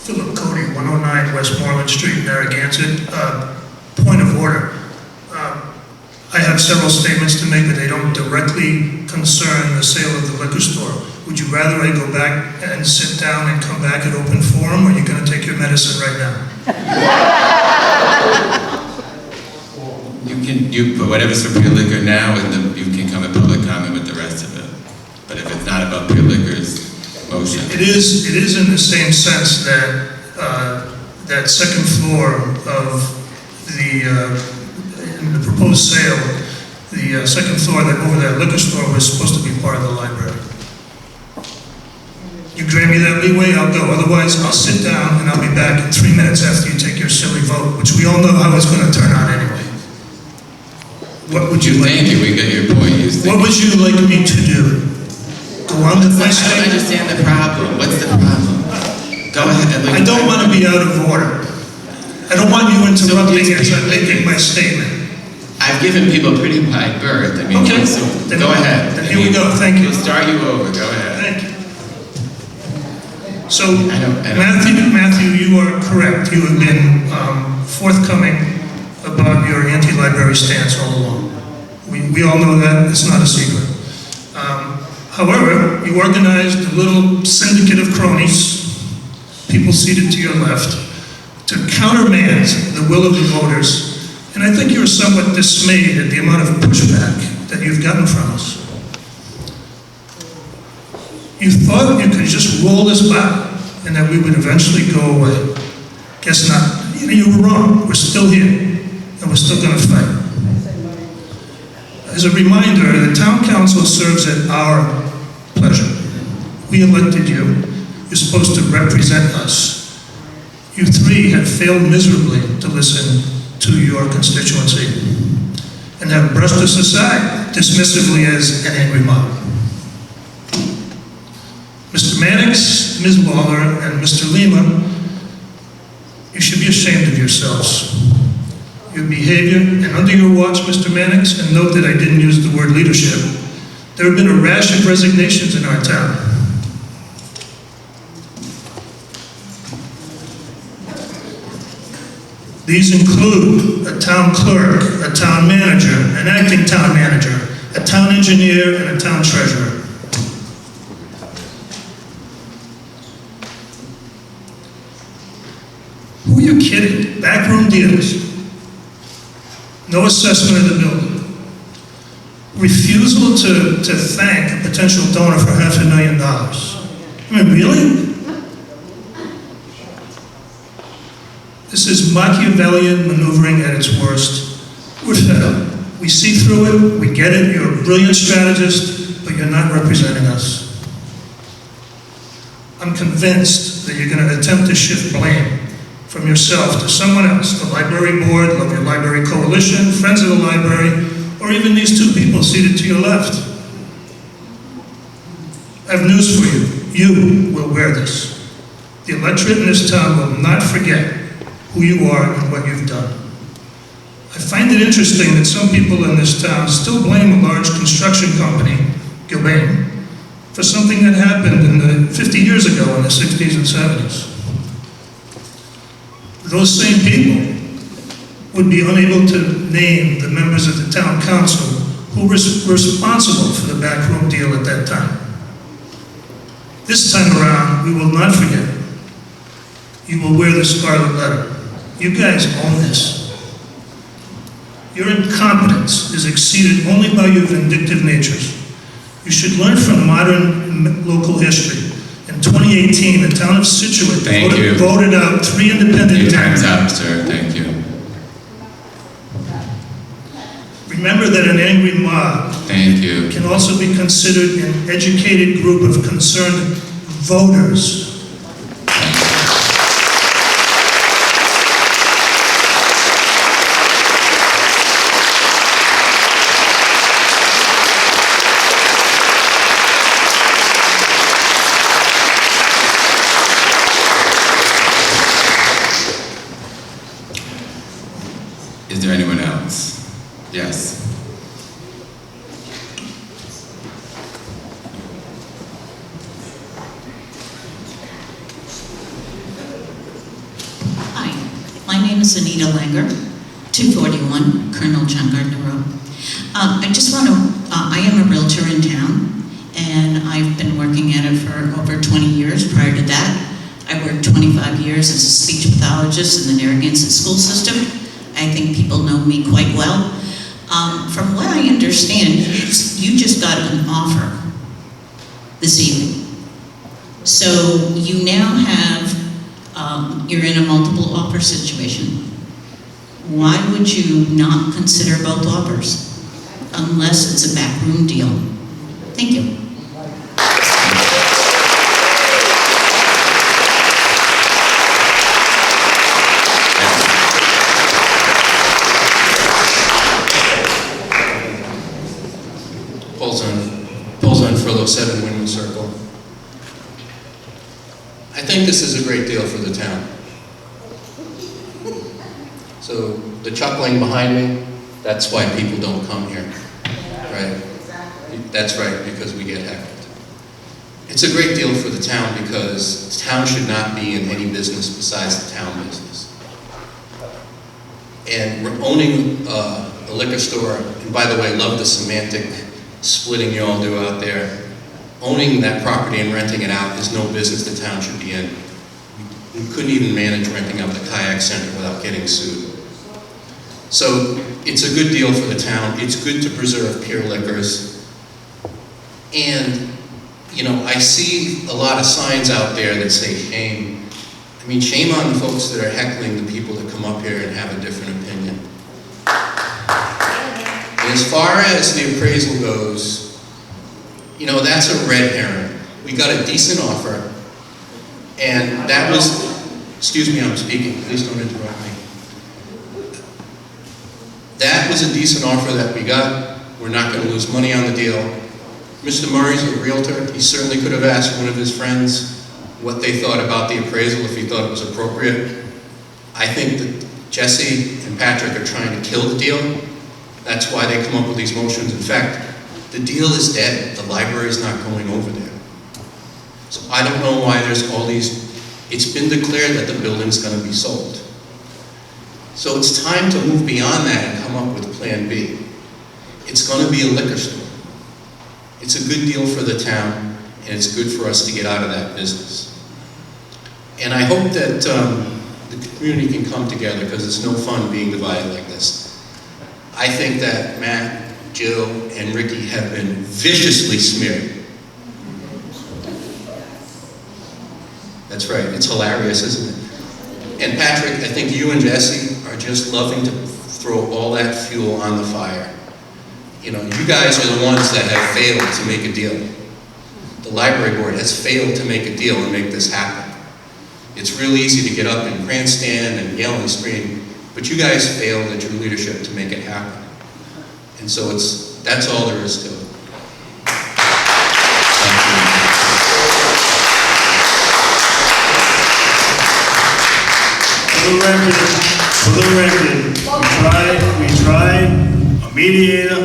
Philip Cody, 109 Westmoreland Street, Narragansett. Point of order. I have several statements to make, but they don't directly concern the sale of the liquor store. Would you rather I go back and sit down and come back at open forum, or are you going to take your medicine right now? You put whatever's for Pure Liquor now, and you can come at public comment with the rest of it. But if it's not about Pure Liquor's motion. It is in the same sense that that second floor of in the proposed sale, the second floor that over that liquor store was supposed to be part of the library. You grant me that leeway, I'll go. Otherwise, I'll sit down and I'll be back in 3 minutes after you take your silly vote, which we all know how it's going to turn out anyway. What would you like? Thank you, we got your point. What would you like me to do? Go on with my I statement? don't understand the problem. What's the problem? Go ahead. I don't want to be out of order. I don't want you interrupting as I'm making my statement. I've given people pretty wide berth. I mean, Okay. so go ahead. Then here we go. Thank you. We'll start you over. Go ahead. Thank you. So, Matthew, you are correct. You have been forthcoming about your anti-library stance all along. We all know that. It's not a secret. However, you organized a little syndicate of cronies, people seated to your left, to countermand the will of the voters and And I think you're somewhat dismayed at the amount of pushback that you've gotten from us. You thought you could just roll this back and that we would eventually go away. Guess not. You were wrong. We're still here, and we're still going to fight. As a reminder, the town council serves at our pleasure. We elected you. You're supposed to represent us. You three have failed miserably to listen to your constituency and have brushed us aside dismissively as an angry mob. Mr. Mannix, Ms. Lawler, and Mr. Lima, you should be ashamed of yourselves. Your behavior, and under your watch, Mr. Mannix, and note that I didn't use the word leadership, there have been a rash of resignations in our town. These include a town clerk, a town manager, an acting town manager, a town engineer, and a town treasurer. Who are you kidding? Backroom deals. No assessment of the building. Refusal to thank a potential donor for $500,000. I mean, really? This is Machiavellian maneuvering at its worst. We're fed up. We see through it, we get it, you're a brilliant strategist, but you're not representing us. I'm convinced that you're going to attempt to shift blame from yourself to someone else, the library board, Love Your Library Coalition, Friends of the Library, or even these two people seated to your left. I have news for you. You will wear this. The electorate in this town will not forget who you are and what you've done. I find it interesting that some people in this town still blame a large construction company, Gilbane, for something that happened in the 50 years ago in the 60s and 70s. Those same people would be unable to name the members of the town council who were responsible for the backroom deal at that time. This time around, we will not forget. You will wear the scarlet letter. You guys own this. Your incompetence is exceeded only by your vindictive natures. You should learn from modern local history. In 2018, the town of Situate voted out 3 independent Your time's up, sir. Thank you. Remember that an angry mob can also be considered an educated group of concerned voters. Is there anyone else? Yes. Hi, my name is Anita Langer, 241 Colonel John Gardner Road. I just want to, I am a realtor in town, and I've been working at it for over 20 years. Prior to that, I worked 25 years as a speech pathologist in the Narragansett school system. I think people know me quite well. From what I understand, you just got an offer this evening. So you now have, you're in a multiple offer situation. Why would you not consider both offers? Unless it's a backroom deal. Thank you. Paul's on Furlough 7 Windmill Circle. I think this is a great deal for the town. So the chuckling behind me, that's why people don't come here, right? That's right, because we get heckled. It's a great deal for the town because the town should not be in any business besides the town business. And we're owning a liquor store, and by the way, love the semantic splitting you all do out there. Owning that property and renting it out is no business the town should be in. We couldn't even manage renting out the kayak center without getting sued. So it's a good deal for the town. It's good to preserve Pier Liquors. And, you know, I see a lot of signs out there that say shame. I mean, shame on the folks that are heckling the people that come up here and have a different opinion. And as far as the appraisal goes, you know, that's a red herring. We got a decent offer, and that was, excuse me, I'm speaking, please don't interrupt me. That was a decent offer that we got. We're not going to lose money on the deal. Mr. Murray's a realtor. He certainly could have asked one of his friends what they thought about the appraisal if he thought it was appropriate. I think that Jesse and Patrick are trying to kill the deal. That's why they come up with these motions. In fact, the deal is dead. The library is not going over there. So I don't know why there's all these, it's been declared that the building's going to be sold. So it's time to move beyond that and come up with Plan B. It's going to be a liquor store. It's a good deal for the town, and it's good for us to get out of that business. And I hope that the community can come together, because it's no fun being divided like this. I think that Matt, Jill, and Ricky have been viciously smeared. That's right, it's hilarious, isn't it? And Patrick, I think you and Jesse are just loving to throw all that fuel on the fire. You know, you guys are the ones that have failed to make a deal. The library board has failed to make a deal and make this happen. It's really easy to get up and grandstand and yell and scream, but you guys failed at your leadership to make it happen. And so that's all there is to it. For the record, we tried a mediator,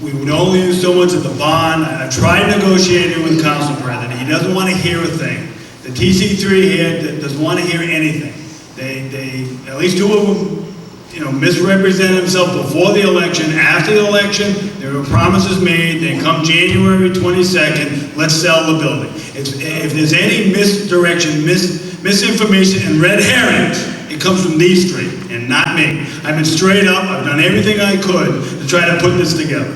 we would only use someone at the bond. I tried negotiating with the council president. He doesn't want to hear a thing. The TC3 here doesn't want to hear anything. They at least two of them, you know, misrepresented themselves before the election. After the election, there were promises made. Then come January 22nd, let's sell the building. If there's any misdirection, misinformation, and red herrings, it comes from these three, and not me. I've been straight up. I've done everything I could to try to put this together.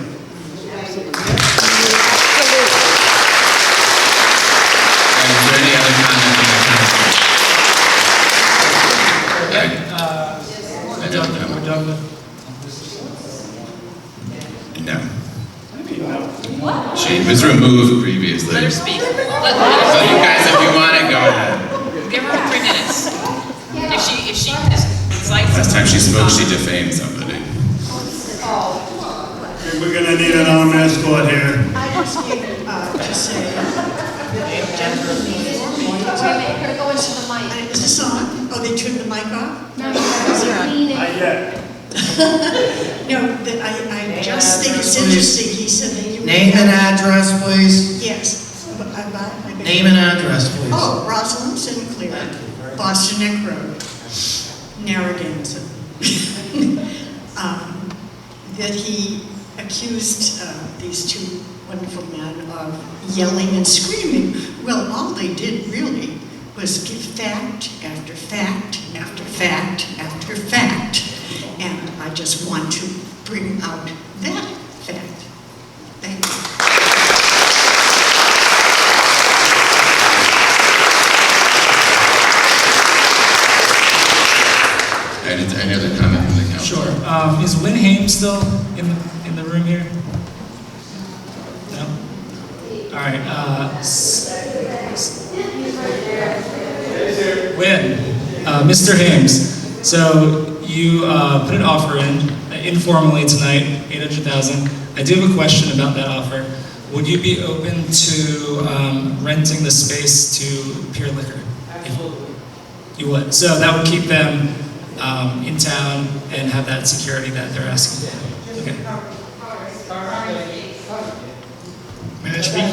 She was removed previously. Let her speak. So you guys, if you want to, go ahead. Give her 3 minutes. If she is insightful. Last time she spoke, she defamed somebody. We're going to need an armed escort here. I just need to say, gentlemen before me. We're going to the mic. Is this on? Oh, they turned the mic off? No, Not yet. No, I just think it's interesting. He said that you. Name and address, please. Yes. Name and address, please. Oh, Rosalind Sinclair, Boston Neck Road, Narragansett. That he accused these two wonderful men of yelling and screaming. Well, all they did really was give fact after fact after fact after fact. And I just want to bring out that fact. Thank you. Any other comment from the council? Sure. Is Wynn Hames still in the room here? No? All right. Wynn, Mr. Hames. So you put an offer in informally tonight, $800,000. I do have a question about that offer. Would you be open to renting the space to Pier Liquor? You would. So that would keep them in town and have that security that they're asking for. Okay. May I speak?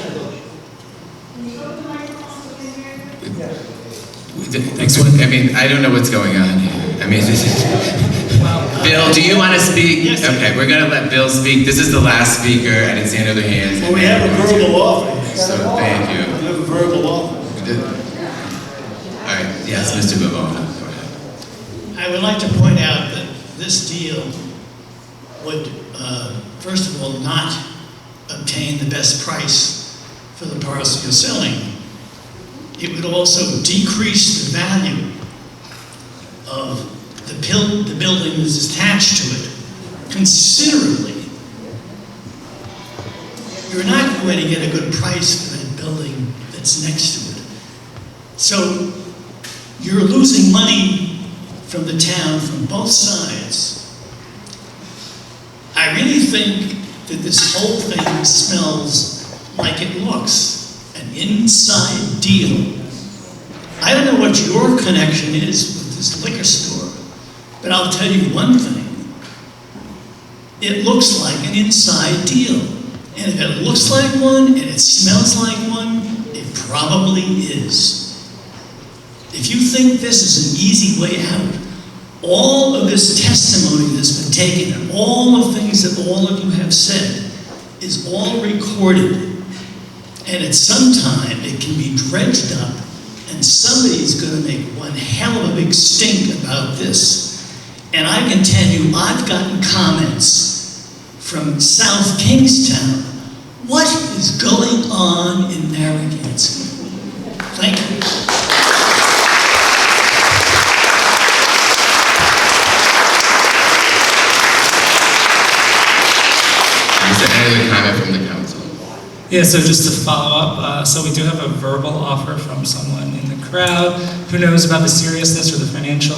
I mean, I don't know what's going on here. I mean, Bill, do you want to speak? Yes. Okay, we're going to let Bill speak. This is the last speaker. I didn't see any other hands. Well, we have a verbal offer. So thank you. We have a verbal offer. We did. All right. Yes, Mr. Bavona. Go ahead. I would like to point out that this deal would, first of all, not obtain the best price for the parcel you're selling. It would also decrease the value of the building that's attached to it considerably. You're not going to get a good price for that building that's next to it. So you're losing money from the town from both sides. I really think that this whole thing smells like it looks, an inside deal. I don't know what your connection is with this liquor store, but I'll tell you one thing. It looks like an inside deal. And if it looks like one and it smells like one, it probably is. If you think this is an easy way out, all of this testimony that's been taken and all the things that all of you have said is all recorded. And at some time it can be dredged up and somebody's going to make one hell of a big stink about this. And I can tell you, I've gotten comments from South Kingstown. What is going on in Narragansett? Thank you. Is there any other comment from the council? Yeah, so just to follow up, so we do have a verbal offer from someone in the crowd who knows about the seriousness or the financial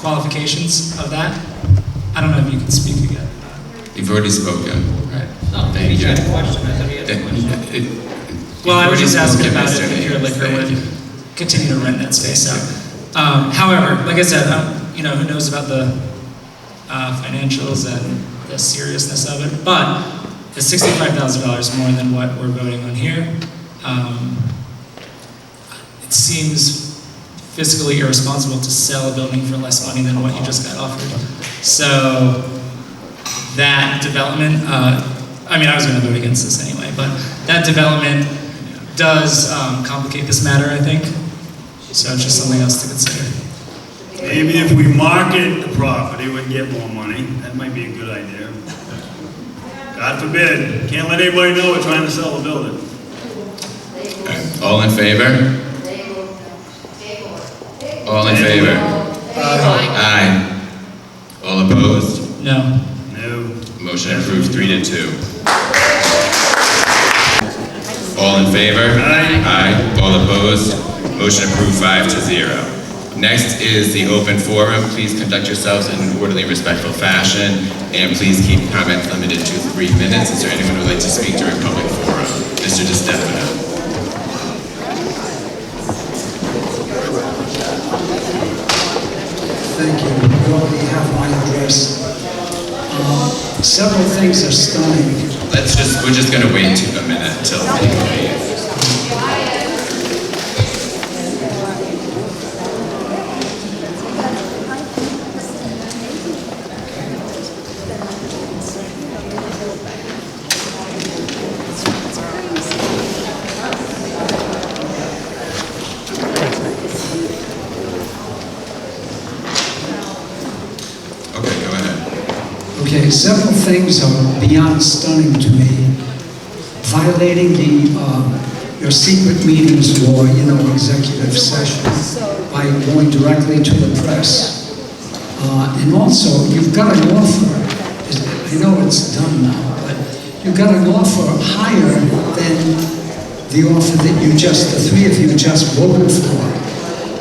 qualifications of that. I don't know if you can speak again. You've already spoken. Right. Oh, maybe you had a question. I thought he had a question. Well, I was just asking about if your liquor would continue to rent that space out. However, like I said, who knows about the financials and the seriousness of it, but it's $65,000 more than what we're voting on here. It seems fiscally irresponsible to sell a building for less money than what you just got offered. So that development, I was going to vote against this anyway, but that development does complicate this matter, I think. So it's just something else to consider. Maybe if we market the property, we can get more money. That might be a good idea. God forbid. Can't let anybody know we're trying to sell the building. All in favor? All in favor? Aye. All opposed? No. No. Motion approved 3-2. All in favor? Aye. Aye. All opposed? Motion approved 5-0. Next is the open forum. Please conduct yourselves in an orderly, respectful fashion, and please keep comments limited to 3 minutes. Is there anyone who would like to speak during public forum? Mr. DiStefano. Thank you. You already have my address. Several things are stunning. We're just going to wait a minute until people leave. Okay, several things are beyond stunning to me. Violating your secret meetings law, executive session, by going directly to the press. And also, you've got an offer, I know it's done now, but you've got an offer higher than the offer that the three of you just voted for.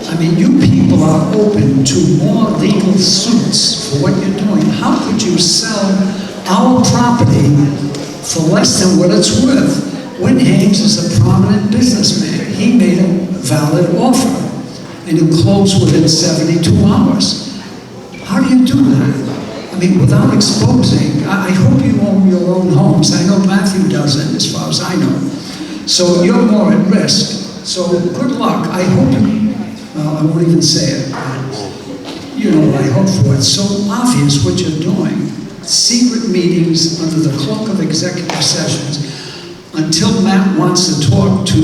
I mean, you people are open to more legal suits for what you're doing. How could you sell our property for less than what it's worth? Win Hames is a prominent businessman. He made a valid offer, and you close within 72 hours. How do you do that? I mean, without exposing, I hope you own your own homes. I know Matthew doesn't, as far as I know. So you're more at risk. So good luck. I hope well, I won't even say it, but you know what I hope for. It's so obvious what you're doing. Secret meetings under the cloak of executive sessions until Matt wants to talk to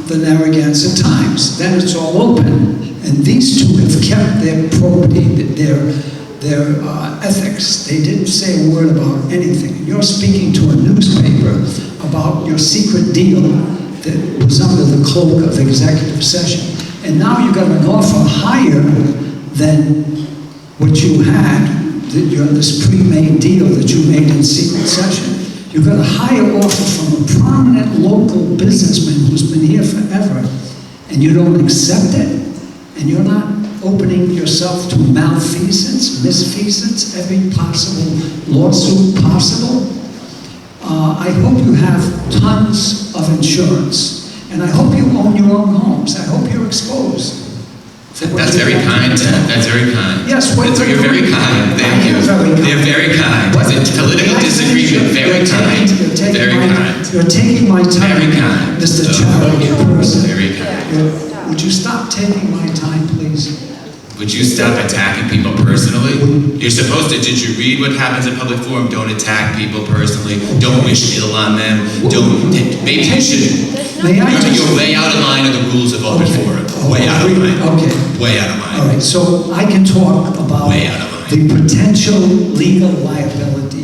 the Narragansett Times. Then it's all open, And these two have kept their probity, their ethics. They didn't say a word about anything. You're speaking to a newspaper about your secret deal that was under the cloak of executive session. And now you got an offer higher than what you had, this pre-made deal that you made in secret session. You got a higher offer from a prominent local businessman who's been here forever, and you don't accept it, and you're not opening yourself to malfeasance, misfeasance, every possible lawsuit possible. I hope you have tons of insurance, and I hope you own your own homes. I hope you're exposed. That's very kind, Ted. That's very kind. Yes, you're very kind. Thank you. They're very kind. It's a political disagreement. Very kind. Very kind. You're taking my time, Very kind. Mr. Chairman, person. Very kind. Would you stop taking my time, please? Would you stop attacking people personally? You're supposed to, did you read what happens in public forum? Don't attack people personally. Don't wish ill on them. Maybe you should. You're way out of line of the rules of open forum. Way out of line. Okay. Way out of line. All right, so I can talk about the potential legal liability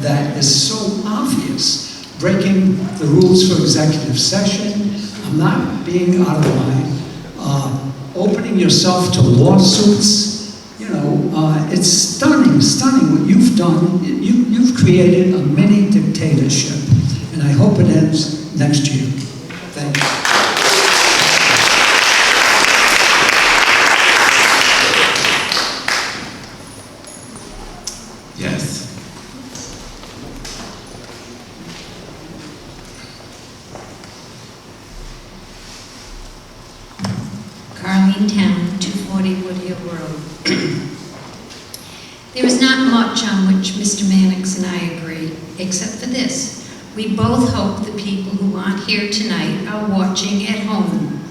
that is so obvious. Breaking the rules for executive session. I'm not being out of line. Opening yourself to lawsuits, it's stunning what you've done. You've created a mini dictatorship, and I hope it ends next year. Thank you. Yes. Carleen Town, 240 Woodhill Road. There is not much on which Mr. Mannix and I agree, except for this. We both hope the people who aren't here tonight are watching at home.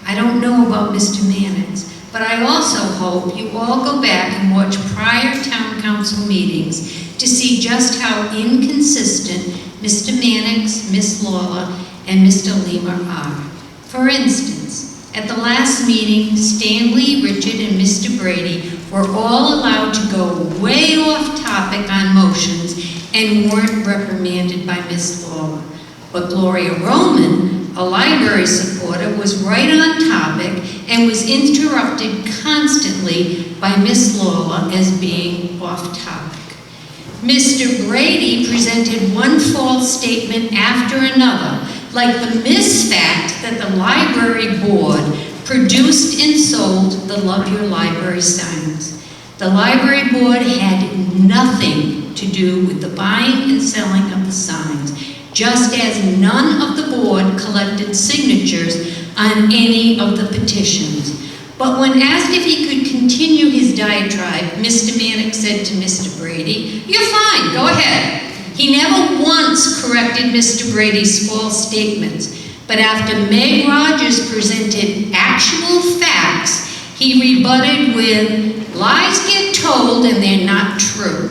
I don't know about Mr. Mannix, but I also hope you all go back and watch prior town council meetings to see just how inconsistent Mr. Mannix, Miss Lawler, and Mr. Lima are. For instance, at the last meeting, Stanley, Richard, and Mr. Brady were all allowed to go way off topic on motions and weren't reprimanded by Miss Lawler. But Gloria Roman, a library supporter, was right on topic and was interrupted constantly by Miss Lawler as being off topic. Mr. Brady presented one false statement after another, like the misfact that the library board produced and sold the Love Your Library signs. The library board had nothing to do with the buying and selling of the signs, just as none of the board collected signatures on any of the petitions. But when asked if he could continue his diatribe, Mr. Mannix said to Mr. Brady, "You're fine, go ahead." He never once corrected Mr. Brady's false statements, but after Meg Rogers presented actual facts, he rebutted with, "Lies get told and they're not true."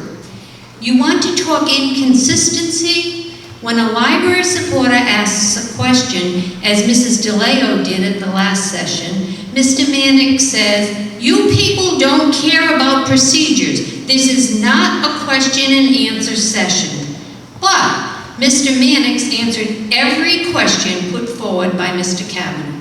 You want to talk inconsistency? When a library supporter asks a question, as Mrs. DeLeo did at the last session, Mr. Mannix says, "You people don't care about procedures. This is not a question and answer session." But Mr. Mannix answered every question put forward by Mr. Kavanaugh.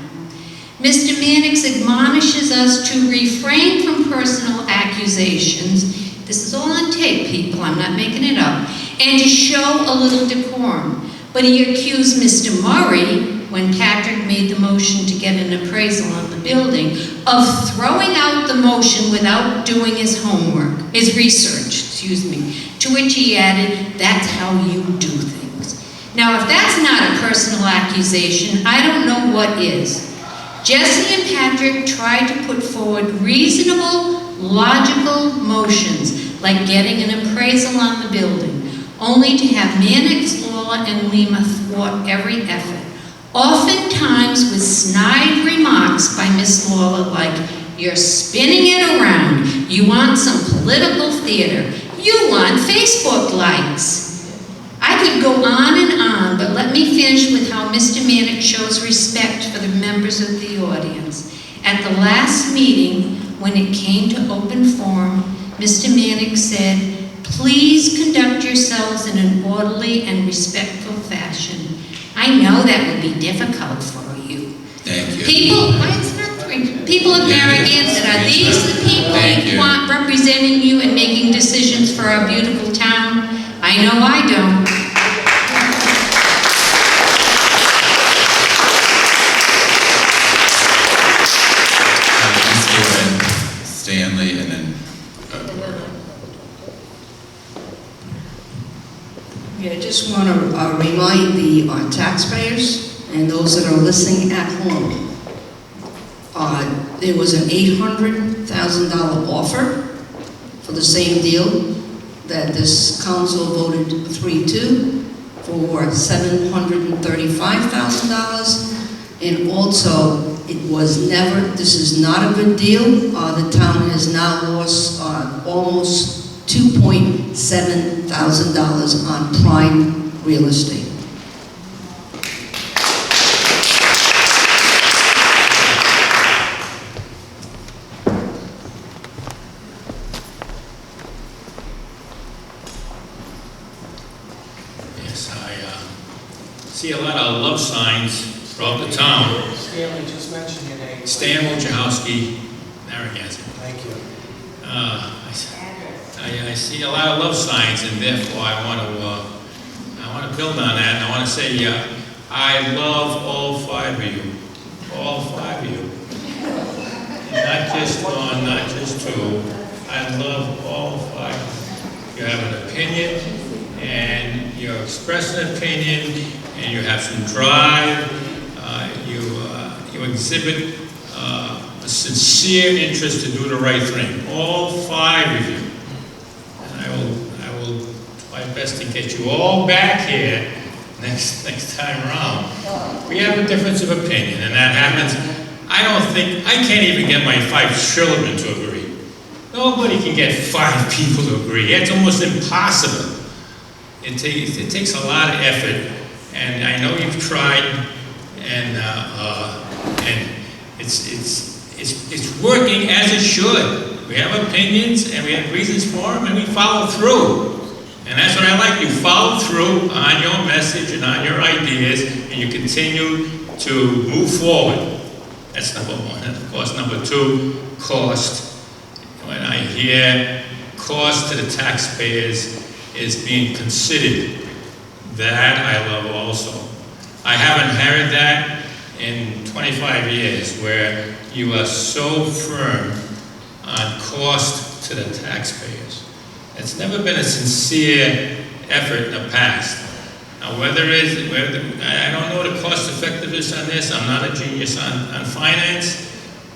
Mr. Mannix admonishes us to refrain from personal accusations. This is all on tape, people, I'm not making it up. And to show a little decorum. But he accused Mr. Murray, when Patrick made the motion to get an appraisal on the building, of throwing out the motion without doing his homework, his research, to which he added, "That's how you do things." Now, if that's not a personal accusation, I don't know what is. Jesse and Patrick tried to put forward reasonable, logical motions, like getting an appraisal on the building, only to have Mannix, Lawler, and Lima thwart every effort, oftentimes with snide remarks by Miss Lawler like, "You're spinning it around. You want some political theater. You want Facebook likes." I could go on and on, but let me finish with how Mr. Mannix shows respect for the members of the audience. At the last meeting, when it came to open forum, Mr. Mannix said, "Please conduct yourselves in an orderly and respectful fashion." I know that would be difficult for you. Thank you. People of Narragansett, are these the people you want representing you and making decisions for our beautiful town? I know I don't. Stanley, and then Yeah, I just want to remind the taxpayers and those that are listening at home, there was an $800,000 offer for the same deal that this council voted 3-2 for $735,000. And also, it was never, this is not a good deal. The town has now lost almost $2,700 on prime real estate. Yes, I see a lot of love signs throughout the town. Stanley, just mention your name. Stan Wojciechowski, Narragansett. Thank you. I see a lot of love signs, and therefore I want to build on that. And I want to say I love all 5 of you, all 5 of you. Not just one, not just 2. I love all 5 of you. You have an opinion, and you express an opinion, and you have some drive. You exhibit a sincere interest to do the right thing. All 5 of you. And I will do my best to get you all back here next time around. We have a difference of opinion, and that happens. I can't even get my 5 children to agree. Nobody can get 5 people to agree. It's almost impossible. It takes a lot of effort, and I know you've tried, and it's working as it should. We have opinions, and we have reasons for them, and we follow through. And that's what I like. You follow through on your message and on your ideas, and you continue to move forward. That's number 1. And of course, number 2, cost. When I hear cost to the taxpayers is being considered, that I love also. I haven't heard that in 25 years, where you are so firm on cost to the taxpayers. It's never been a sincere effort in the past. Now, I don't know the cost effectiveness on this. I'm not a genius on finance,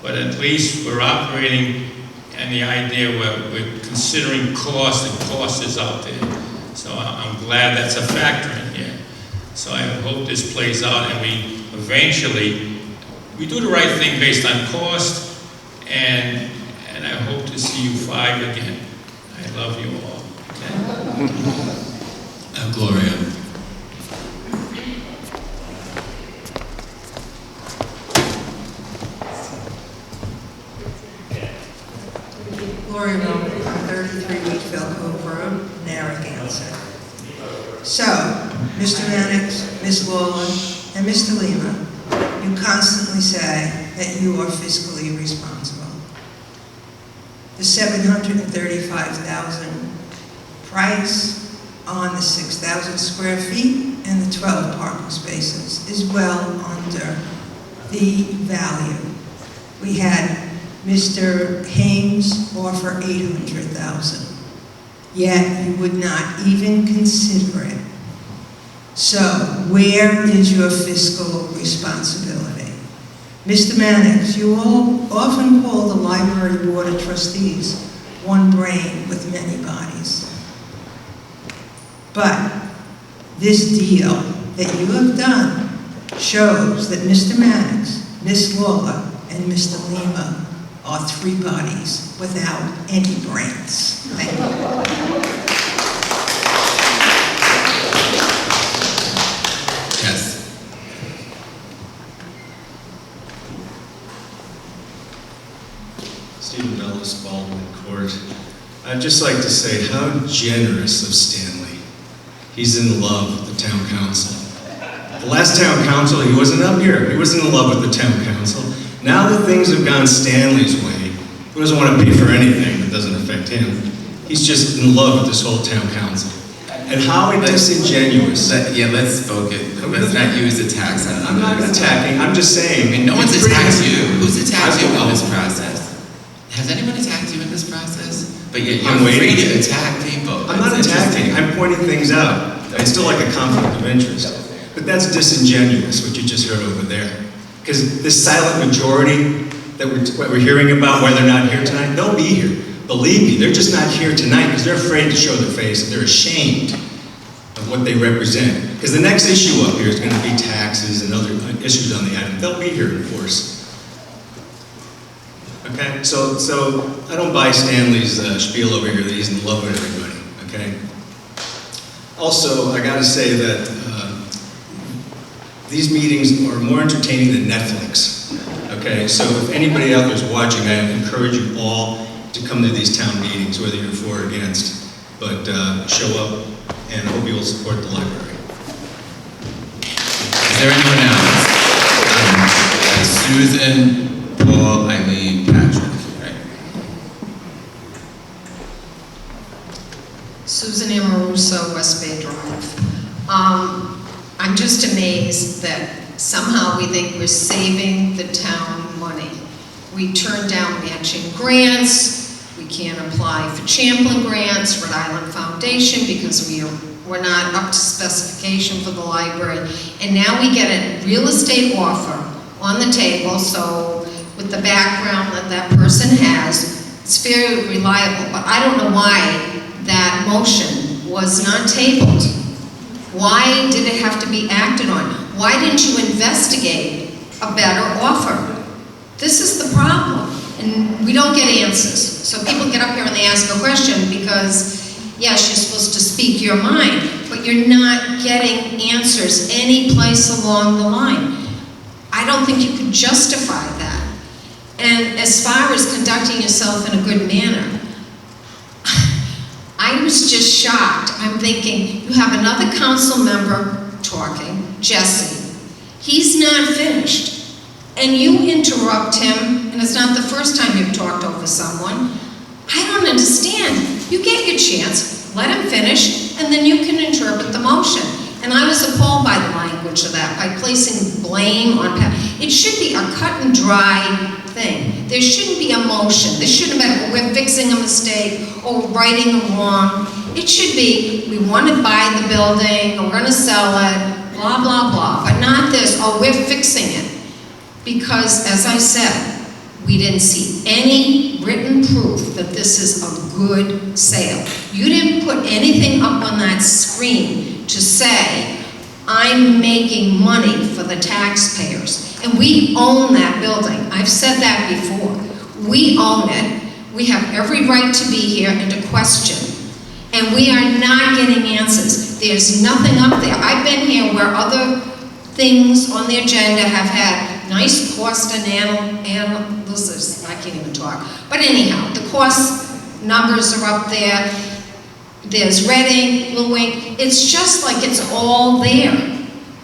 but at least we're operating and the idea we're considering cost, and cost is out there. So I'm glad that's a factor in here. So I hope this plays out, and we eventually do the right thing based on cost, and I hope to see you 5 again. I love you all. Okay? Gloria. Gloria Roman, 33 Wheatville Cove Road, Narragansett. So, Mr. Mannix, Ms. Lawler, and Mr. Lima, you constantly say that you are fiscally responsible. The $735,000 price on the 6,000 square feet and the 12 parking spaces is well under the value. We had Mr. Hames offer $800,000, yet you would not even consider it. So, where is your fiscal responsibility? Mr. Mannix, you all often call the library board of trustees one brain with many bodies. But this deal that you have done shows that Mr. Mannix, Ms. Lawler, and Mr. Lima are 3 bodies without any brains. Thank you. Yes. Stephen Mellis, Baldwin Court. I'd just like to say how generous of Stanley. He's in love with the town council. The last town council, he wasn't up here. He wasn't in love with the town council. Now that things have gone Stanley's way, he doesn't want to pay for anything that doesn't affect him. He's just in love with this whole town council. And how disingenuous. Let's focus. Let's not use attacks. I'm not attacking, I'm just saying. I mean, no one's attacked you. Who's attacked you in this process? Has anyone attacked you in this process? But yet you're free to attack people. I'm not attacking, I'm pointing things out. It's still like a conflict of interest. But that's disingenuous, what you just heard over there. Because this silent majority that we're hearing about, why they're not here tonight, they'll be here. Believe me, they're just not here tonight because they're afraid to show their face. They're ashamed of what they represent. Because the next issue up here is going to be taxes and other issues on the item. They'll be here in force. Okay, so I don't buy Stanley's spiel over here that he's in love with everybody. Okay. Also, I got to say that these meetings are more entertaining than Netflix. Okay, so if anybody out there is watching, I encourage you all to come to these town meetings, whether you're for or against, but show up, and I hope you will support the library. Is there anyone else? Susan, Paul, Eileen, Patrick, right? Susan Amoruso, West Bay Drive. I'm just amazed that somehow we think we're saving the town money. We turn down matching grants. We can't apply for Champlain grants, Rhode Island Foundation, because we're not up to specification for the library. And now we get a real estate offer on the table, so with the background that that person has, it's very reliable. But I don't know why that motion was not tabled. Why did it have to be acted on? Why didn't you investigate a better offer? This is the problem, and we don't get answers. So people get up here and they ask a question because, yes, you're supposed to speak your mind, but you're not getting answers any place along the line. I don't think you could justify that. And as far as conducting yourself in a good manner, I was just shocked. I'm thinking, you have another council member talking, Jesse. He's not finished. And you interrupt him, and it's not the first time you've talked over someone. I don't understand. You get your chance, let him finish, and then you can interpret the motion. And I was appalled by the language of that, by placing blame on Pat. It should be a cut and dry thing. There shouldn't be a motion. There shouldn't be, we're fixing a mistake or righting a wrong. It should be, we want to buy the building, or we're going to sell it, blah, blah, blah. But not this, oh, we're fixing it. Because, as I said, we didn't see any written proof that this is a good sale. You didn't put anything up on that screen to say, I'm making money for the taxpayers. And we own that building. I've said that before. We own it. We have every right to be here and to question. And we are not getting answers. There's nothing up there. I've been here where other things on the agenda have had nice cost analysis. I can't even talk. But anyhow, the cost numbers are up there. There's red ink, blue ink. It's just like it's all there.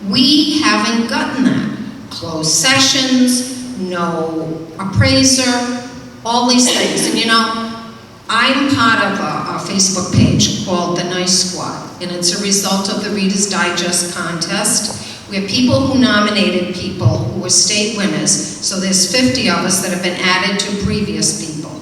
We haven't gotten that. Closed sessions, no appraiser, all these things. And you know, I'm part of a Facebook page called The Nice Squad, and it's a result of the Reader's Digest contest, where people who nominated people who were state winners, so there's 50 of us that have been added to previous people.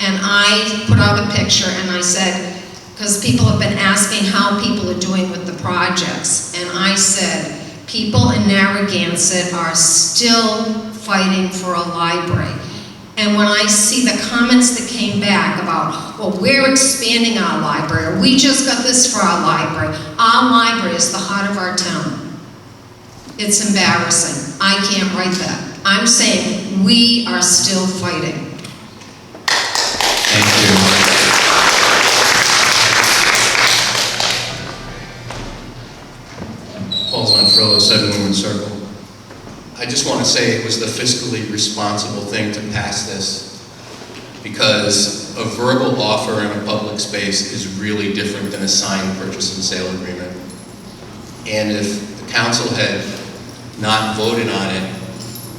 And I put out a picture and I said, because people have been asking how people are doing with the projects, and I said, people in Narragansett are still fighting for a library. And when I see the comments that came back about, well, we're expanding our library, or we just got this for our library is the heart of our town. It's embarrassing. I can't write that. I'm saying we are still fighting. Thank you. Paul Zonfrillo, 7 Women's Circle. I just want to say it was the fiscally responsible thing to pass this. because a verbal offer in a public space is really different than a signed purchase and sale agreement. And if the council had not voted on it,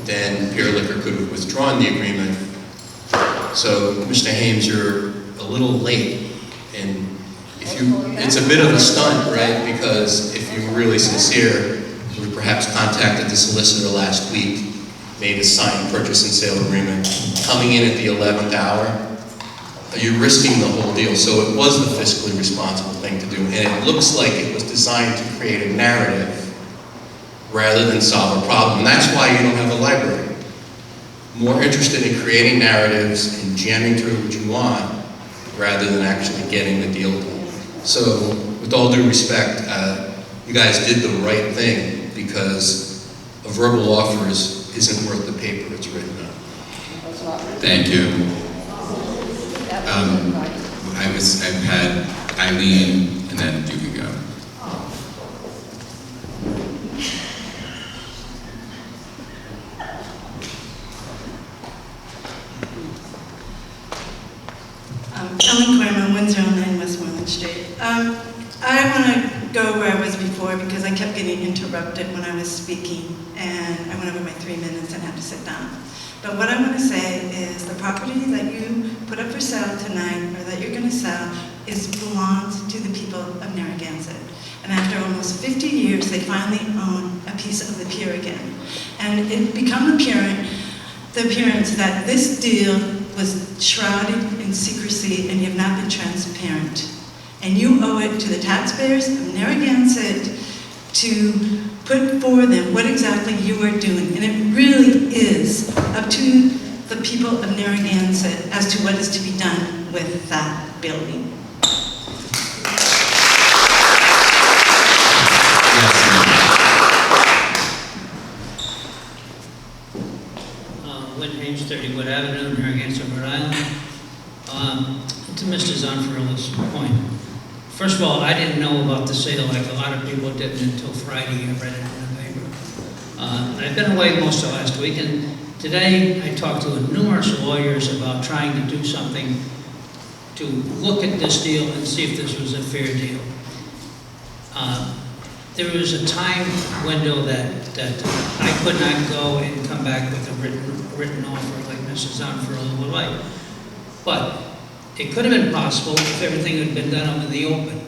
then Pure Liquor could have withdrawn the agreement. So, Mr. Hames, you're a little late, and it's a bit of a stunt, right? Because if you were really sincere, you would perhaps contacted the solicitor last week, made a signed purchase and sale agreement, coming in at the 11th hour. You're risking the whole deal. So it was the fiscally responsible thing to do, and it looks like it was designed to create a narrative rather than solve a problem. And that's why you don't have a library. More interested in creating narratives and jamming through what you want rather than actually getting the deal done. So, with all due respect, you guys did the right thing, because a verbal offer isn't worth the paper it's written on. Thank you. I've had Eileen, and then you can go. Ellen Kramer, 109 Westmoreland Street. I want to go where I was before because I kept getting interrupted when I was speaking, and I went over my 3 minutes and had to sit down. But what I want to say is the property that you put up for sale tonight, or that you're going to sell, belongs to the people of Narragansett. And after almost 50 years, they finally own a piece of the pier again. And it become apparent, the appearance that this deal was shrouded in secrecy and you have not been transparent. And you owe it to the taxpayers of Narragansett to put forward them what exactly you are doing. And it really is up to the people of Narragansett as to what is to be done with that building. Wynn Hames, 30 Wood Avenue, Narragansett, Rhode Island. To Mr. Zonfarilla's point, first of all, I didn't know about the sale like a lot of people didn't until Friday. I read it in the paper. I've been away most of last week, and today I talked to numerous lawyers about trying to do something to look at this deal and see if this was a fair deal. There was a time window that I could not go and come back with a written offer like Mrs. Zonfarilla would like. But it could have been possible if everything had been done up in the open.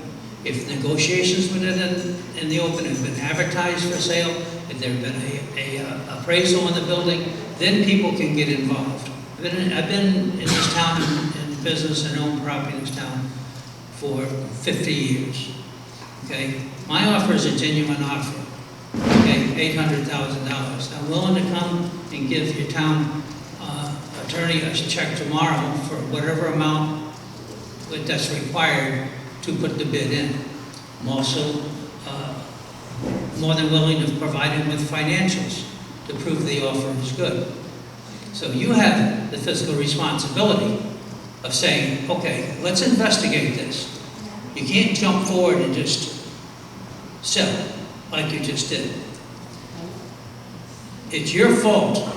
If negotiations were done in the open, if it had been advertised for sale, if there had been a appraisal in the building, then people can get involved. I've been in this town in business and owned property in this town for 50 years. Okay, my offer is a genuine offer. Okay, $800,000. I'm willing to come and give your town attorney a check tomorrow for whatever amount that's required to put the bid in. I'm also more than willing to provide him with financials to prove the offer is good. So you have the fiscal responsibility of saying, okay, let's investigate this. You can't jump forward and just sell like you just did. It's your fault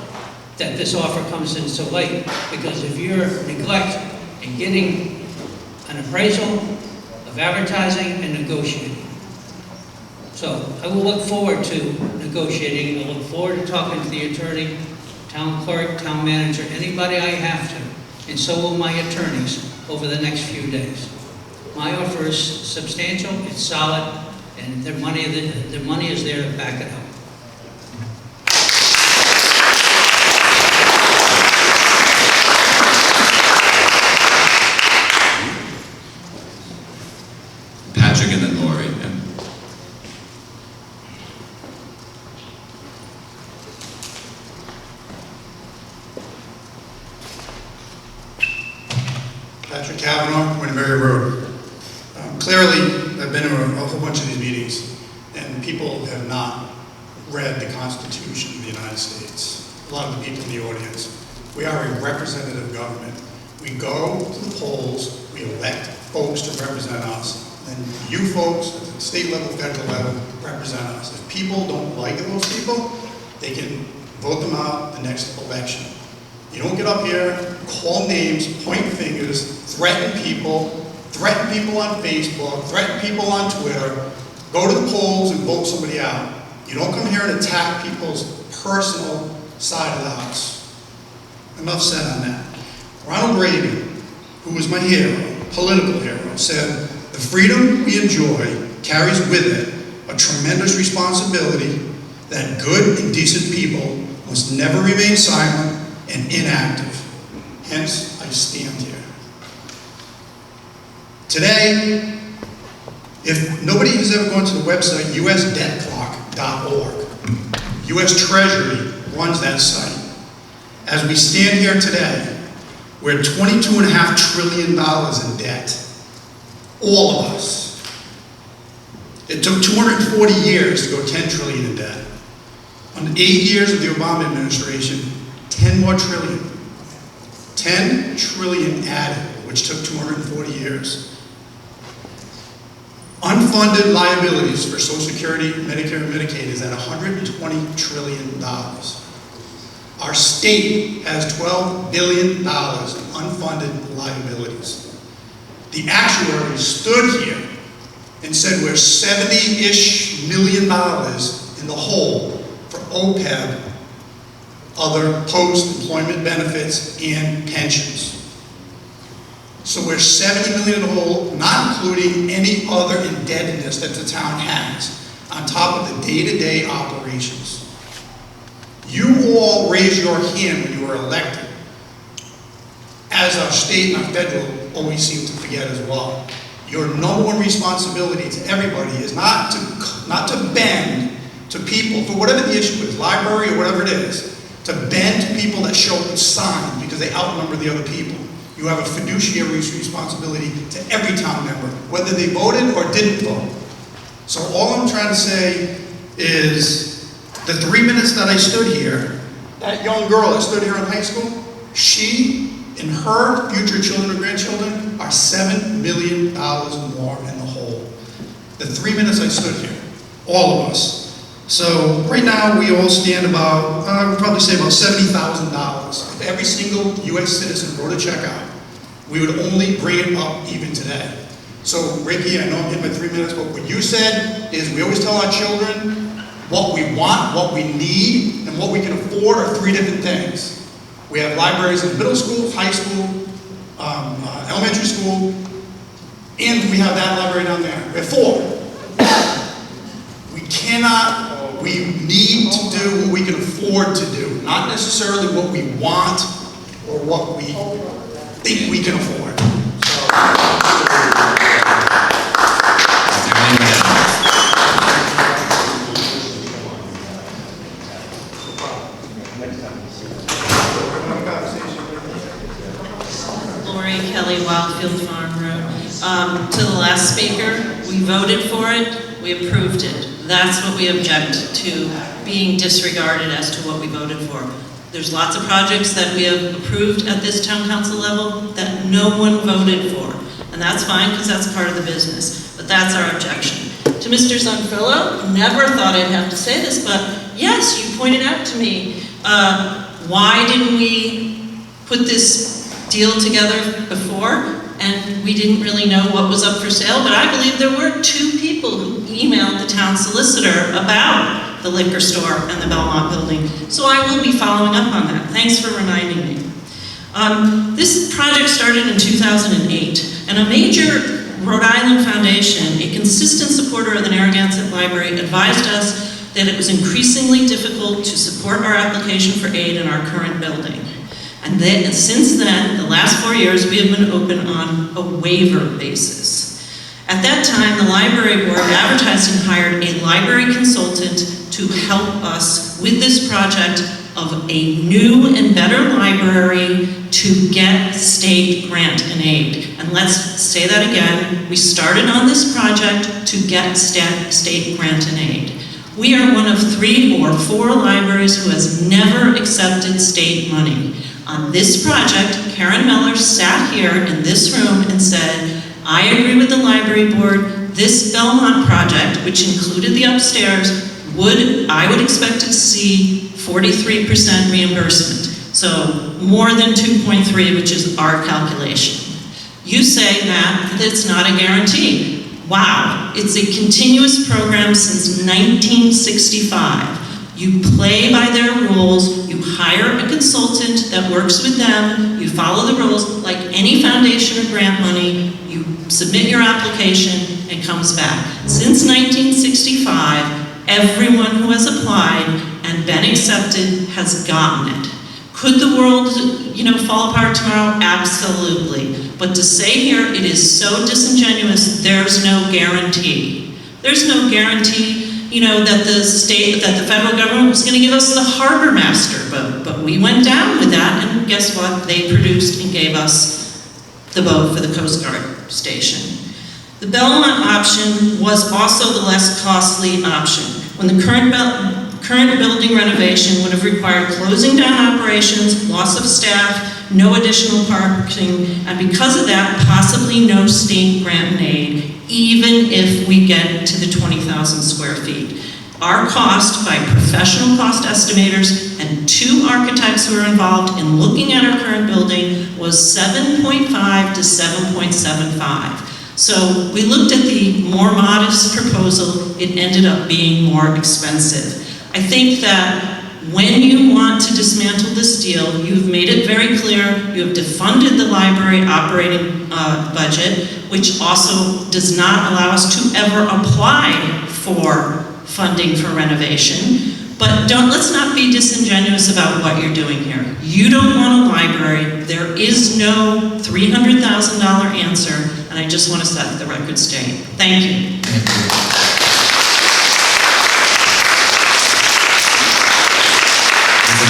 that this offer comes in so late, because of your neglect in getting an appraisal, of advertising, and negotiating. So I will look forward to negotiating. I look forward to talking to the attorney, town clerk, town manager, anybody I have to, and so will my attorneys over the next few days. My offer is substantial, it's solid, and their money is there to back it up. Patrick and then Lori. Yeah. Patrick Kavanaugh, Winterberry Road. Clearly, I've been to a whole bunch of these meetings, and people have not read the Constitution of the United States. A lot of the people in the audience. We are a representative government. We go to the polls, we elect folks to represent us, and you folks at the state level, federal level, represent us. If people don't like those people, they can vote them out the next election. You don't get up here, call names, point fingers, threaten people on Facebook, threaten people on Twitter, go to the polls and vote somebody out. You don't come here and attack people's personal side of the house. Enough said on that. Ronald Reagan, who was my hero, political hero, said, "The freedom we enjoy carries with it a tremendous responsibility that good and decent people must never remain silent and inactive. Hence, I stand here." Today, if nobody has ever gone to the website usdebtclock.org, U.S. Treasury runs that site. As we stand here today, we're $22.5 trillion in debt. All of us. It took 240 years to go 10 trillion in debt. On 8 years of the Obama administration, 10 more trillion. 10 trillion added, which took 240 years. Unfunded liabilities for Social Security, Medicare, and Medicaid is at $120 trillion. Our state has $12 billion in unfunded liabilities. The actuaries stood here and said we're $70-ish million in the hole for OPEB, other post-employment benefits, and pensions. So we're $70 million in the hole, not including any other indebtedness that the town has, on top of the day-to-day operations. You all raised your hand when you were elected, as our state and our federal always seem to forget as well. Your number one responsibility to everybody is not to bend to people, for whatever the issue is, library or whatever it is, to bend to people that show up with signs because they outnumber the other people. You have a fiduciary responsibility to every town member, whether they voted or didn't vote. So all I'm trying to say is, the 3 minutes that I stood here, that young girl that stood here in high school, she and her future children or grandchildren are $7 million more in the hole. The 3 minutes I stood here, all of us. So right now we all stand about, I would probably say about $70,000. If every single U.S. citizen wrote a check out, we would only bring it up even today. So Ricky, I know I'm in my 3 minutes, but what you said is we always tell our children what we want, what we need, and what we can afford are three different things. We have libraries in middle school, high school, elementary school, and we have that library down there. We have four. We need to do what we can afford to do, not necessarily what we want or what we think we can afford. Lori Kelly, Wildfield Farm Road. To the last speaker, we voted for it, we approved it. That's what we object to being disregarded as to what we voted for. There's lots of projects that we have approved at this town council level that no one voted for. And that's fine, because that's part of the business. But that's our objection. To Mr. Zonfillo, never thought I'd have to say this, but yes, you pointed out to me, why didn't we put this deal together before? And we didn't really know what was up for sale, but I believe there were 2 people who emailed the town solicitor about the liquor store and the Belmont building. So I will be following up on that. Thanks for reminding me. This project started in 2008, and a major Rhode Island foundation, a consistent supporter of the Narragansett Library, advised us that it was increasingly difficult to support our application for aid in our current building. And since then, the last 4 years, we have been open on a waiver basis. At that time, the library board advertised and hired a library consultant to help us with this project of a new and better library to get state grant and aid. And let's say that again, we started on this project to get state grant and aid. We are one of 3 or 4 libraries who has never accepted state money. On this project, Karen Miller sat here in this room and said, I agree with the library board, this Belmont project, which included the upstairs, I would expect to see 43% reimbursement. So more than 2.3, which is our calculation. You say, Matt, that it's not a guarantee. Wow, it's a continuous program since 1965. You play by their rules, you hire a consultant that works with them, you follow the rules, like any foundation or grant money, you submit your application, it comes back. Since 1965, everyone who has applied and been accepted has gotten it. Could the world, fall apart tomorrow? Absolutely. But to say here it is so disingenuous, there's no guarantee. There's no guarantee, that the federal government was going to give us the harbor master, but we went down with that, and guess what? They produced and gave us the boat for the Coast Guard station. The Belmont option was also the less costly option. When the current building renovation would have required closing down operations, loss of staff, no additional parking, and because of that, possibly no state grant and aid, even if we get to the 20,000 square feet. Our cost by professional cost estimators and 2 architects who were involved in looking at our current building was 7.5 to 7.75. So we looked at the more modest proposal, it ended up being more expensive. I think that when you want to dismantle this deal, you've made it very clear, you have defunded the library operating budget, which also does not allow us to ever apply for funding for renovation. But let's not be disingenuous about what you're doing here. You don't want a library, there is no $300,000 answer, and I just want to set the record straight. Thank you.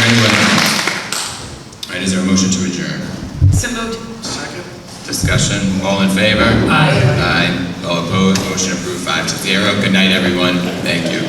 All right, is there a motion to adjourn? So moved. Second. Discussion, all in favor? Aye. Aye. All opposed, motion approved 5-0. Good night, everyone. Thank you.